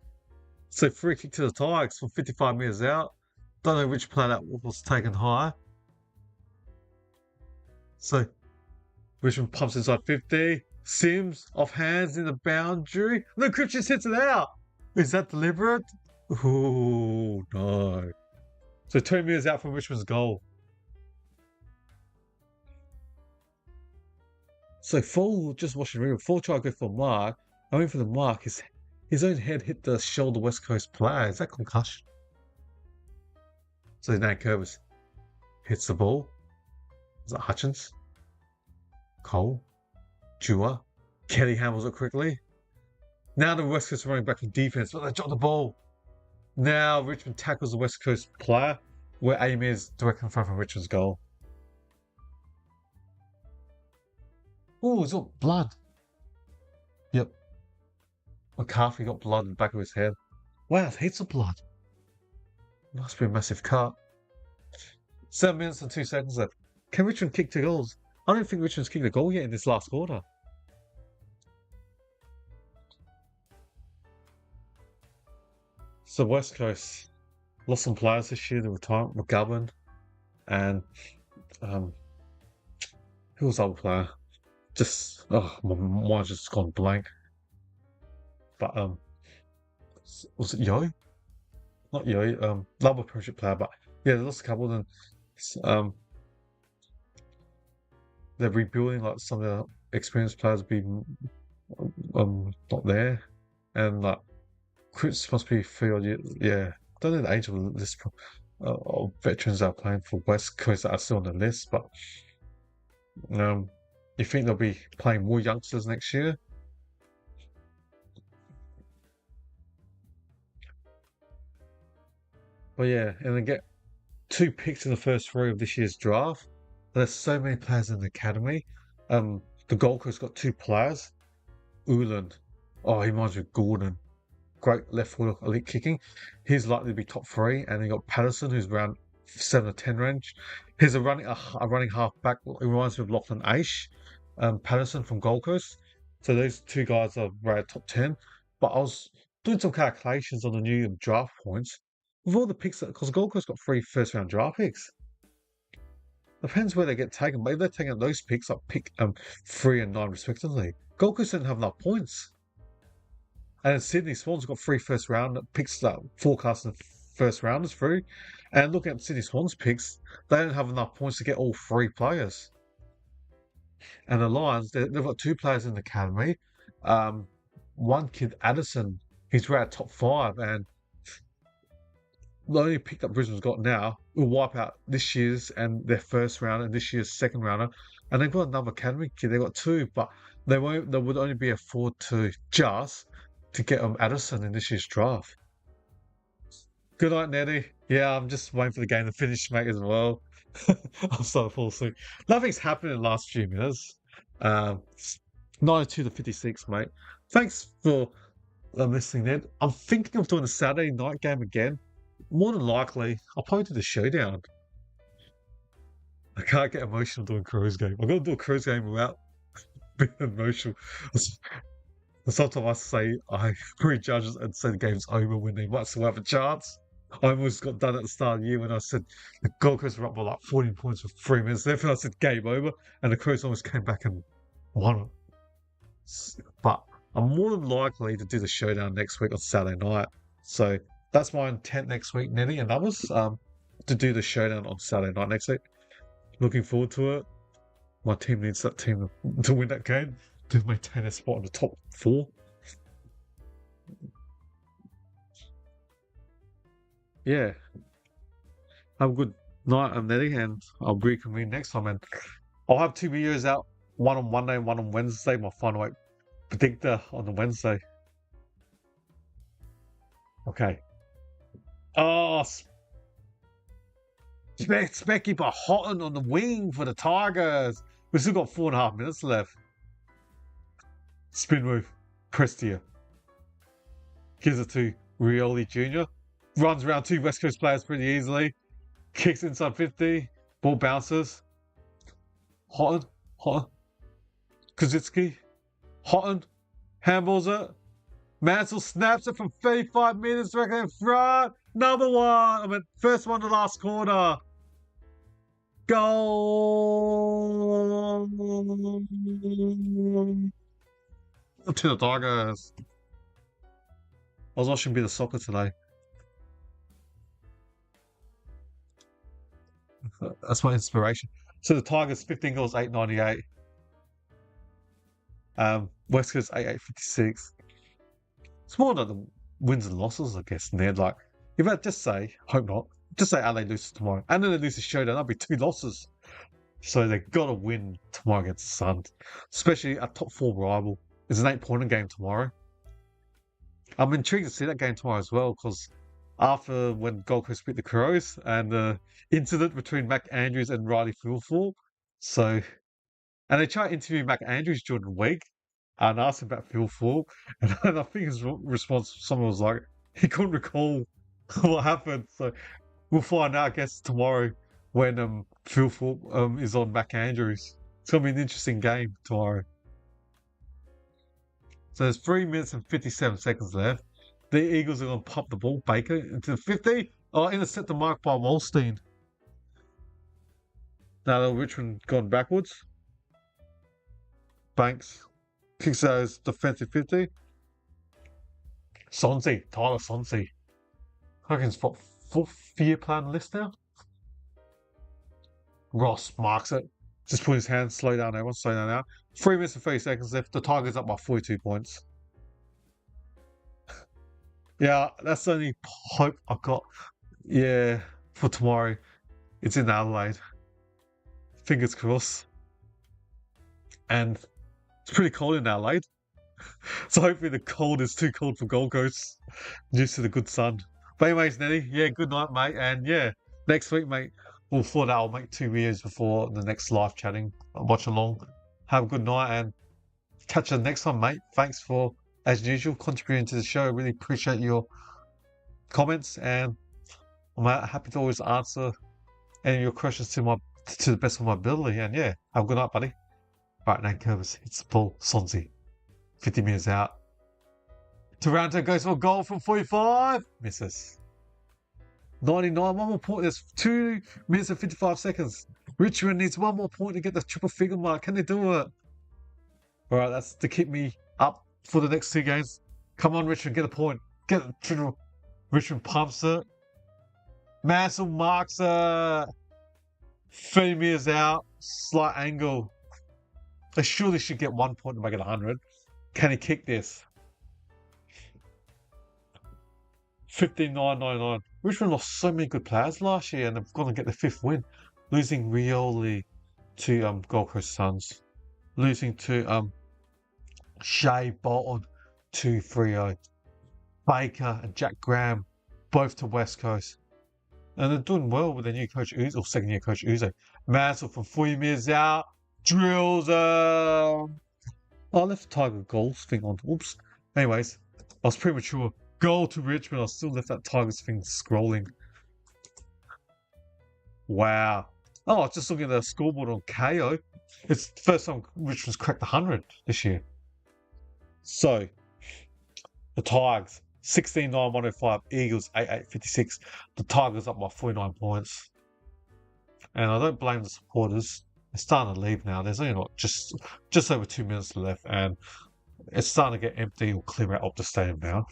So free kick to the Tigers from 55 metres out. Don't know which player that was taken high. So Richmond pumps inside 50. Sims off hands in the boundary. No, Cripps just hits it out. Is that deliberate? Oh no. So 2 metres out from Richmond's goal. So Fall just watching the Fall try to go for a mark. I went for the mark. His own head hit the shoulder West Coast player. Is that concussion? So now Curvis hits the ball. Is that Hutchins? Cole? Dewar? Kelly handles it quickly. Now the West Coast are running back for defense, but they drop the ball. Now Richmond tackles the West Coast player, where aim is directly in front of Richmond's goal. Oh, it's got blood. Yep. McCarthy got blood in the back of his head. Wow, heaps of blood. Must be a massive cut. 7 minutes and 2 seconds left. Can Richmond kick 2 goals? I don't think Richmond's kicked a goal yet in this last quarter. So West Coast lost some players this year. They retired McGovern and um, who was the other player? Just my mind's just gone blank. But was it Yo? Not Yo. Another Premiership player. But yeah, they lost a couple. And um, they're rebuilding. Like some of the experienced players being not there, and like Chris must be 3 odd years. Yeah, don't know the age of the list of veterans that are playing for West Coast that are still on the list, but you think they'll be playing more youngsters next year? But yeah, and then get 2 picks in the first three of this year's draft. There's so many players in the academy. The Gold Coast got 2 players. Ulan, oh, he reminds me of Gordon. Great left footer, elite kicking. He's likely to be top 3, and then you got Patterson, who's around 7 or 10 range. He's a running half back. He reminds me of Lachlan Aish, Patterson from Gold Coast. So those 2 guys are right top 10. But I was doing some calculations on the new draft points with all the picks because Gold Coast got 3 first-round draft picks. Depends where they get taken. Maybe they're taking those picks up, pick 3 and 9 respectively. Gold Coast didn't have enough points. And Sydney Swans got 3 first round picks that forecasting first rounders through. And looking at Sydney Swans picks, they don't have enough points to get all 3 players. And the Lions, they've got 2 players in the academy. One kid, Addison, he's right at top 5, and the only pick that Brisbane's got now will wipe out this year's and their first round and this year's second rounder. And they've got another academy kid. They've got 2, but they won't. They would only be afford to just to get Addison in this year's draft. Good night, Nettie. Yeah, I'm just waiting for the game to finish, mate, as well. I'm starting to fall asleep. Nothing's happened in the last few minutes. Um, 92 to 56, mate. Thanks for listening, Ned. I'm thinking of doing a Saturday night game again. More than likely, I'll probably do the showdown. I can't get emotional doing cruise game. I'm going to do a cruise game without being emotional. Sometimes I say I prejudge and say the game's over when they might still have a chance. I almost got done at the start of the year when I said the Gold Coast were up by like 14 points with 3 minutes left, and I said game over, and the Crows almost came back and won it. But I'm more than likely to do the showdown next week on Saturday night. So that's my intent next week, Nettie and others, to do the showdown on Saturday night next week. Looking forward to it. My team needs that team to win that game to maintain a spot in the top 4. Yeah. Have a good night, I'm Nettie, and I'll reconvene next time. And I'll have 2 videos out, one on Monday and one on Wednesday. My final weight predictor on the Wednesday. Okay. Oh, Specky but Houghton on the wing for the Tigers. We've still got 4.5 minutes left. Spin move. Prestia. Gives it to Rioli Jr. Runs around 2 West Coast players pretty easily. Kicks inside 50. Ball bounces. Houghton. Kozitsky. Houghton. Handballs it. Mansell snaps it from 35 meters directly in front. Another one. First one to last quarter. Goal to the Tigers. I was watching a bit of soccer today. That's my inspiration. So the Tigers 15 goals, 898. West Coast 8856. It's more than the wins and losses, I guess, Ned. Like, if I just say, hope not, just say LA loses tomorrow, and then they lose the showdown, that'll be 2 losses. So they've got to win tomorrow against the Suns, especially a top 4 rival. It's an 8-pointer game tomorrow. I'm intrigued to see that game tomorrow as well, because after when Gold Coast beat the Crows and the incident between Mac Andrews and Riley Fulford, and they tried to interview Mac Andrews during the week and asked him about Fulford, and I think his response, someone was like, he couldn't recall what happened. So we'll find out, I guess, tomorrow when Fulford is on Mac Andrews. It's going to be an interesting game tomorrow. So there's 3 minutes and 57 seconds left. The Eagles are going to pop the ball. Baker into the 50. Oh, intercept the mark by Molstein. Now Richmond gone backwards. Banks kicks out his defensive 50. Tyler Sonsi. I reckon it's what, 4th-year player on the list now? Ross marks it. Just put his hands, slow down, everyone, slow down now. 3 minutes and 30 seconds left. The Tigers up by 42 points. Yeah, that's the only hope I've got. Yeah, for tomorrow. It's in Adelaide. Fingers crossed. And it's pretty cold in Adelaide. So hopefully the cold is too cold for Gold Coast due to the good sun. But anyways, Nettie, yeah, good night, mate. And yeah, next week, mate, well, for that, I'll make 2 videos before the next live chatting. Watch along. Have a good night and catch you next time, mate. Thanks for, as usual, contributing to the show. I really appreciate your comments, and I'm happy to always answer any of your questions to the best of my ability. And yeah, have a good night, buddy. Right now, Curvis hits the ball. Sonsi, 50 metres out. Toronto goes for a goal from 45. Misses. 99, one more point. There's 2 minutes and 55 seconds. Richmond needs 1 more point to get the triple figure mark. Can they do it? All right, that's to keep me up for the next 2 games. Come on, Richmond, get a point. Get the triple. Richmond pumps it. Mansell marks it. 30 metres out. Slight angle. They surely should get 1 point to make it 100. Can he kick this? 59.99. Richmond lost so many good players last year and they've gone to get the 5th win. Losing Rioli to Gold Coast Suns. Losing to Shea Bolton 2-3-0. Baker and Jack Graham both to West Coast. And they're doing well with their new coach Uzo, or 2nd-year coach Uzo. Mansell from 40 metres out. Drills I left the Tiger goals thing on. Oops. Anyways, I was premature. Goal to Richmond. I still left that Tigers thing scrolling. Wow. Oh, I was just looking at the scoreboard on KO. It's the first time Richmond's cracked 100 this year. So, the Tigers, 16-9-105. Eagles, 8-8-56. The Tigers up by 49 points. And I don't blame the supporters. They're starting to leave now. There's only like just over 2 minutes left. And it's starting to get empty or clear out of the stadium now.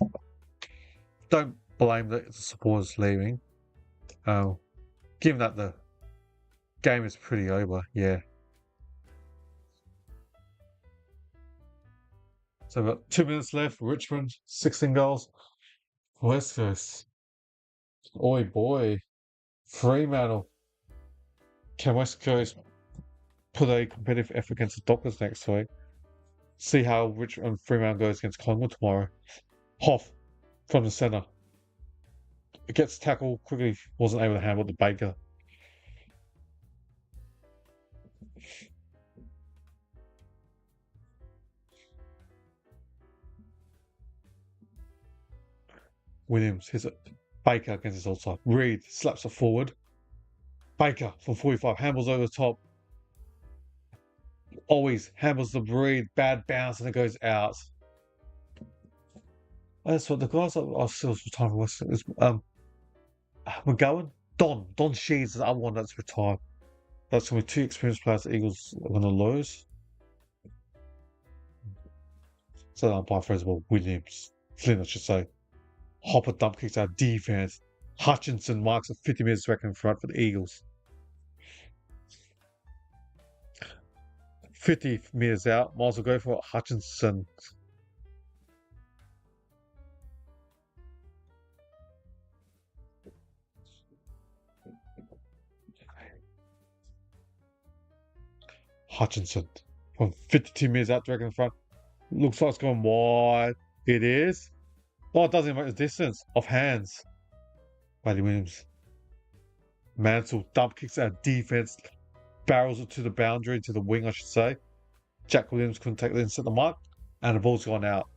Don't blame the supporters leaving. Given that the game is pretty over, yeah. So we've got 2 minutes left for Richmond, 16 goals. West Coast. Oi boy. Fremantle. Can West Coast put a competitive effort against the Dockers next week? See how Richmond Fremantle goes against Collingwood tomorrow. Hoff from the centre. It gets tackled quickly, wasn't able to handle the Baker. Williams hits it. Baker against his outside. Reed slaps it forward. Baker from 45 handles over the top. Always handles the Reed. Bad bounce and it goes out. That's what the guys I still retired from Western is McGowan. Don Sheeds is the other one that's retired. That's going to be 2 experienced players the Eagles are going to lose. So I'll paraphrase about Williams. Flynn, I should say. Hopper dump kicks out defense. Hutchinson marks a 50 minutes record in front for the Eagles. 50 meters out. Might as well go for Hutchinson. Hutchinson from 52 meters out, direct in front. Looks like it's going wide. It is. Oh, it doesn't make the distance. Off hands. Riley Williams. Mansell dump kicks out defense. Barrels it to the boundary, to the wing, I should say. Jack Williams couldn't take it in, set the mark. And the ball's gone out.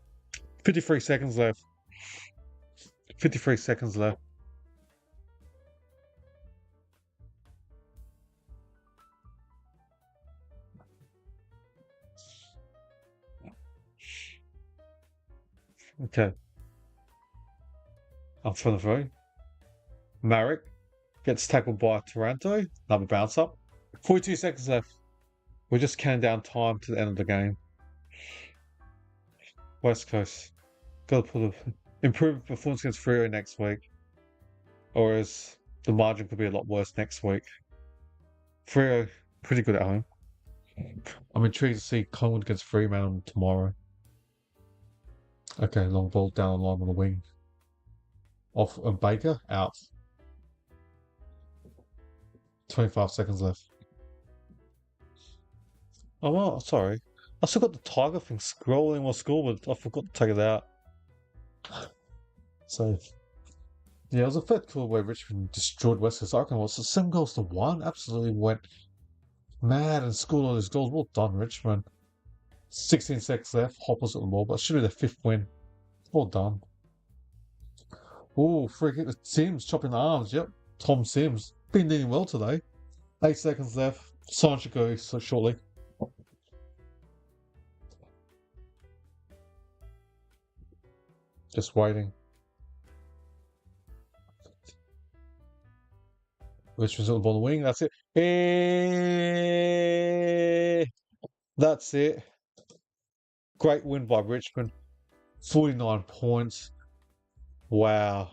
53 seconds left. 53 seconds left. Okay. from the throw. Marek gets tackled by Taranto. Another bounce up. 42 seconds left. We're just counting down time to the end of the game. West Coast. Got to improve performance against Freo next week. Or as the margin could be a lot worse next week. Freo, pretty good at home. I'm intrigued to see Collingwood against Fremantle tomorrow. Okay, long ball down the line on the wing. Off of Baker, out. 25 seconds left. Oh, well, sorry. I still got the Tiger thing scrolling while school, but I forgot to take it out. So, yeah, it was a third quarter where Richmond destroyed West Coast. I reckon it was 7-1. Absolutely went mad and scored all those goals. Well done, Richmond. 16 seconds left. Hoppers at the ball, but it should be their 5th win. Well done. Oh, free kick. Sims chopping the arms. Yep. Tom Sims. Been doing well today. 8 seconds left. Sign should go so shortly. Just waiting. Richmond's on the ball on the wing. That's it. That's it. Great win by Richmond. 49 points. Wow.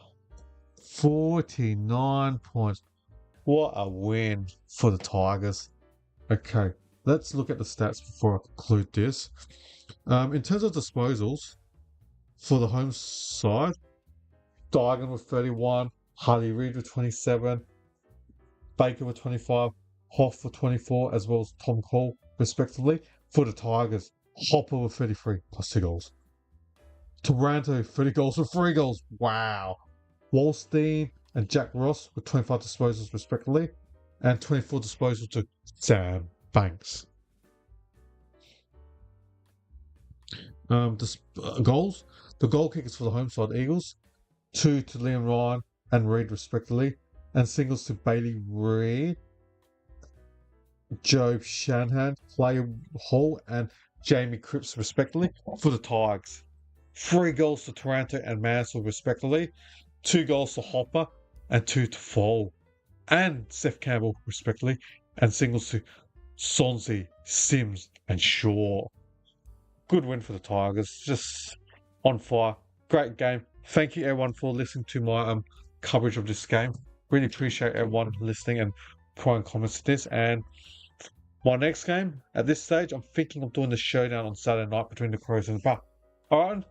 49 points. What a win for the Tigers. Okay, let's look at the stats before I conclude this. In terms of disposals, for the home side, Diagon with 31, Harley Reid with 27, Baker with 25, Hoff with 24, as well as Tom Cole, respectively. For the Tigers, Hopper with 33, plus 2 goals. Taranto, 30 goals with 3 goals. Wow. Wallstein and Jack Ross with 25 disposals, respectively, and 24 disposals to Sam Banks. Goals. The goal kickers for the home side Eagles, 2 to Liam Ryan and Reid, respectively, and singles to Bailey Reid, Job Shanahan, Clay Hall, and Jamie Cripps, respectively. For the Tigers, 3 goals to Taranto and Mansell, respectively, 2 goals to Hopper and 2 to Fall and Seth Campbell, respectively, and singles to Sonsi, Sims, and Shaw. Good win for the Tigers. Just on fire. Great game. Thank you, everyone, for listening to my coverage of this game. Really appreciate everyone listening and providing comments to this. And my next game, at this stage, I'm thinking of doing the showdown on Saturday night between the Crows and the Bucks. All right.